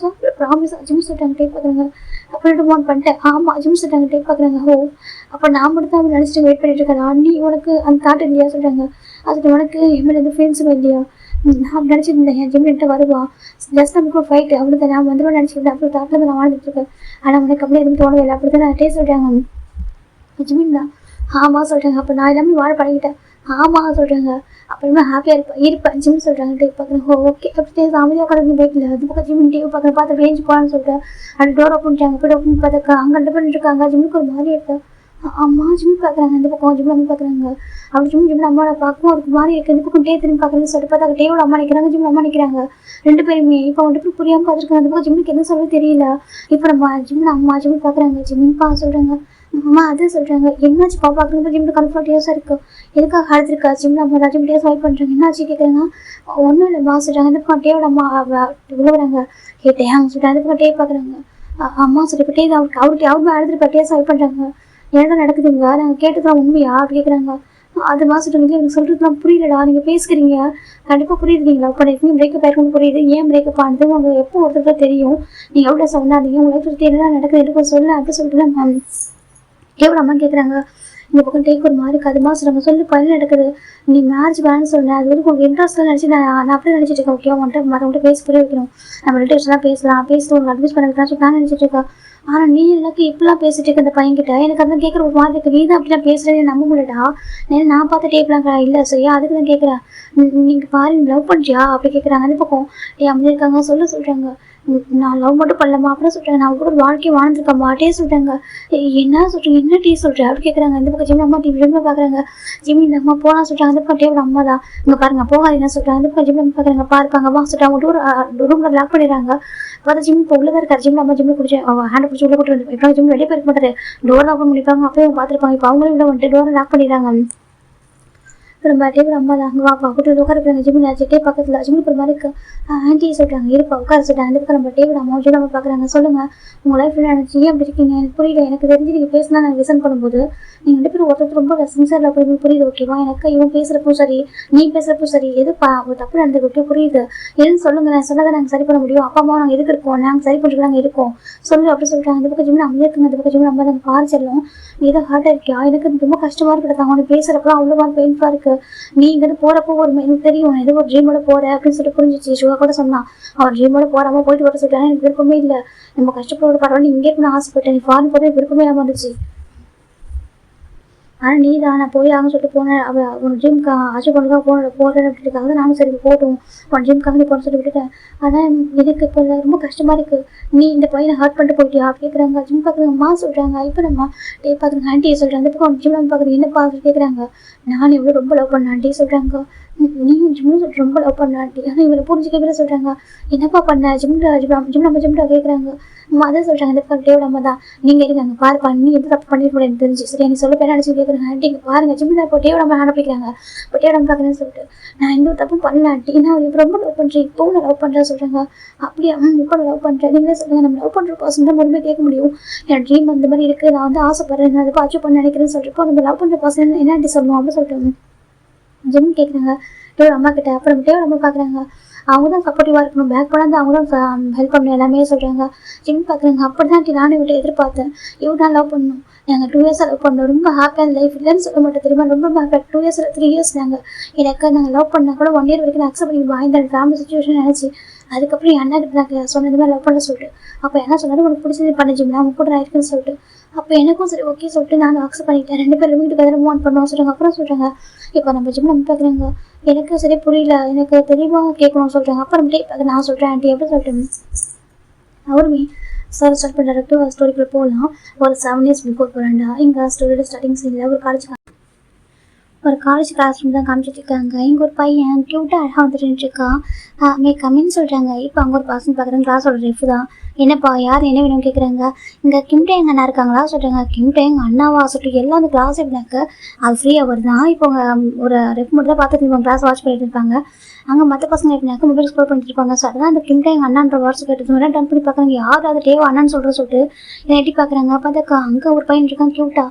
ப்ராமிஸா ஜிம் சொல்கிறாங்க. டே பார்க்குறாங்க அப்புறம் மூவ் பண்ணிட்டேன். ஆமாம் ஜிம் சொல்கிறாங்க. டே பார்க்குறாங்க ஓ அப்போ நான் மட்டும் தான் நினச்சிட்டு வெயிட் பண்ணிட்டு இருக்கேன். நீ உனக்கு அந்த தாட் இல்லையா சொல்கிறாங்க. அதுக்கு உனக்கு எம்எல்ஏ எந்த ஃப்ரெண்ட்ஸுமே இல்லையா, நான் நினச்சிருந்தேன் என் ஜிம் என்கிட்ட வருவா ஜஸ்ட் நமக்கு ஃபைட் அவ்வளோதான் நான் வந்துடும் நினச்சிருந்தேன். அப்படி தாட்டில் நான் வாழ்ந்துட்டு இருக்கேன். ஆனால் உனக்கு அப்படியே எதுவும் தோணவே இல்லை அப்படி தான் நான் டே சொல்கிறாங்க. ஜிமின் தான் ஆமாம் சொல்கிறாங்க. அப்போ நான் எல்லாமே வாழ பழகிட்டேன். ஆமாம் சொல்கிறாங்க. அப்புறமா ஹாப்பியாக இருப்பேன் ஜிம் சொல்கிறாங்க. டே பார்க்குறேன் ஓகே அப்படி அமைதியாக கடந்து போய்க்கல. அது பக்கம் ஜிம் டிவி பார்த்து ரேஞ்சு போகலான்னு சொல்லிட்டு அது டோர் ஓப்பன் பண்ணிட்டாங்க. போய் ஓப்பன் பார்த்தாக்கா அங்கே ரெண்டு பண்ணிட்டு இருக்காங்க. ஜிம்முக்கு ஒரு மாதிரி இருக்கு. அம்மா ஜிம் பார்க்குறாங்க. இந்த பக்கம் ஜிம் அம்மா பார்க்குறாங்க. அப்படி ஜிம் அம்மாவை பார்க்கும் ஒரு மாதிரி இருக்குது. இந்த பக்கம் டே திரும்பி பார்க்குறேன்னு சொல்லிட்டு பார்த்தா டேவோட அம்மா நிற்கிறாங்க, ஜிம் அம்மா நிற்கிறாங்க ரெண்டு பேருமே. இப்போ வந்துட்டு புரியாமல் பார்த்துருக்காங்க. அந்த பக்கம் ஜிம்முக்கு எதுவும் சொல்ல தெரியல. இப்போ நம்ம ஜிம்மில் அம்மா ஜிம் பார்க்குறாங்க. ஜிம்மிப்பா சொல்கிறாங்க. அம்மா அது சொல்கிறாங்க. என்னாச்சு பாப்பா பார்க்குறது ஜிம்மில் கம்ஃபர்டியஸாக இருக்குது, எதுக்காக அழுதுருக்கா ஜிம்மில் அம்மா தான் ஜிம் டேஸ் வாய்ப் பண்ணுறாங்க. என்னாச்சு கேட்குறாங்க. ஒன்றும் இல்லைம்மா சொல்கிறாங்க. இந்த பக்கம் டேவோட அம்மா விழுவுறாங்க. கேட்டேன் அவங்க சொல்கிறாங்க. அந்த பக்கம் டே பார்க்குறாங்க. அம்மா சொல்லி இப்போ டே அவருக்கு அழுதுருப்பா டேஸ் வாய்ப் பண்ணுறாங்க. என்ன நடக்குதுங்க நாங்கள் கேட்டதுலாம் உண்மையா அப்படி கேட்குறாங்க. அது சொல்லிட்டு எனக்கு சொல்கிறதுலாம் புரியலடா, நீங்கள் பேசுகிறீங்க கண்டிப்பாக புரியுதுங்களா. இப்போ நீங்கள் பிரேக்கப் ஆயிருக்குன்னு புரியுது, ஏன் பிரேக்கப் ஆனது உங்களுக்கு எப்போ ஒருத்தர் தெரியும், நீங்கள் எவ்வளோ சொன்னாதீங்க உங்களை பற்றி என்ன நடக்குது எனக்கு சொல்ல அப்படி சொல்லிட்டு தான் மேம் எவ்வளோ அம்மா கேட்குறாங்க. இந்த பக்கம் டேக் ஒரு மாதிரி கதுமா சொல்கிறாங்க. சொல்லி பையன் நடக்குது நீ மேரேஜ் வேணும்னு சொன்னேன், அது வந்து உங்களுக்கு இன்ட்ரெஸ்ட்லாம் நினச்சி நான் அப்படியே நினச்சிட்டு இருக்கேன். ஓகே அவன்கிட்ட மற்றவங்கள்ட்ட பேசி புரிய வைக்கணும், நம்ம ரிலேட்டிவ்ஸ்லாம் பேசிட்டு உங்களுக்கு அட்வைஸ் பண்ண நான் நினச்சிட்டு இருக்கேன். ஆனால் நீ எனக்கு இப்படிலாம் பேசிட்டு இருக்க அந்த பையன்கிட்ட எனக்கு அதான் கேட்குற ஒரு மாதிரி இருக்குது. நீ தான் அப்படிலாம் பேசுகிறேன்னு நம்ப முடியலடா, நான் பார்த்த டேப்லாம் இல்லை சரியா அதுக்கு தான் கேட்குறேன். நீங்கள் பாருங்க லவ் பண்ணுறியா அப்படி கேட்குறாங்க. அந்த பக்கம் அப்படி இருக்காங்க சொல்கிறாங்க. நான் லவ் மட்டும் பண்ணலாமா அப்புறம் சொல்கிறாங்க. நான் கூட வாழ்க்கையை வாழ்ந்துருக்கேன் டே சொல்கிறாங்க. என்ன சொல்கிறீங்க என்ன டே சொல்கிறேன் அப்படி கேட்குறாங்க. இந்த பக்கம் ஜிம் அம்மா டிவி பார்க்குறாங்க. ஜிம் இந்த அம்மா போகலாம் சொல்கிறாங்க. அந்த பக்கம் டேவோட அம்மா தான் இங்கே பாருங்க போகாதீங்க சொல்கிறாங்க. அந்த பக்கம் ஜிம் அம்மா பார்க்குறாங்க. பாருப்பாங்க அம்மா சொல்கிறாங்க. ரூமில் லாக் பண்ணிடுறாங்க. பார்த்தா ஜிம் இப்போ உள்ளதாக இருக்காரு. ஜிம்ல அம்மா ஜிம்ல பிடிச்சி ஹேண்ட் பிடிச்சி உள்ள போட்டு வந்து இப்போ ஜிம் வெளியே போயிருக்க மாட்டாரு. டோர் ஓப்பன் பண்ணிப்பாங்க. அப்பயும் பார்த்துருப்பாங்க. இப்போ அவங்களும் உள்ள வந்துட்டு டோரை லாக் பண்ணிடுறாங்க. ரொம்ப டேபிள் அம்மா தான் அங்கே வாப்பா கூட்டு உட்காருப்பாங்க. ஜிம் டே பக்கத்தில் ஜிம்முக்கு ஒரு மாதிரி இருக்கு. ஆன்ட்டி சொல்கிறாங்க இருப்பா உட்கார சொல்கிறாங்க. அந்த பக்கம் நம்ம டேபிள் அம்மா ஜிம் அம்மா பார்க்குறாங்க. சொல்லுங்கள் உங்கள் லைஃப்பில் நினச்சி ஏன் அப்படி இருக்கீங்க எனக்கு புரியல, எனக்கு தெரிஞ்சு நீங்கள் பேசினா நான் லிசன் பண்ணும்போது நீங்கள் ரெண்டு பேரும் ஒருத்தர் ரொம்ப சின்சியர் அப்படின்னு புரியுது ஓகேவா. எனக்கு இவன் பேசுறப்போ சரி நீ பேசுறப்போ சரி எதுப்பா ஒரு தப்பு நடந்தது ஓகே புரியுது, எதுன்னு சொல்லுங்க, நான் சொன்னதை நாங்கள் சரி பண்ண முடியும், அப்பா அம்மா நாங்கள் எதுக்கு இருக்கோம், நாங்கள் சரி பண்ணுறதுக்கு நாங்கள் இருக்கோம் சொல்லு அப்படி சொல்லிட்டாங்க. இந்த பக்கம் ஜிம்னா அமைதியா இருக்குங்க, இந்த பக்கம் ஜிம்னா நம்ம நாங்கள் பாரிச்சிடலாம். நீ தான் ஹார்ட்டாக இருக்கியா, எனக்கு ரொம்ப கஷ்டமா இருக்கிறது அவங்க பேசுறப்போ அவ்வளோவா பெயின்ஃபுல்லாக இருக்கு. நீ இங்கிருந்து போறப்போ ஒரு எனக்கு தெரியும் ஏதோ ஒரு ட்ரீமோட போற அப்படின்னு சொல்லிட்டு புரிஞ்சிச்சு. சிவா கூட சொன்னான் அவன் ட்ரீமோட போறாம போயிட்டு வர சொல்லிட்டாங்க. எனக்கு விருப்பமே இல்லை, நம்ம கஷ்டப்பட பரவாயில்ல இங்கே இருக்கணும்னு ஆசைப்பட்டேன், நீ ஃபாரின் போகிறது விருப்பமே இல்லாமல் வந்துச்சு. ஆனால் நீ தான் நான் போய் ஆகணும்னு சொல்லிட்டு போனேன். உன் ஜிம்க்கு ஆச்சு கொண்டுக்காக போகிறேன் அப்படின்றதுக்காக தான் நானும் சரி போட்டும் உன் ஜிம்க்காக நீ போன சொல்லி விட்டுட்டேன். ஆனால் எனக்கு இப்போ ரொம்ப கஷ்டமாக இருக்குது, நீ இந்த பையனை ஹர்ட் பண்ணிட்டு போயிட்டியா கேட்குறாங்க. ஜிம் பார்க்குறாங்க அம்மா சொல்கிறாங்க. இப்போ நம்ம டே பார்க்குறாங்க ஆண்டியை சொல்கிறாங்க. அந்த பக்கம் ஜிம் நம்ம பார்க்குறேன் என்னப்பா கேட்குறாங்க. நான் எவ்வளோ ரொம்ப லவ் பண்ண ஆண்டி சொல்கிறாங்க. நீயும் ஜிம்னு சொல்லிட்டு ரொம்ப லவ் பண்ண ஆண்டி. ஆனால் இவரை புரிஞ்சுக்கவே சொல்கிறாங்க. என்னப்பா பண்ண ஜிம்டா கேட்குறாங்க. அதான் சொல்கிறாங்க இந்த டேவோட அம்மா தான். நீங்கள் இருக்காங்க பாருப்பா நீ எந்த தப்பு பண்ணிட்டு எனக்கு தெரிஞ்சு சரியா நீ சொல்ல பேர் நினச்சி கேட்குறாங்க. ஆண்டி இங்கே பாருங்க ஜிம்மில் இப்போ டேவோட அம்மா அனுப்பிக்கிறாங்க. இப்போ டேவோட அம்மா பார்க்குறேன்னு சொல்லிட்டு நான் எந்த ஒரு தப்பும் பண்ணல ஆண்டி, நான் இப்போ ரொம்ப லவ் பண்ணுறேன், இப்போவும் நான் லவ் பண்ணுறேன் சொல்கிறாங்க. அப்படியே இப்போ நான் லவ் பண்ணுறேன் நீங்களே சொல்லுங்கள், நம்ம லவ் பண்ணுற பர்சன் தான் முழுமையாக கேட்க முடியும். என் ட்ரீம் அந்த மாதிரி இருக்குது, நான் வந்து ஆசைப்படுறேன், நான் அதை அச்சீவ் பண்ண நினைக்கிறேன்னு சொல்லிட்டு நம்ம லவ் பண்ணுற பர்சன் என்ன ஆண்டி சொல்லணும் அப்படின்னு சொல்லிட்டு ஜிம் கேட்குறாங்க டேவோட அம்மா கிட்ட. அப்புறம் டேவோட அம்மா பார்க்குறாங்க அவங்க தான் சப்போர்ட்டிவாக இருக்கணும், பேக் பண்ணாந்து அவங்க தான் ஹெல்ப் பண்ணணும் எல்லாமே சொல்கிறாங்க. ஜிம் பார்க்குறாங்க அப்படி தான் நானும் விட்டு எதிர்பார்த்தேன், இவன் தான் லவ் பண்ணணும், நாங்கள் 2 இயர்ஸாக லவ் பண்ணோம், ரொம்ப ஹாப்பியான லைஃப் இல்லைன்னு சொல்ல மாட்டேன் தெரியுமா, ரொம்ப ஹாப்பியாக 2 இயர்ஸ் 3 இயர்ஸ் எனக்கு நாங்கள் லவ் பண்ணால் கூட 1 இயர் வரைக்கும் நான் அக்செப்ட் பண்ணி வாய்ந்த ஃபேமிலி சுச்சுவேஷன் நினச்சி அதுக்கப்புறம் என் அண்ணா கிட்ட நான் சொன்னது மாதிரி லவ் பண்ண சொல்லிட்டு அப்போ என்ன சொன்னாலும் உனக்கு பிடிச்சது பண்ண ஜிம் நான் கூட நான் இருக்குன்னு சொல்லிட்டு அப்போ எனக்கும் சரி ஓகே சொல்லிட்டு நானும் அக்செப்ட் பண்ணிட்டேன். 2 பேரும் வீட்டுக்கு எதாவது மூவ் ஆன் பண்ணுவோம் சொல்கிறாங்க. அப்புறம் சொல்கிறாங்க இப்போ நம்ம ஜிம் நம்ம பார்க்குறாங்க எனக்கு சரி புரியல, எனக்கு தெளிவாக கேட்கணும்னு சொல்கிறாங்க. அப்புறமேட்டே இப்போ நான் சொல்கிறேன் ஆண்டி எப்படி சொல்லிட்டு அவருமே சார் ஸ்டார்ட் பண்ணுற ஸ்டோரிக்குள்ளே போகலாம். ஒரு 7 இயர்ஸ் பிஃபோர் போகிறாண்டா இங்கே ஸ்டோரியோட ஸ்டார்டிங் சீனில் ஒரு காலேஜ் கிளாஸ் ரூம் தான் காமிச்சிட்டு இருக்காங்க. இங்கே ஒரு பையன் க்யூட்டாக அழகாக வந்துட்டு இருக்கான். மே கம்மின்னு சொல்கிறாங்க. இப்போ அங்கே ஒரு பர்சன் பார்க்குறாங்க, கிளாஸோட ரெஃப் தான். என்னப்பா யார் என்ன வேணும்னு கேட்குறாங்க. இங்கே கிம்டே எங்கள் அண்ணா இருக்காங்களா சொல்கிறாங்க. கிம்டே எங்கள் அண்ணாவா சொல்லிட்டு எல்லாம் அந்த கிளாஸ் எப்படினாக்க அது ஃப்ரீயாக வருதான். இப்போ ஒரு ரெஃப் மட்டும் தான் பார்த்துட்டு இருப்பாங்க, கிளாஸ் வாட்ச் பண்ணிட்டு இருப்பாங்க. அங்கே மற்ற பசங்க எப்படினாக்க மொபைல் ஸ்க்ரோல் பண்ணிட்டு இருப்பாங்க. ஸோ அதான் அந்த கிம்டே எங்கள் அண்ணான்ற வாட்ஸ் கேட்டு டன் பண்ணி பார்க்குறாங்க. யார் அது டேவா அண்ணான்னு சொல்லிட்டு என்னை எட்டி பார்க்குறாங்க. பார்த்தாக்கா அங்கே ஒரு பையன் இருக்கான் க்யூட்டா.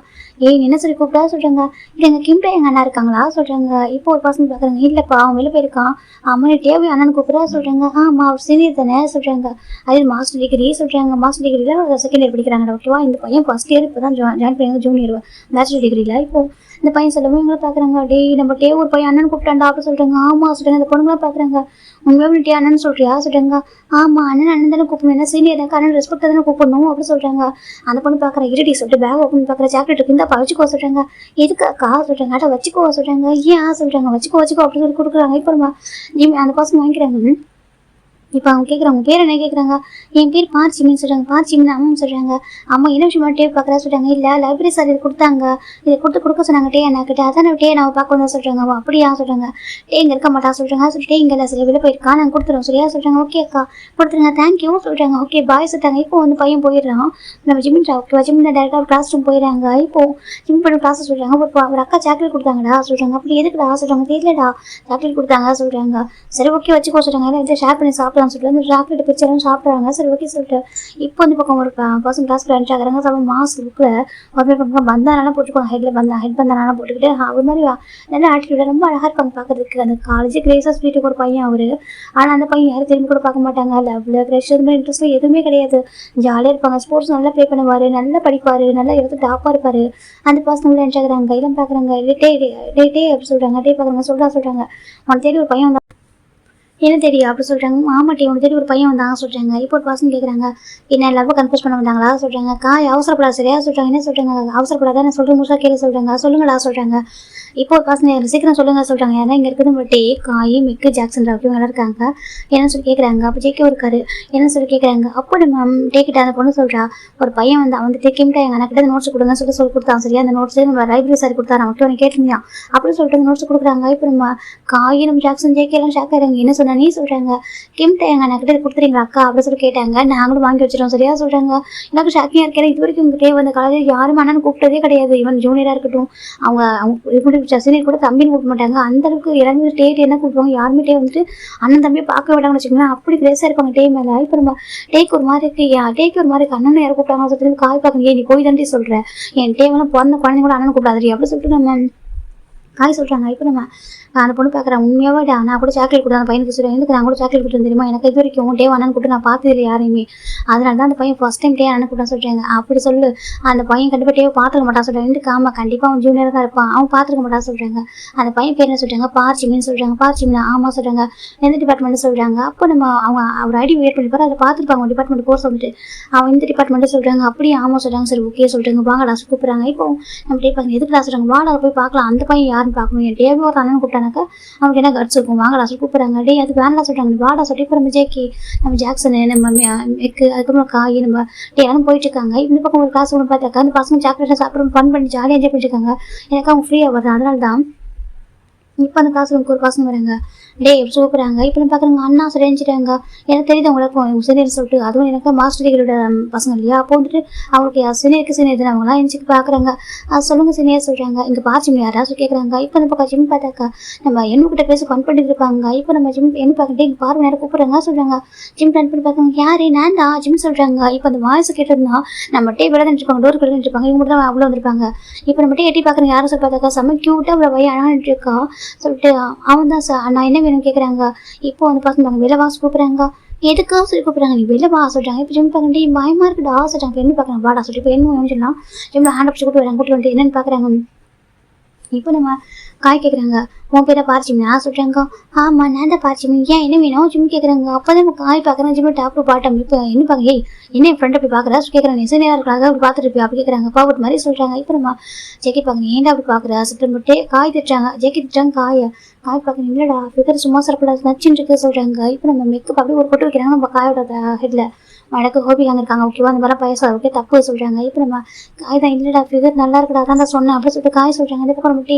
என்ன சொல்லி கூப்பிட்டா சொல்கிறாங்க. இல்லை எங்கள் கிம்டே எங்கள் அண்ணா இருக்காங்களா சொல்கிறாங்க. இப்போ ஒரு பசங்க பார்க்குறாங்க. இல்லைப்பா அவன் வெளியே போயிருக்கான், அவனை டேவி அண்ணன் கூப்பிட்றா சொல்கிறாங்க. ஆமாம் அவர் சீனியர் தானே சொல்கிறாங்க. அது மாஸ்டர் டிகிரி சொல்கிறாங்க. மாஸ்டர் டிகிரியில் செகண்ட் இயர் படிக்கிறாங்க ஓகேவா. இந்த பையன் ஃபஸ்ட் இயர் இப்போ தான் ஜாயின் பண்ணி ஜூனியர் பேச்சுலர் டிகிரியில். இப்போ இந்த பையன் சொல்லவும் இவங்களை பார்க்குறாங்க. டே நம்ம டே ஒரு பையன் அண்ணன் கூப்பிட்டாண்டா அப்படி சொல்கிறாங்க. ஆமாம் சொல்கிறாங்க. அந்த பொண்ணுங்களாம் பார்க்குறாங்க. உங்களை டே அண்ணன் சொல்கிறியா சொல்கிறாங்க. ஆமாம் அண்ணன் தானே கூப்பிடணும், என்ன சீனியர் எனக்கு அண்ணன் ரெஸ்பெக்ட் தானே கூப்பிடணும் அப்படி சொல்கிறாங்க. அந்த பொண்ணு பார்க்குற இருட்டி சொல்லிட்டு பேக் ஓப்பன் பார்க்குற சாக்லேட் இருக்கு இந்த வச்சுக்கோ சொல்கிறாங்க. எதுக்காக்கா சொல்கிறாங்க. அட வச்சுக்கோவா சொல்கிறாங்க. ஏன் சொல்கிறாங்க. வச்சுக்கோ அப்படின்னு சொல்லி கொடுக்குறாங்க. இப்போ நம்ம அந்த பசங்க வாங்கிக்கிறாங்க. இப்போ அவங்க கேட்குறாங்க உங்கள் பேர் என்ன கேட்குறாங்க. என் பேர் பார்ச்சிமின்னு சொல்கிறாங்க. பார்ச்சிமின்னு அம்மா சொல்கிறாங்க. அம்மா என்ன விஷயமா டே பார்க்குறா சொல்கிறாங்க. இல்லை லைப்ரரி சார் இது கொடுத்தாங்க, இதை கொடுக்க சொன்னாங்க டே என்ன கிட்ட, அதான் டே நான் பார்க்க வந்தா சொல்கிறாங்க. அவன் அப்படியா சொல்கிறாங்க. டே இங்கே இருக்க மாட்டா சொல்கிறாங்க. சொல்லிட்டு இங்கே இல்லை சரி வெளியே போயிருக்கா நாங்கள் கொடுத்துருவோம் சரியா சொல்கிறாங்க. ஓகே அக்கா கொடுத்துருங்க தேங்க்யூ சொல்கிறாங்க. ஓகே பாய் சொல்லிட்டாங்க. இப்போ வந்து பையன் போயிடுறான். நம்ம ஜிம்மின் ஓகேவா ஜிம்மில் டேரெக்டாக கிளாஸ் ரூம் போயிடுறாங்க. இப்போது ஜிம் பண்ணி கிளாஸ் சொல்கிறாங்க. ஒரு அக்கா சாக்லேட் கொடுத்தாங்கடா சொல்கிறாங்க. அப்படி எதுக்குடா சொல்கிறாங்க. தெரியலடா சாக்லேட் கொடுத்தாங்க சொல்கிறாங்க. சரி ஓகே வச்சுக்கோ சொல்கிறாங்க. எல்லாம் ஷேர் பண்ணி சாப்பிடலாம் சொல்லிட்டு அந்த சாக்லேட் பிடிச்சாலும் சாப்பிட்றாங்க. சரி ஓகே சொல்லிட்டு இப்போ வந்து பக்கம் ஒரு பர்சன் கிளாஸ் என்ட்ரி ஆகிறாங்க. சம மாஸ் லுக்கில் ஒரு பக்கம் பந்தானெல்லாம் போட்டுருப்பாங்க. ஹெட் பந்தானெல்லாம் போட்டுக்கிட்டு ஒரு மாதிரி நல்ல ஆட்டிடியூடாக ரொம்ப அழகாக இருப்பாங்க பார்க்கறதுக்கு. அந்த காலேஜ் கிரேஸாக ஸ்வீட்டுக்கு ஒரு பையன் அவர். ஆனால் அந்த பையன் யாரும் திரும்பி கூட பார்க்க மாட்டாங்க. லவ்ல க்ரஷ் எதுவுமே இன்ட்ரெஸ்ட்லாம் எதுவுமே கிடையாது. ஜாலியாக இருப்பாங்க. ஸ்போர்ட்ஸ் நல்லா ப்ளே பண்ணுவார், நல்லா படிப்பார், நல்லா எடுத்து டாப்பாக இருப்பார். அந்த பர்சன் என்ட்ரி ஆகிறாங்க. கையிலும் பார்க்குறாங்க. டே அப்படி சொல்கிறாங்க. டே பார்க்குறாங்க. சொல்கிறாங்க உனக்கு தேடி ஒரு பையன் என்ன தெரியும் அப்படி சொல்கிறாங்க. மாமாட்டி உனக்கு தேடி ஒரு பையன் வந்தாங்க சொல்கிறாங்க. இப்போ ஒரு பர்சன் கேட்குறாங்க என்ன லவ் கன்ஃபர்ஸ் பண்ண வந்தாங்களா சொல்கிறாங்க. அவசரப்படாது சரியா சொல்கிறாங்க. என்ன சொல்கிறாங்க. அவசரப்படாத நான் சொல்கிறேன் முழுசாக கேள்வி சொல்கிறாங்க. சொல்லுங்களா சொல்கிறாங்க. இப்போ ஒரு பர்சன் சீக்கிரம் சொல்லுங்க சொல்கிறாங்க. ஏன்னா இங்கே இருக்கிறது டே காய் மிக்கு ஜாக்சன் இவங்க எல்லாம் இருக்காங்க. என்ன சொல்லி கேட்குறாங்க. அப்போ ஜேக்கே இருக்காரு. என்ன சொல்லி கேட்குறாங்க. அப்போ நம்ம டேக்கிட்ட அந்த பொண்ணு சொல்கிறா ஒரு பையன் வந்துட்டு கிம்டா எங்கள் அண்ணா நோட்ஸ் கொடுங்க சொல்லி கொடுத்தாங்க சரியா. அந்த நோட்ஸ் நம்ம லைப்ரரி சார் கொடுத்தாரு. ஓகே உனக்கு கேட்டிருந்தியா அப்படின்னு சொல்லிட்டு அந்த நோட்ஸ் கொடுக்குறாங்க. இப்போ நம்ம காய் நம்ம ஜாக்சன் ஜேக்கே எல்லாம் ஷாக் ஆகிறாங்க. என்ன சொன்னாங்க சொன்னா நீ சொல்கிறாங்க கிம்ட்ட எங்கள் அண்ணா கிட்ட கொடுத்துறீங்களா அக்கா அப்படின்னு சொல்லி கேட்டாங்க. நாங்களும் வாங்கி வச்சிட்டோம் சரியா சொல்கிறாங்க. எனக்கு ஷாக்கிங்காக இருக்கேன். இது வரைக்கும் இங்கே வந்த காலேஜ் யாரும் அண்ணன் கூப்பிட்டதே கிடையாது. ஈவன் ஜூனியராக இருக்கட்டும் அவங்க அவங்க சீனியர் கூட தம்பின்னு கூப்பிட மாட்டாங்க. அந்த அளவுக்கு எல்லாருமே டேட் என்ன கூப்பிடுவாங்க யாருமே டே வந்துட்டு அண்ணன் தம்பியை பார்க்க விடாங்கன்னு வச்சுக்கோங்களேன். அப்படி கிரேஸாக இருப்பாங்க டே மேலே. இப்போ நம்ம டேக்கு ஒரு மாதிரி இருக்கு டேக்கு ஒரு மாதிரி இருக்கு அண்ணன் யாரும் கூப்பிட்டாங்க சொல்லிட்டு காய் பார்க்கணும் நீ போய் தாண்டி சொல்கிறேன் என் டேவெல்லாம் பிறந்த குழந்தைங்க கூட அண்ணன் கூப்பிடாதீ அப்படின்னு சொல்லிட்டு நம்ம காய் சொல்கிறாங்க. இப்போ நம்ம அந்த பொண்ணு பார்க்குறேன் உண்மையாவே நான் கூட சாக்லேட் கொடுத்தேன் அந்த பையனுக்கு சொல்லுவேன் எனக்கு நான் கூட சாக்லேட் கொடுத்து தெரியுமா எனக்கு இது வரைக்கும் டே அண்ணன் கூப்பிட்டு நான் பார்த்ததில்லை யாரையுமே அதனால தான் அந்த பையன் ஃபர்ஸ்ட் டைம் டே அண்ணன் கூப்பிட்டா சொல்கிறாங்க. அப்படி சொல்லு அந்த பையன் கண்டிப்பாக டே பார்த்துக்க மாட்டான் சொல்கிறாங்க. எனக்கு ஆமாம் கண்டிப்பாக அவன் ஜூனியராக தான் இருப்பான் அவன் பார்த்துக்க மாட்டான் சொல்கிறாங்க. அந்த பையன் பேர் என்ன சொல்கிறாங்க பார்ச்சிமின்னு சொல்கிறாங்க. பார்ச்சிமினா ஆமாம் சொல்கிறாங்க. எந்த டிபார்ட்மெண்ட்டு சொல்கிறாங்க. அப்போ நம்ம அவங்க அவர் ஐடி வெயிட் பண்ணிப்பாரு அதை பார்த்துருப்பாங்க அவங்க டிபார்ட்மெண்ட் கோர்ஸ் வந்துட்டு அவன் இந்த டிபார்ட்மெண்ட்டு சொல்கிறாங்க. அப்படியே ஆமாம் சொல்கிறாங்க. சரி ஓகே சொல்கிறாங்க வாங்க லாஸ் கூப்பிட்றாங்க. இப்போ நம்ம டே பார்க்க எதுக்கு லாஸ் சொல்கிறாங்க வாடா போய் பார்க்கலாம் அந்த பையன் யாருன்னு பார்க்கணும் என் டேவே ஒரு அண்ணன் கூப்பிட்டானாக்கா அவனுக்கு என்ன கட்ஸ் இருக்கும் வாங்கடா சொல்லி கூப்பிட்றாங்க. டே அது வேணலாம் சொல்கிறாங்க வாடா சொல்லி இப்போ நம்ம ஜேகே நம்ம ஜாக்சனு நம்ம மெக்கு அதுக்கப்புறம் காய் நம்ம டே யாரும் போயிட்டு இருக்காங்க. இந்த பக்கம் ஒரு கிளாஸ் ஒன்று பார்த்தாக்கா அந்த பசங்க சாக்லேட்டை சாப்பிட்ற ஃபன் பண்ணி ஜாலியாக என்ஜாய் பண்ணிட்டு இருக்காங்க. எனக்கு அவங்க ஃப்ரீயாக வருது அதனால தான் இப்போ அந்த கிளாஸ் ரூமுக்கு ஒரு பசங்க வராங்க. டே சூப்பராங்க. இப்போ நான் பார்க்குறாங்க அண்ணா செஞ்சுட்டாங்க எனக்கு தெரியுது அவங்களுக்கு சீனியர் சொல்லிட்டு அதுவும் எனக்கு மாஸ்டர் டிகிரியோட பசங்க இல்லையா அப்போ வந்துட்டு அவங்களுக்கு சீனியருக்கு சீனியர் தான் அவங்களாம் எஞ்சிக்கு பார்க்குறாங்க. அது சொல்லுங்கள் சீனியர் சொல்கிறாங்க. இங்கே பார்த்து யாராச்சும் கேட்குறாங்க. இப்போ இந்த பக்கம் ஜிம் பார்த்தாக்கா நம்ம என்னக்கிட்ட பேச ஃபன் பண்ணிட்டு இருப்பாங்க. இப்போ நம்ம ஜிம் என்ன பார்க்கிட்டே இங்கே பார்வை நேரம் கூப்பிட்றாங்க சொல்கிறாங்க. ஜிம் ரன் பண்ணி பார்க்குறாங்க யாரு நான் தான் ஜிம் சொல்கிறாங்க. இப்போ அந்த வாய்ஸ் கேட்டிருந்தா நம்ம டே விட நினைச்சிருப்பாங்க டோர் கிட்ட நினைச்சிருப்பாங்க இவங்க மட்டும் தான் அவ்வளோ வந்திருப்பாங்க. இப்போ நம்ம டே எட்டி பார்க்குறாங்க யாரும் சொல்லி பார்த்தாக்கா செம்ம க்யூட்டாக அவ்வளோ வய அழகாக இருக்கா சொல்லிட்டு அவன் தான் சார் நான் என்ன வேணும்னு கேட்குறாங்க. இப்போ வந்து பசங்க வெளில வாசு கூப்பிட்றாங்க. எதுக்காக சொல்லி கூப்பிட்றாங்க நீ வெளில வா சொல்கிறாங்க. இப்போ ஜிம் பார்க்கண்டி பயமாக இருக்குடா சொல்கிறாங்க. இப்போ என்ன பார்க்குறாங்க வாடா சொல்லிட்டு இப்போ என்ன வேணும்னு சொல்லலாம் ஜிம்மில் ஹேண்ட் அப்ஸ் கூப்பிட்டு வராங்க கூப்பிட்டு வந்துட்டு என்னென்னு பார்க்குறாங்க. இப்போ நம்ம காய் கேட்குறாங்க உன் பேரை பார்ச்சிமி நான் சொல்கிறாங்க. ஆமாம் நான் தான் பார்ச்சிமி ஏன் என்ன வேணும் ஜிம் கேட்குறாங்க. அப்போ தான் நம்ம காய் பார்க்குறேன் ஜிம்மில் டாப் பாட்டம் இப்போ என்ன பார்க்க ஏய் என்ன என் ஃப்ரெண்ட் அப்படி பார்க்குறா கேட்குறேன் நெசனியாக இருக்கிறாங்க அப்படி பார்த்துட்டு அப்படி கேட்குறாங்க பாவட் மாதிரி சொல்கிறாங்க. இப்போ நம்ம ஜெக்கி பார்க்குறேன் ஏன்டா அப்படி பார்க்குறா சுட்டு காய் திட்டுறாங்க. ஜெக்கி திட்டுறாங்க காயை காய் பார்க்குறேன் இல்லைடா ஃபிகர் சும்மா சாப்பிடாது நச்சுன்னு இருக்கு சொல்கிறாங்க. இப்போ நம்ம மெக்கப் அப்படியே ஒரு பொட்டு வைக்கிறாங்க நம்ம காயோட ஹெட்டில் வடக்கு ஹோபி அங்கே இருக்காங்க ஓகேவா அந்த மாதிரிலாம் பேச ஓகே தப்பு சொல்கிறாங்க. இப்போ நம்ம காய் தான் இல்லைடா ஃபிகர் நல்லா இருக்குடா தான் சொன்னேன் அப்படின்னு சொல்லிட்டு காய் சொல்கிறாங்க. அதே பக்கம் நம்ம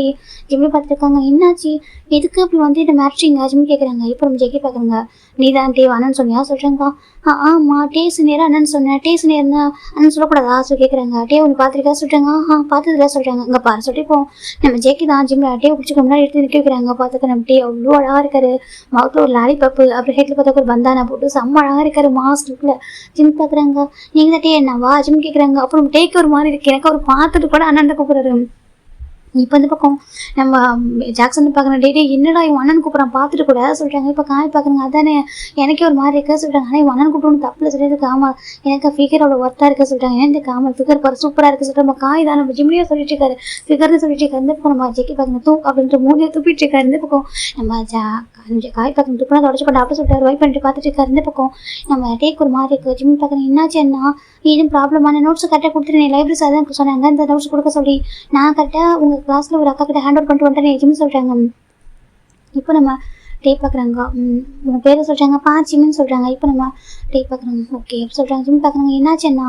ஜிம்மி பார்த்துருக்காங்க என்னாச்சு எதுக்கு அப்படி வந்து இந்த மேட்ரிங்க ஜிம்மி கேட்குறாங்க. இப்போ நம்ம ஜெக்கி பார்க்குறாங்க நீ தான் டே அண்ணன் சொன்னியா சொல்கிறாங்க. ஆமாம் டேஸ் நேரம் அண்ணன் சொன்னேன் டேஸ் நேரம் அண்ணன் சொல்லக்கூடாதா சொல்லி கேட்குறாங்க. டே ஒன்று பார்த்துருக்கா சொல்கிறாங்க. பார்த்ததில்ல சொல்கிறாங்க. இங்கே பாரு சொல்லிட்டு இப்போ நம்ம ஜெக்கி தான் ஜிம்மில் டே பிடிச்சிக்க முன்னாடி எடுத்து நிற்க வைக்கிறாங்க. பார்த்துக்க நம்ம டே அவ்வளோ அழகாக இருக்காரு மவுத்தில் ஒரு லாலி பப்பு அப்புறம் ஹெட்டில் பார்த்தாக்க ஒரு பந்தானா போட்டு செம்ம அழகாக இருக்காரு மாஸ்டருக்குள்ள ஜிம் பார்க்குறாங்க. நீங்கள் தான் டே என்னவா ஜிம் கேட்குறாங்க. அப்புறம் டேக்கு ஒரு மாதிரி இருக்கு எனக்கு அவர் பார்த்துட்டு கூட அண்ணன் கூப்பிட்றாரு. இப்போ இந்த பக்கம் நம்ம ஜாக்சன் பார்க்குறேன் டே என்னடா இவன் அண்ணன் கூப்பிட்றான் பார்த்துட்டு கூட சொல்கிறாங்க. இப்போ காய் பார்க்குறாங்க அதானே எனக்கே ஒரு மாதிரி இருக்க சொல்கிறாங்க. ஆனால் இவன் அண்ணன் கூப்பிடணும் தப்பில் சொல்லியிருக்கு. ஆமாம் எனக்கு ஃபிகர் அவ்வளோ ஒர்த்தாக இருக்க சொல்கிறாங்க. எனக்கு ஆமாம் ஃபிகர் பாரு சூப்பராக இருக்குது சொல்லிட்டு நம்ம காய் தான் நம்ம ஜிம்லேயே சொல்லிட்டு இருக்காரு ஃபிகர்னு சொல்லிட்டு இருக்காரு. இந்த பக்கம் நம்ம ஜெக்கி பார்க்குறேன் தூ அப்படின்ற மூலியை துப்பிட்டு இருக்காரு. இந்த பக்கம் நம்ம காய் பார்க்கணும் துப்புனா தொடச்சு கொண்டு அப்படி சொல்லிட்டு வைப் பண்ணிட்டு பார்த்துட்டு இருக்காரு. இந்த பக்கம் நம்ம டேக் ஒரு மாதிரி இருக்குது ஜிம் பார்க்குறேன் என்னாச்சு என்ன இதுவும் ப்ராப்ளமான நோட்ஸை கரெக்டாக கொடுத்துருந்தேன் லைப்ரரி சார் தான் சொன்னாங்க இந்த நோட்ஸ் கொடுக்க சொல்லி நான் கரெக்டாக உங்கள் கிளாஸில் ஒரு அக்கா கிட்ட ஹேண்ட் அவுட் பண்ணிட்டு வந்துட்டேன் ஜிம் சொல்கிறாங்க. இப்போ நம்ம டே பார்க்குறாங்க உங்கள் பேரை சொல்கிறாங்க பார்ச்சிமின்னு சொல்கிறாங்க. இப்போ நம்ம டே பார்க்குறாங்க ஓகே சொல்கிறாங்க. ஜிம் பார்க்குறாங்க என்னாச்சுன்னா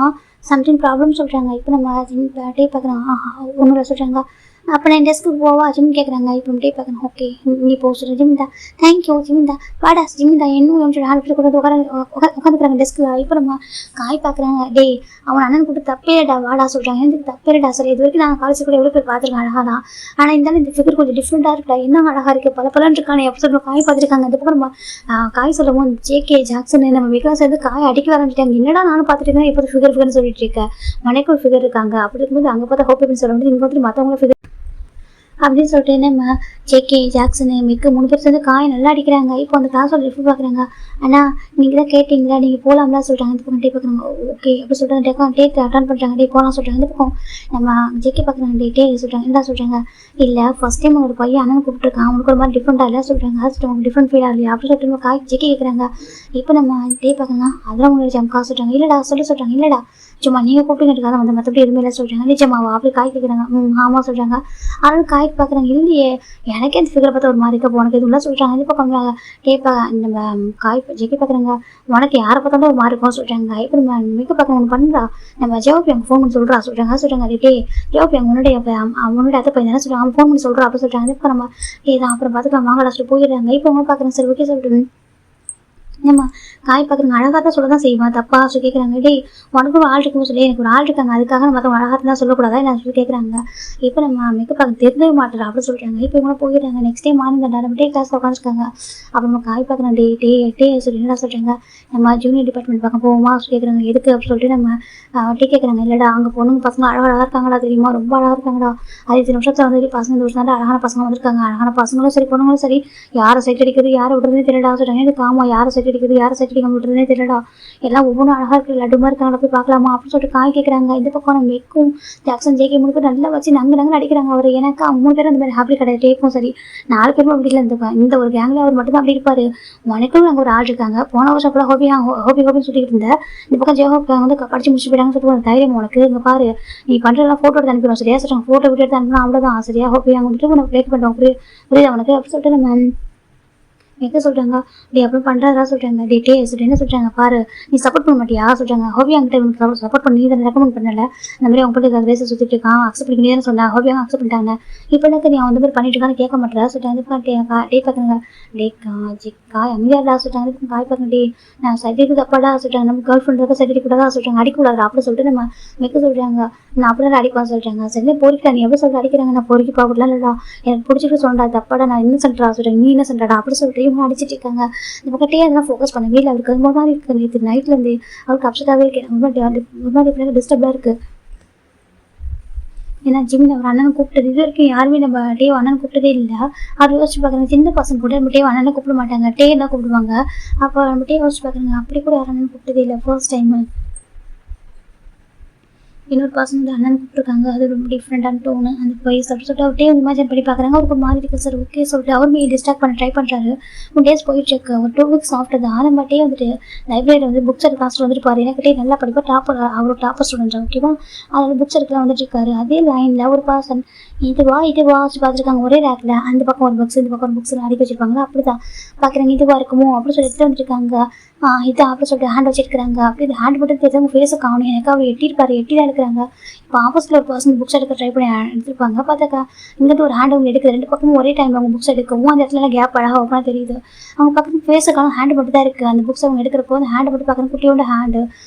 சம்திங் ப்ராப்ளம் சொல்கிறாங்க. இப்போ நம்ம ஜிம் டே பார்க்குறாங்க ஒன்றும் சொல்கிறாங்க. அப்போ நான் டெஸ்க்கு போவா ஜிம் கேட்குறாங்க. இப்போ டே பார்க்குறேன் ஓகே நீ போக சொல்கிறேன் ஜிமிந்தா தேங்க்யூ ஜிமிந்தா வாடா ஜிமிந்தா இன்னும் சொல்லி ஆள் கூட உட்காந்துக்கிறாங்க டெஸ்க்கில். இப்போ நம்ம காய் பார்க்குறாங்க டே அவன் அண்ணன் கூப்பிட்டு தப்பேடா வாடா சொல்கிறாங்க. எனக்கு தப்பேடா சரி இது வரைக்கும் நான் காலேஜ் கூட எவ்வளோ பேர் பார்த்துருக்கேன் அழகா தான் ஆனால் இருந்தாலும் இந்த ஃபிகர் கொஞ்சம் டிஃப்ரெண்ட்டாக இருக்கா என்ன அழகாக இருக்குது பல பலன் இருக்கானே அப்போ சொல்லுவோம் காய் பார்த்துருக்காங்க. அதுக்கப்புறம் நம்ம காய் சொல்லுவோம் ஜேகே ஜாக்சன் நம்ம விக்லாம் சேர்ந்து காய் அடிக்க ஆரம்பிச்சிட்டாங்க. என்னடா நானும் பார்த்துட்டு இருக்கேன் எப்போது ஃபிகர்னு சொல்லிட்டு இருக்கேன் மனைக்கு ஒரு ஃபிகர் இருக்காங்க. அப்படி இருக்கும்போது அங்கே பார்த்தா ஹோப் சொல்ல முடியும் இங்கே வந்து மற்றவங்களும் ஃபிகர் அப்படின்னு சொல்லிட்டு நம்ம ஜேகே ஜாக்சனு மிக்க 3 பேர் சேர்ந்து காய் நல்லா அடிக்கிறாங்க. இப்போ அந்த கிளாஸோட ரிஃப்யூ பார்க்குறாங்க. ஆனால் நீங்கள் தான் கேட்டிங்களா நீங்கள் போகலாம்லாம் சொல்கிறாங்க. இந்த பக்கம் டே பார்க்குறாங்க ஓகே அப்படி சொல்கிறாங்க. டேக்கு அட்டன் பண்ணுறாங்க டே போகலாம் சொல்கிறாங்க. இந்த பக்கம் நம்ம ஜேகே பார்க்குறாங்க டே சொல்கிறாங்க என்ன சொல்கிறாங்க இல்லை ஃபஸ்ட் டைம் ஒரு பையன் அண்ணன் கூப்பிட்டுருக்கான் அவனுக்கு ஒரு மாதிரி டிஃப்ரெண்ட்டாக இல்லை சொல்கிறாங்க. அது சொல்லுவாங்க டிஃப்ரெண்ட் ஃபீல் ஆகலையா அப்படி சொல்லிட்டு நம்ம காய் ஜேகே கேட்குறாங்க. இப்போ நம்ம டே பார்க்குறாங்க அதெல்லாம் உங்களுக்கு ஜம்கா சொல்கிறாங்க. இல்லைடா சொல்கிறாங்க இல்லைடா சும்மா நீங்கள் கூப்பிட்டுக்கிட்டு வந்து மற்றபடி எதுவுமே இல்லை சொல்கிறாங்க. நிஜமாவா அப்படி காய் கேட்குறாங்க ஆமாம் சொல்கிறாங்க. அதனால காய் பார்க்குறாங்க இல்லையே எனக்கே அந்த ஃபிகரை பார்த்தா ஒரு மாதிரி இருக்க உனக்கு எதுவும் சொல்கிறாங்க. இது பக்கம் கேட்பாங்க நம்ம காய் ஜெக்கி பார்க்குறாங்க உனக்கு யாரை பார்த்தாலும் ஒரு மாதிரி இருக்கும் சொல்கிறாங்க. இப்போ நம்ம மிக்க பார்க்குறாங்க ஒன்று பண்ணுறா நம்ம ஜெவப்பி அங்கே ஃபோன் பண்ணி சொல்கிறாங்க டே ஜெவப்பி அங்கே உன்னுடைய அதை பையன் தானே சொல்கிறாங்க அவன் ஃபோன் பண்ணி சொல்கிறா அப்படி சொல்கிறாங்க. இப்போ நம்ம தான் அப்புறம் பார்த்துக்கலாம் வாங்க லாஸ்ட்டு போயிடுறாங்க. இப்போ அவங்க பார்க்குறேன் சரி ஓகே சொல்லிட்டு ஏம்மா காய் பார்க்குறங்க அழகாக தான் சொல்ல தான் செய்வான் தப்பா சொல்லி கேட்குறாங்க. டேய் உனக்கு ஒரு ஆள் இருக்குன்னு சொல்லி எனக்கு ஒரு ஆள் இருக்காங்க, அதுக்காக மற்றவங்க அழகாக தான் சொல்லக்கூடாதா என்ன சொல்லி கேட்குறாங்க. இப்போ நம்ம மேக்கப் பார்க்க தெரிஞ்சவே மாட்டேறா அப்படின்னு சொல்லிட்டாங்க. இப்போ இவங்க போயிடுறாங்க. நெக்ஸ்ட் டே மார்னிங் தான் நம்ம டே கிளாஸ் உட்காந்துருக்காங்க. அப்புறம் நம்ம காய் பார்க்குறோம். டே சொல்லி என்ன சொல்கிறாங்க, நம்ம ஜூனியர் டிபார்ட்மெண்ட் பார்க்க போவோமா சொல்லி கேட்குறாங்க. எதுக்கு அப்படின்னு சொல்லிட்டு நம்ம டீ கேட்குறாங்க. இல்லைடா அங்கே பொண்ணுங்க பசங்க அழகாக இருக்காங்களா தெரியுமா, ரொம்ப அழகாக இருக்காங்கடா. அது இத்தனை வருஷத்தில் வந்து பசங்க இந்த வருஷம் அழகான பசங்க வந்திருக்காங்க. அழகான பசங்களும் சரி பொண்ணுங்களும் சரி, யாரை சைட் அடிக்கிறது யாரை விடுறதே தெரியடா சொல்கிறாங்க. எனக்கு ஆமாம், யாரை சைட் அடிக்கிறது யாரை சைட் அடிக்க விடுறதே தெரியடா, எல்லாம் ஒவ்வொன்றும் அழகாக இருக்குது லட்டுமா இருக்காங்க, போய் பார்க்கலாமா அப்படின்னு சொல்லிட்டு காய் கேட்குறாங்க. இந்த பக்கம் நம்ம மெக்கும் ஜாக்சன் ஜேகே மூணு பேர் நல்லா வச்சு நங்கு அடிக்கிறாங்க. அவர் எனக்கு அவங்க 3 பேரும் அந்த மாதிரி ஹாப்பி கிடையாது. டேக்கும் சரி 4 பேரும் அப்படி இல்லை. இந்த ஒரு கேங்கில் அவர் மட்டும் தான் அப்படி இருப்பார். உனக்கும் அங்கே ஒரு ஆள் இருக்காங்க. போன வருஷம் கூட ஹோபின்னு சொல்லிட்டு இருந்தேன். இந்த பக்கம் ஜெயஹோப் வந்து படிச்சு முடிச்சு போயிட்டாங்கன்னு சொல்லிட்டு ஒரு தைரியம் உனக்கு. இங்கே பாரு நீ பண்ணுறதெல்லாம் ஃபோட்டோ எடுத்து அனுப்பிடுவோம் சரியா சொல்கிறாங்க. ஃபோட்டோ விட்டு எடுத்து அனுப்பினா அவ்வளோதான் சரியா. ஹோபி அங்கே வந்துட்டு உனக்கு ப்ளேக் பண்ணுவோம். புரியுது உனக்கு அப்படின்னு சொல்லிட்டு நம்ம எங்கே சொல்கிறாங்க. டே அப்புறம் பண்ணுறதா சொல்கிறாங்க. டே சொல்லிட்டு என்ன சொல்கிறாங்க பாரு, நீ சப்போர்ட் பண்ண மாட்டியா சொல்கிறாங்க. ஹோபி அங்கிட்ட சப்போர்ட் பண்ணி நீ ரெக்கமெண்ட் பண்ணல, அந்த மாதிரி அவங்க போட்டு ரேஸை சுற்றிட்டு இருக்கான், அக்செப்ட் பண்ணிக்கிறேன்னு சொன்னேன். ஹோபி அவங்க அக்செப்ட் பண்ணிட்டாங்க. இப்போ எனக்கு நீ அந்த மாதிரி பண்ணிட்டு இருக்கான்னு கேட்க மாட்டேறா சொல்லிட்டாங்க. டே பார்க்குறாங்க. டே காய் அமைதியாடா சொல்லிட்டாங்க. காய் பார்க்க டே நான் சர்டிஃபிகேட் தப்பாடா சொல்லிட்டாங்க. நம்ம கேர்ள் ஃப்ரெண்ட் இருக்க சர்டிஃபிகேட் கூடதான் சொல்கிறாங்க. அடிக்கூடாது அப்படி சொல்லிட்டு நம்ம மெக்க சொல்கிறாங்க. நான் அப்படிதான் அடிப்பான்னு சொல்கிறாங்க. சரி பொறிக்கா நீ எப்படி சொல்லிட்டு அடிக்கிறாங்க. நான் பொறிக்கி பார்க்கலாம் இல்லடா, எனக்கு பிடிச்சிட்டு சொல்கிறா தப்பாடா, நான் என்ன சென்டரா சொல்கிறேன், நீ என்ன சென்டரா அப்படி சொல்லிட்டு இவங்க அடிச்சிட்டு இருக்காங்க. நம்ம கிட்டே அதெல்லாம் ஃபோக்கஸ் பண்ணவே இல்லை. அவருக்கு அது மாதிரி இருக்குது. நேற்று நைட்லேருந்து அவருக்கு அப்செட்டாகவே இருக்கேன். ஒரு மாதிரி டிஸ்டர்பாக இருக்குது. ஏன்னா ஜிம்மில் ஒரு அண்ணனை கூப்பிட்டது இது வரைக்கும் யாருமே நம்ம அண்ணன் கூப்பிட்டதே இல்லை. அவர் யோசிச்சு பார்க்குறாங்க. சின்ன பசங்க கூட நம்ம அண்ணனை கூப்பிட மாட்டாங்க, தான் கூப்பிடுவாங்க. அப்போ நம்ம யோசிச்சு பார்க்குறாங்க. அப்படி கூட யாரும் அண்ணன் கூப்பிட்டதே இல்லை ஃபர்ஸ்ட் டைமு. இன்னொரு பர்சன் வந்து அண்ணன் கூப்பிட்டுருக்காங்க. அது ரொம்ப டிஃப்ரெண்டான டோனு அந்த வயசு அப்படி சொல்லிட்டு அவர்கிட்டே வந்து இமேஜின் பண்ணி பார்க்குறாங்க. அவருக்கு மாதிரி இருக்குது சார் ஓகே சொல்லிட்டு அவருமே டிஸ்ட்ராக்ட் பண்ண ட்ரை பண்ணுறாரு. 1 டேஸ் போயிட்டுருக்கு. ஒரு 2 வீக்ஸ் ஆஃப்டர் தான் நம்மகிட்டே வந்துட்டு லைப்ரரியில் வந்து புக்ஸ் எடுக்க கிளாஸில் வந்துருப்பாரு. எனக்கிட்டே நல்லா படிப்பா அவர் டாப்பர் ஸ்டூடெண்ட் ஓகேவா. அதில் புக்ஸ் எடுக்கலாம் வந்துட்டு இருக்காரு. அதே லைனில் ஒரு பர்சன் இதுவா பார்த்துருக்காங்க. ஒரே ரேக்கில் அந்த பக்கம் ஒரு புக்ஸ் இந்த பக்கம் ஒரு புக்ஸ் அடிக்க வச்சிருப்பாங்களா அப்படி தான் பார்க்குறாங்க. இதுவாக இருக்குமோ அப்படின்னு சொல்லி எடுத்துகிட்டு வந்துருக்காங்க. இதான் அப்படி சொல்லிட்டு ஹேண்ட் வச்சிருக்காங்க. அப்படி இது ஹேண்ட் மட்டும் தெரிஞ்சவங்க ஃபேஸை காணும். எனக்கு அவர் எட்டி தான் எடுக்கிறாங்க. இப்போ ஆப்போசிட்ல ஒரு பர்சன் புக்ஸ் எடுக்க ட்ரை பண்ணி எடுத்துருப்பாங்க. பார்த்தாக்கா இங்கிட்ட ஒரு ஹேண்ட் அவங்க எடுக்குது. 2 பக்கமும் ஒரே டைம் அவங்க புக்ஸ் எடுக்கவும் அந்த இடத்துல கேப் அழகாக ஓப்பனாக தெரியுது. அவங்க பக்கத்து ஃபேஸை காணும். ஹேண்ட் மட்டும் தான் இருக்குது. அந்த புக்ஸ் அவங்க எடுக்கிறப்போ அந்த ஹேண்ட் மட்டும் பார்க்குறேன் குட்டியோட ஹேண்டு.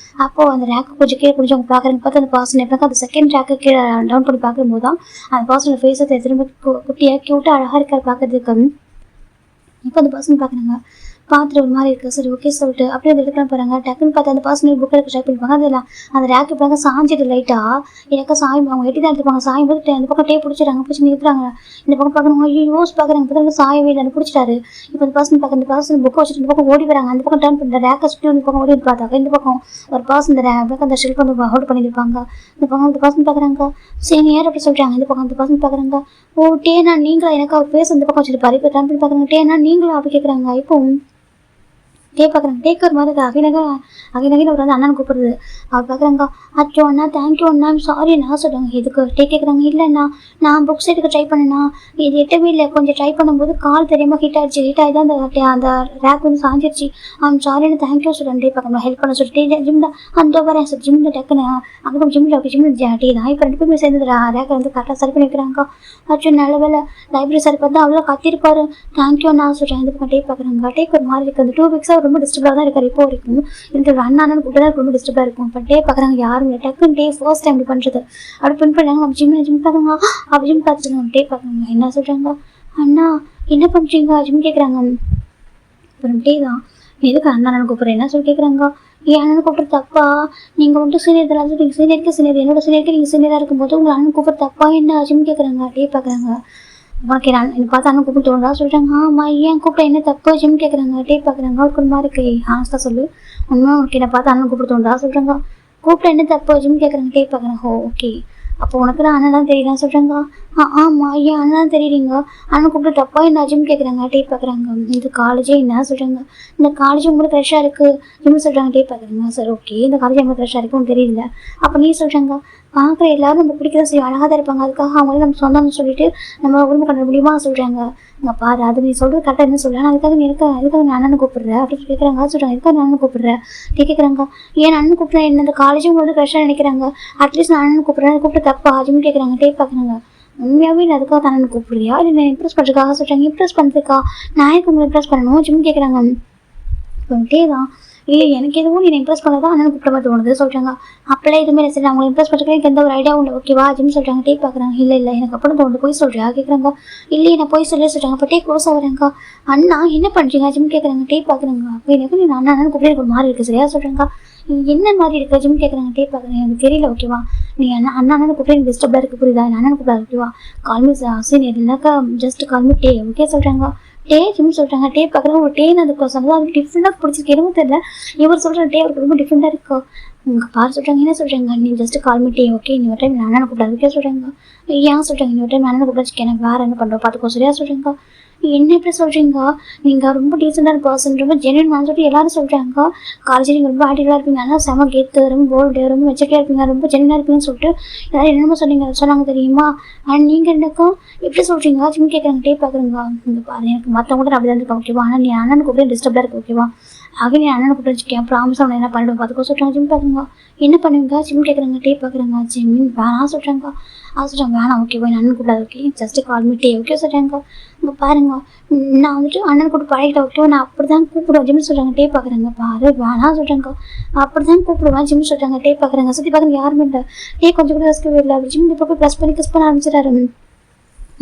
அப்போது அந்த ரேக்கு கொஞ்சம் கீழே கொஞ்சம் அவங்க பார்க்குறேங்க. பார்த்து அந்த பர்சன் எப்போ அந்த செகண்ட் ரேக்கு கீழே டவுன் பண்ணி பார்க்கும்போது தான் அந்த பர்சனோட ஃபேஸை திரும்ப குட்டியாக க்யூட்டாக அழகாக இருக்கார் பார்க்கறதுக்கு. இப்போ அந்த பர்சன் பார்க்குறாங்க. பார்த்துட்டு ஒரு மாதிரி இருக்குது. சரி ஓகே சொல்லிட்டு அப்படியே அந்த எடுக்கலாம் போகிறாங்க. டக்குன்னு பார்த்து அந்த பர்சனல் புக் எடுக்க ட்ரை பண்ணிப்பாங்க. அதில் அந்த ரேக்கு பாருங்க சாஞ்சிட்டு லைட்டாக எனக்கு சாயம் அவங்க எட்டி தான் எடுத்துப்பாங்க. சாயம் போட்டு அந்த பக்கம் பிடிச்சிடறாங்க. பிடிச்சி நிறுத்துறாங்க. இந்த பக்கம் பார்க்கணும் யோஸ் பார்க்குறாங்க. பார்த்து சாயவே இல்லை பிடிச்சிட்டாரு. இப்போ அந்த பர்சன் புக்கை வச்சுட்டு இந்த பக்கம் ஓடி வராங்க. அந்த பக்கம் டர்ன் பண்ணி ரேக்கை சுற்றி இந்த பக்கம் ஓடி பார்த்தாங்க. இந்த பக்கம் ஒரு பர்சன் இந்த அந்த ஷெல்ஃப் வந்து ஹோல்ட் பண்ணியிருப்பாங்க. இந்த பக்கம் அந்த பர்சன் பார்க்குறாங்க. சரி யார் அப்படி சொல்கிறாங்க. இந்த பக்கம் அந்த பர்சன் பார்க்குறாங்க. ஓ டேனா நீங்களா, எனக்கு அவர் பேச இந்த பக்கம் வச்சுருப்பாரு. இப்போ டர்ன் பண்ணி பார்க்குறாங்க. டேனா நீங்களா அப்படி கேட்குறாங்க. இப்போ பார்க்குறாங்க. டேக்கர் மாதிரி அகினகின ஒரு வந்து அண்ணன் கூப்பிடுறது. அவர் பார்க்குறாங்க. அச்சோ அண்ணா தேங்க்யூ அண்ணா சாரி அண்ணா சொல்கிறாங்க. எதுக்கு கேட்குறாங்க. இல்லைண்ணா நான் புக்ஸ் எடுக்க ட்ரை பண்ணேண்ணா, இது எட்டவே இல்லை. கொஞ்சம் ட்ரை பண்ணும்போது கால் தெரியாமல் ஹீட் ஆகி தான் அந்த ரேக் வந்து சாஞ்சிருச்சு. சாரின்னு தேங்க்யூ சொல்கிறேன். பார்க்கணும் ஹெல்ப் பண்ண சொல்லிட்டு ஜிம் தான் அந்த வரேன் சார். ஜிம்மில் டக்குன்னு அங்கே ஜிம்மில் டே தான் இப்போ 2 பேருமே சேர்ந்து ரேக்கை வந்து கரெக்டாக சரி பண்ணி வைக்கிறாங்க. அச்சோ நல்ல வேலை லைப்ரரி சரி பார்த்தா அவ்வளோ கத்திருப்பாரு. தேங்க்யூ அண்ணா சொல்கிறேன். இது பக்கம் பார்க்குறாங்க. டேக்கர் மாதிரி இருக்குது. அந்த 2 வீக்ஸாக ரொம்ப டிஸ்டர்பாக தான் இருக்காரு. இப்போ வரைக்கும் இந்த அண்ணான்னு கூப்பிட்டு ரொம்ப டிஸ்டர்பாக இருக்கும். இப்போ பார்க்குறாங்க யாரும் இல்லை. டக்குன்னு ஃபர்ஸ்ட் டைம் இப்படி பண்ணுறது அப்படி பண்ணுறாங்க. நம்ம ஜிம் பார்க்குறாங்க. அப்படி ஜிம் பார்த்துட்டு பார்க்குறாங்க. என்ன சொல்கிறாங்க. அண்ணா என்ன பண்ணுறீங்க ஜிம் கேட்குறாங்க. அப்புறம் தான் எதுக்கு அண்ணன் கூப்பிட்றேன் என்ன சொல்லி கேட்குறாங்க. என் அண்ணன் கூப்பிட்றது தப்பா, நீங்கள் வந்துட்டு சீனியர் தான் நீங்கள் சீனியர் என்னோட சீனியருக்கு நீங்கள் சீனியராக இருக்கும்போது உங்கள் அண்ணன் கூப்பிட்றது தப்பா என்ன ஜிம் கேட்குறாங்க. பார்க்குறாங்க. உனக்கு எனக்கு பார்த்து அண்ணன் கூப்பிட்டு தோணுதா சொல்கிறாங்க. ஆமாம் ஏன் கூப்பிட்ட என்ன தப்பு ஜிம் கேட்குறாங்க. பார்க்குறாங்க. அவருக்கு ஒரு மாதிரி இருக்கு. ஹானஸ்டாக சொல்லு உண்மை உனக்கு என்னை பார்த்து அண்ணன் கூப்பிட்டு தோணுதா சொல்கிறாங்க. கூப்பிட்ட என்ன தப்பு ஜிம் கேட்குறாங்க. பார்க்குறாங்க. ஓகே அப்போ உனக்கு தான் அண்ணன் தான் தெரியலாம் சொல்கிறாங்க. ஆமாம் ஏன் அண்ணன் தான் தெரியுறீங்க, அண்ணன் கூப்பிட்டு தப்பா என்ன ஜிம் கேட்குறாங்க. பார்க்குறாங்க. இது காலேஜே என்ன சொல்கிறாங்க. இந்த காலேஜ் உங்களுக்கு ஃப்ரெஷ்ஷாக இருக்குது ஜிம் சொல்கிறாங்க. பார்க்குறாங்க. சார் ஓகே இந்த காலேஜ் உங்களுக்கு ஃப்ரெஷ்ஷாக இருக்குன்னு தெரியல. அப்போ நீ சொல்கிறாங்க. பார்க்குற எல்லாரும் நம்ம பிடிக்கிறத செய்ய அழகாக தான் இருப்பாங்க, அதுக்காக அவங்களே நம்ம சொந்தம்னு சொல்லிட்டு நம்ம உரிமை கொண்ட முடியுமா சொல்கிறாங்க. இங்கே பாரு அது நீ சொல்கிறது கரெக்டாக என்ன சொல்கிறேன், அதுக்காக நீ எதுக்காக நான் அண்ணனை கூப்பிட்றேன் அப்படின்னு கேட்குறாங்க. சொல்கிறாங்க எதுக்காக நான் அண்ணன் கூப்பிட்றேன் கேட்குறாங்க. ஏன் அண்ணன் கூப்பிட்றேன் என்ன இந்த காலேஜும் உங்களுக்கு ஃப்ரெஷ்ஷாக நினைக்கிறாங்க, அட்லீஸ்ட் நான் அண்ணன் கூப்பிட்றேன் கூப்பிட்டு தப்பா அதுன்னு கேட்குறாங்க. பார்க்குறாங்க. உண்மையாகவே நான் அதுக்காக அண்ணன் கூப்பிட்றியா இல்லை நான் இம்ப்ரெஸ் பண்ணுறதுக்காக சொல்கிறாங்க. இம்ப்ரெஸ் பண்ணுறதுக்கா நான் எனக்கு உங்களை இம்ப்ரெஸ் பண்ணணும் ஜிம் கேட்குறாங்க. இப்போ டே தான் இல்லை எனக்கு எதுவும் நீ இம்ப்ரெஸ் பண்ணதான் அண்ணன் கூப்பிட்ட மாதிரி தோணுது சொல்கிறாங்க. அப்போல்லாம் எதுவுமே இல்லை சரி அவங்களை இம்ப்ரெஸ் பண்ணுறதுக்கு எனக்கு எந்த ஒரு ஐடியாவும் இல்லை ஓகேவா ஜிம் சொல்கிறாங்க. டே பார்க்குறாங்க. இல்லை எனக்கு அப்புறம் தோணுது போய் சொல்கிறா கேட்குறாங்க. இல்லையே நான் போய் சொல்லி சொல்கிறாங்க. அப்போ டே க்ளோஸ் ஆகுறாங்க. அண்ணா என்ன பண்ணுறீங்க ஜிம் கேட்குறாங்க. டே பார்க்குறாங்க. அப்போ எனக்கு நீ அண்ணன் கூப்பிட்டு எனக்கு ஒரு மாதிரி இருக்குது சரியா சொல்கிறாங்க. என்ன மாதிரி இருக்கா ஜிம் கேட்குறாங்க. டே பார்க்குறேன் எனக்கு தெரியல ஓகேவா நீ அண்ணன் கூப்பிட்டு எனக்கு டிஸ்டர்பாக இருக்குது புரியுதா நான் அண்ணன் கூப்பிடாது ஓகேவா கால்மி சீனியர் இல்லைனாக்கா ஜஸ்ட் கால்மி டே ஓகே சொல்கிறாங்க. டே ஜிம் சொல்கிறாங்க. டே பார்க்குறாங்க. ஒரு டேன்னு அதுக்கு சொன்னது அது டிஃப்ரெண்டாக பிடிச்சிருக்கு எதுவும் தெரியல. இவர் சொல்கிற டே அவருக்கு ரொம்ப டிஃப்ரெண்டாக இருக்கும். உங்கள் பாரு சொல்கிறாங்க. என்ன சொல்கிறாங்க நீ ஜஸ்ட் கால்மி டே ஓகே இன்னொரு டைம் நான் அண்ணனை கூப்பிடாது ஓகே சொல்கிறாங்க. ஏன் சொல்கிறாங்க இன்னொரு டைம் அண்ணனை கூப்பிடாச்சு எனக்கு வேறு என்ன பண்ணுறோம் பார்த்துக்கோ சரியா சொல்கிறாங்க. என்ன எப்படி சொல்கிறீங்க நீங்கள் ரொம்ப டீசெண்டான பர்சன் ரொம்ப ஜென்யூன் நான் சொல்லிட்டு எல்லாரும் சொல்கிறாங்க. காலேஜ் நீங்கள் ரொம்ப ஆக்டிவாக இருப்பீங்க ஆனால் செம கெத்து ரொம்ப போல்டு ரொம்ப மெச்சரியாக இருப்பீங்க ரொம்ப ஜென்யூனாக இருப்பீங்கன்னு சொல்லிட்டு எல்லாரும் என்னமோ சொன்னாங்க தெரியுமா. ஆனால் நீங்கள் எனக்கும் எப்படி சொல்கிறீங்க ஜிம் கேட்குறாங்க. டே பார்க்குறீங்க. இந்த பாரு எனக்கு மற்றவங்க கூட அப்படி தான் இருக்கா ஓகேவா ஆனால் நீ அண்ணனுக்கு கூட டிஸ்டர்பாக இருக்கு ஓகேவா ஆக நீ அண்ணனை கூப்பிட்டு வச்சுக்கேன் ப்ராமிஸ் அவனை என்ன பண்ணிடுவோம் பார்த்துக்கோ சொல்கிறாங்க. ஜிம் பார்க்குறீங்க. என்ன பண்ணுவீங்க ஜிம் கேட்குறாங்க. டே பார்க்குறாங்க. ஜிம் வேணாம் சொல்கிறாங்க. சொல்கிறாங்க வேணாம் ஓகே போய் அண்ணன் கூப்பிடாது ஓகே ஜஸ்ட் கால் மீ டே ஓகே சொல்கிறாங்க. இங்கே பாருங்க நான் வந்துட்டு அண்ணன் கூப்பிட்டு பழகிட்ட ஓகே நான் அப்படி தான் கூப்பிடுவேன் ஜிம் சொல்கிறாங்க. டே பார்க்குறாங்க. பாரு வேணாம் சொல்கிறாங்க. அப்படி தான் கூப்பிடுவேன் ஜிம் சொல்கிறாங்க. டே பார்க்குறாங்க. சுற்றி பார்க்குறேன் யாருமே இல்லை. டே கொஞ்சம் கூட ரசிக்கவே இல்லை அப்படி ஜிம் இப்போ போய் ப்ளஸ் பண்ணி கிஸ் பண்ண ஆரம்பிச்சிடாரு.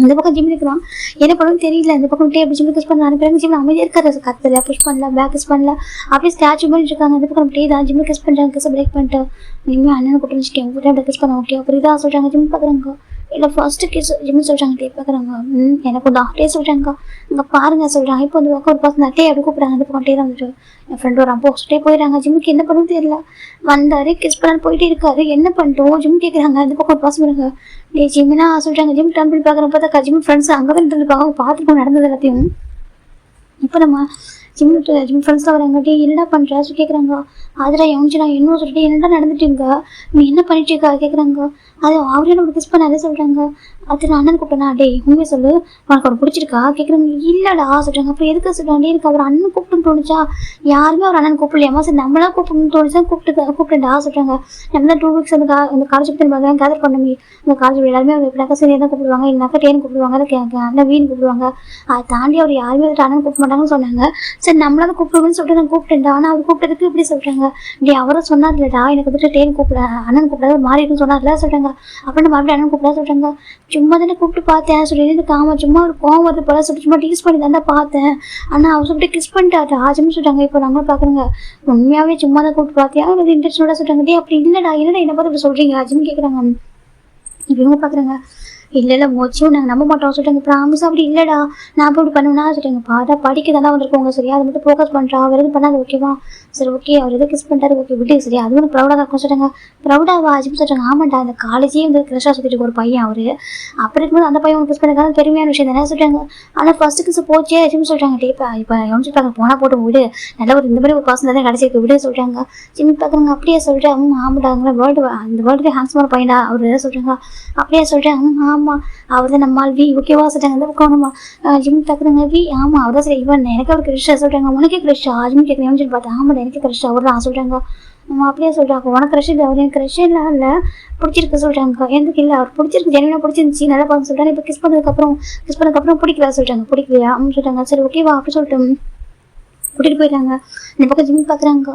இந்த பக்கம் ஜிம் இருக்கிறான் என்ன பண்ணும் தெரியல. இந்த பக்கம் டே அப்படி ஜிம் கிஸ் பண்ண அனுப்பிடுறாங்க. ஜிம் அமைதியாக இருக்காரு கத்தல புஷ் பண்ணல பேக் கிஸ் பண்ணல அப்படியே ஸ்டாச்சு பண்ணிட்டு இருக்காங்க. இந்த பக்கம் டே தான் ஜிம் கிஸ் பண்ணுறாங்க. கிஸ் பிரேக் பண்ணிட்டு இனிமேல் அண்ணனை கூப்பிட்டு வச்சுக்கேன் உங்கள்கிட்ட அப்படி கிஸ் பண்ண ஓகே அப்படி இதாக சொல்கிறாங்க. ஜிம் பார்க்குறாங்க. இல்லை ஃபர்ஸ்ட்டு கிஸ் ஜிம் சொல்கிறாங்க. டே பார்க்குறாங்க. எனக்கு வந்து டே சொல்கிறாங்க. இங்கே பாருங்க சொல்கிறாங்க. இப்போ வந்து பக்கம் ஒரு பர்சன் டே அப்படி கூப்பிட்றாங்க. அந்த பக்கம் டே தான் வந்துட்டு என் ஃப்ரெண்டு ஒரு அப்போ டே போயிடறாங்க. ஜிம்முக்கு என்ன பண்ணணும் தெரியல வந்தாரு கிஸ் பண்ண போயிட்டே இருக்காரு என்ன பண்ணிட்டோம் ஜிம் கேட்குறாங்க. அந்த பக்கம் ஒரு பர்சன் இருக்காங்க. டே ஜிம்னா சொல்கிறாங்க. ஜிம் டர்ன் பண்ணி பார்க்குறப்ப பார்த்தா ஜிம் ஃப்ரெண்ட்ஸ் அங்கே தான் இருந்துருப்பாங்க அவங்க பார்த்துட்டு நடந்தது எல்லாத்தையும். இப்போ நம்ம ஜிம் ஃப்ரெண்ட்ஸில் வராங்க. டே என்னடா பண்ணுற சொல்லி கேட்குறாங்க. அதில் எவனிச்சு நான் இன்னும் சொல்லிட்டு என்னடா நடந்துட்டுங்க நீ என்ன பண்ணிட்டு இருக்கா கேட்குறாங்க. அது அவரே நம்ம கிஸ் பண்ணாலே சொல்கிறாங்க. அது நான் அண்ணன் கூப்பிட்டேனா. டே உண்மையை சொல்லு உனக்கு அவர் பிடிச்சிருக்கா கேட்குறாங்க. இல்லைடா சொல்கிறாங்க. அப்புறம் எதுக்கு சொல்கிறாங்க. எனக்கு அவர் அண்ணன் கூப்பிட்டுன்னு தோணுச்சா யாருமே அவர் அண்ணன் கூப்பிடலையாமா சரி நம்மளாம் கூப்பிடணும்னு தோணுச்சா கூப்பிட்டேன்டா சொல்கிறாங்க. நம்ம தான் 2 வீக்ஸ் அந்த காலேஜ் பற்றி பார்க்குறேன் கேதர் பண்ணி இந்த காலேஜ் எல்லாருமே அவர் எப்படினாக்கா சரி தான் கூப்பிடுவாங்க இல்லைனாக்கா டேன்னு கூப்பிடுவாங்க அண்ணன் வீண் கூப்பிடுவாங்க. அதை தாண்டி அவர் யாருமே வந்துட்டு அண்ணன் கூப்பிட மாட்டாங்கன்னு சொன்னாங்க. சரி நம்மளால கூப்பிடுவோம்னு சொல்லிட்டு நான் கூப்பிட்டேன்டா ஆனால் அவர் கூப்பிட்டதுக்கு இப்படி சொல்கிறாங்க. டே அவரும் சொன்னார் இல்லைடா எனக்கு வந்துட்டு டேன் கூப்பிட அண்ணன் கூப்பிடாத மாறிடுன்னு சொன்னார்ல சொல்கிறாங்க. அப்படின்னு மறுபடியும் அண்ணன் கூப்பிடா சொல்கிறாங்க. சும்மா தானே கூப்பிட்டு பார்த்தேன் சொல்லி காம சும்மா ஒரு கோவம் வருது போல சொல்லிட்டு சும்மா டீஸ் பண்ணி தாண்டா பார்த்தேன் ஆனால் அவர் சொல்லிட்டு கிஸ் பண்ணிட்டாரு ஆஜம்னு சொல்கிறாங்க. இப்போ நாங்களும் பார்க்குறேங்க உண்மையாகவே சும்மா தான் கூப்பிட்டு பார்த்தியா அது இன்ட்ரெஸ்டோட சொல்கிறாங்க. டே அப்படி இல்லைடா என்னடா என்ன பார்த்து இப்படி சொல்கிறீங்க ஆஜம்னு கேட்குறாங்க. இப்போ இவங்க பார்க்குறாங்க. இல்லை மோச்சும் நாங்கள் நம்ப மாட்டோம் சொல்லிட்டாங்க. ப்ராமிஸ் அப்படி இல்லைடா நான் அப்படி பண்ணுவேன்னா சொல்லிட்டாங்க. பாடா படிக்க தானே வந்திருக்கோங்க சரியா அதை மட்டும் ஃபோக்கஸ் பண்ணுறா அவர் எதுவும் பண்ணாது ஓகேவா சரி ஓகே அவர் எதுவும் கிஸ் பண்ணிட்டாரு ஓகே விட்டு சரி அது ஒன்று ப்ரௌடாக இருக்கும் சொல்லிட்டாங்க. ப்ரௌடாவா அஜிம் சொல்கிறாங்க. ஆமாண்டா அந்த காலேஜே வந்து கிரஷாக சுற்றிட்டு ஒரு பையன் அவர் அப்படி இருக்கும்போது அந்த பையன் கிஸ் பண்ணிருக்காங்க பெருமையான விஷயம் தானே சொல்லிட்டாங்க. ஆனால் ஃபர்ஸ்ட்டு கிஸ் போச்சே அஜிம் சொல்கிறாங்க. டேப்பா இப்போ எவனு சொல்லிட்டாங்க போனால் போட்டு விடு நல்ல ஒரு இந்த மாதிரி ஒரு பர்சன் தான் கடைசிக்கு விடு சொல்கிறாங்க. ஜிம் பார்க்குறாங்க. அப்படியே சொல்லிட்டு ஆமாடாங்க அந்த வேர்ல்டு ஹேண்ட்ஸமான பையனா அவர் எதாவது சொல்கிறாங்க. அப்படியே சொல்கிறேன் ஆமாம் அவர் தான் நம்மால் வி ஓகேவா சொல்லிட்டாங்க. அந்த பக்கம் நம்ம ஜிம் பார்க்குறாங்க. வி ஆமாம் அவர் தான் சரி இவன் எனக்கு அவர் கிருஷ்ணா சொல்கிறாங்க. உனக்கே கிருஷ்ணா ஜிம் கேட்குறேன் சொல்லி பார்த்தா ஆமாம் எனக்கு கிருஷ்ணா அவர் தான் சொல்கிறாங்க. நம்ம அப்படியே சொல்கிறாங்க. உனக்கு கிரஷ் இல்லை அவர் எனக்கு கிரஷ் இல்லை பிடிச்சிருக்கு சொல்கிறாங்க. எதுக்கு இல்லை அவர் பிடிச்சிருக்கு ஜென்வனாக பிடிச்சிருந்துச்சி நல்லா பார்த்து சொல்கிறாங்க. இப்போ கிஸ் பண்ணதுக்கப்புறம் பிடிக்கல சொல்கிறாங்க. பிடிக்கலையா அப்படின்னு சொல்கிறாங்க. சரி ஓகேவா அப்படி சொல்லிட்டு கூட்டிகிட்டு போயிட்டாங்க. இந்த பக்கம் ஜிம் பார்க்குறாங்க.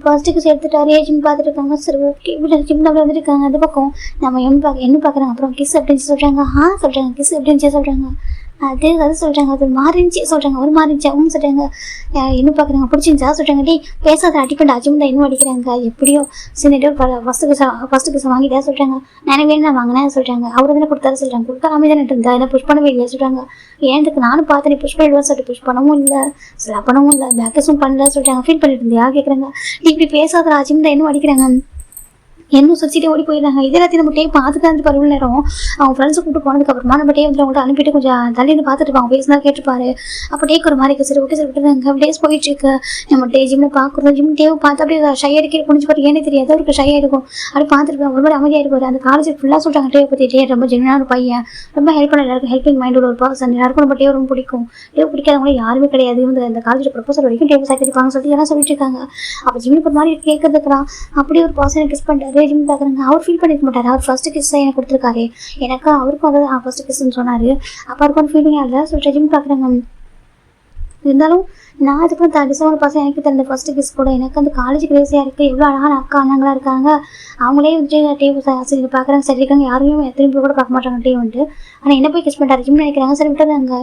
ஃபர்ஸ்ட்டு கிஸ் எடுத்துட்டாரு ஜிம் பார்த்துட்டு இருக்காங்க. சரி ஓகே இப்படி ஜிம்மில் அப்படி வந்துருக்காங்க. அந்த பக்கம் நம்ம என்ன பார்க்குறாங்க. அப்புறம் கிஸ் அப்படின்னு சொல்கிறாங்க. சொல்கிறாங்க கிஸ் எப்படின்னு சொல்கிறாங்க. அது சொல்கிறாங்க. அது மாறிஞ்சி சொல்கிறாங்க. அவர் மாறிஞ்சா அவங்க சொல்கிறாங்க. என்ன பார்க்குறாங்க பிடிச்சிருந்துச்சா சொல்கிறாங்க. டே பேசாத அடிப்பண்ட அஜிம் தான் இன்னும் அடிக்கிறாங்க எப்படியோ சின்ன ஃபஸ்ட்டு கிஸ் வாங்கிட்டா சொல்கிறாங்க. நான் வேணும் நான் வாங்கினேன் சொல்கிறாங்க. அவர் தானே கொடுத்தாரு சொல்கிறாங்க. கொடுக்காம தானே இருந்தா என்ன புஷ் பண்ணவே இல்லையா சொல்கிறாங்க. ஏன்துக்கு நானும் பார்த்தேன் புஷ் பண்ணிடுவேன் சொல்லிட்டு புஷ் பண்ணவும் இல்லை சில பண்ணவும் இல்லை பேக்கஸும் பண்ணல சொல்கிறாங்க. ஃபீல் பண்ணிட்டு இருந்தியா கேட்குறாங்க. இப்படி பேசாத அஜிம் தான் இன்னும் அடிக்கிறாங்க. இன்னும் சுற்றிட்டு ஓடி போயிடுறாங்க. இது எல்லாத்தையும் நம்ம டே பார்த்துட்டு அந்த பருவ நேரம் அவங்க ஃப்ரெண்ட்ஸை கூப்பிட்டு போனதுக்கப்புறமா நம்ம டே வந்து அவங்கள்ட்ட அனுப்பிட்டு கொஞ்சம் தள்ளி இருந்து பார்த்துட்டு இருப்பாங்க பேசினா கேட்டுப்பாரு. அப்போ டேக்கு ஒரு மாதிரி சரி ஓகே சரி விட்டுறாங்க. டேஸ் போயிட்டு இருக்கு நம்ம டே ஜிம்மில் பார்க்குறோம். ஜிம் டேவை பார்த்து அப்படியே ஷை அடிக்க குடிஞ்சு பார்த்து ஏனே தெரியாது அவருக்கு ஷை ஆகிருக்கும் அப்படி பார்த்துருப்பேன் ஒரு மாதிரி அமைதியாக இருப்பார். அந்த காலேஜ் ஃபுல்லாக சொல்கிறாங்க டே பற்றி டே ரொம்ப ஜென்வனான ஒரு பையன் ரொம்ப ஹெல்ப் பண்ண எல்லாருக்கும் ஹெல்பிங் மைண்டோட ஒரு பர்சன் எல்லாருக்கும் நம்ம டே ரொம்ப பிடிக்கும். டே பிடிக்காதவங்களும் யாருமே கிடையாது இவங்க அந்த காலேஜ் ப்ரொஃபஸர் வரைக்கும் டே சாக்கிருப்பாங்க சொல்லிட்டு எல்லாம் சொல்லிட்டு இருக்காங்க. அப்போ ஜிம்முக்கு ஒரு மாதிரி கேட்கறதுக்குறான். அப்படியே ஒரு பர்சனை கிஸ் பண்ணிட்டாரு. ஜிம் பார்க்குறாங்க. அவர் ஃபீல் பண்ணிக்க மாட்டார். அவர் ஃபர்ஸ்ட் கிஸ் எனக்கு கொடுத்துருக்காரு எனக்கு அவருக்கும் அதாவது ஃபர்ஸ்ட் கிஸ்ன்னு சொன்னார். அப்போ அவருக்கு ஒரு ஃபீலிங்காக இல்லை சொல்லிட்டு ஜிம் பார்க்குறாங்க. இருந்தாலும் நான் அதுக்கும் டிசம்பர் பசங்க எனக்கு தெரிஞ்ச ஃபர்ஸ்ட் கிஸ் கூட எனக்கு அந்த காலேஜ் கிரேஸியாக இருக்குது. எவ்வளோ அழகான அக்கா அண்ணங்களா இருக்காங்க. அவங்களே வந்துட்டு டேபிள் ஆசிரியர் பார்க்குறாங்க, சரி இருக்காங்க, யாரையும் திரும்பி கூட பார்க்க மாட்டாங்க டே வந்துட்டு. ஆனால் என்ன போய் கிஸ் பண்ணிட்டாரு நினைக்கிறாங்க. சரி விட்டுறாங்க.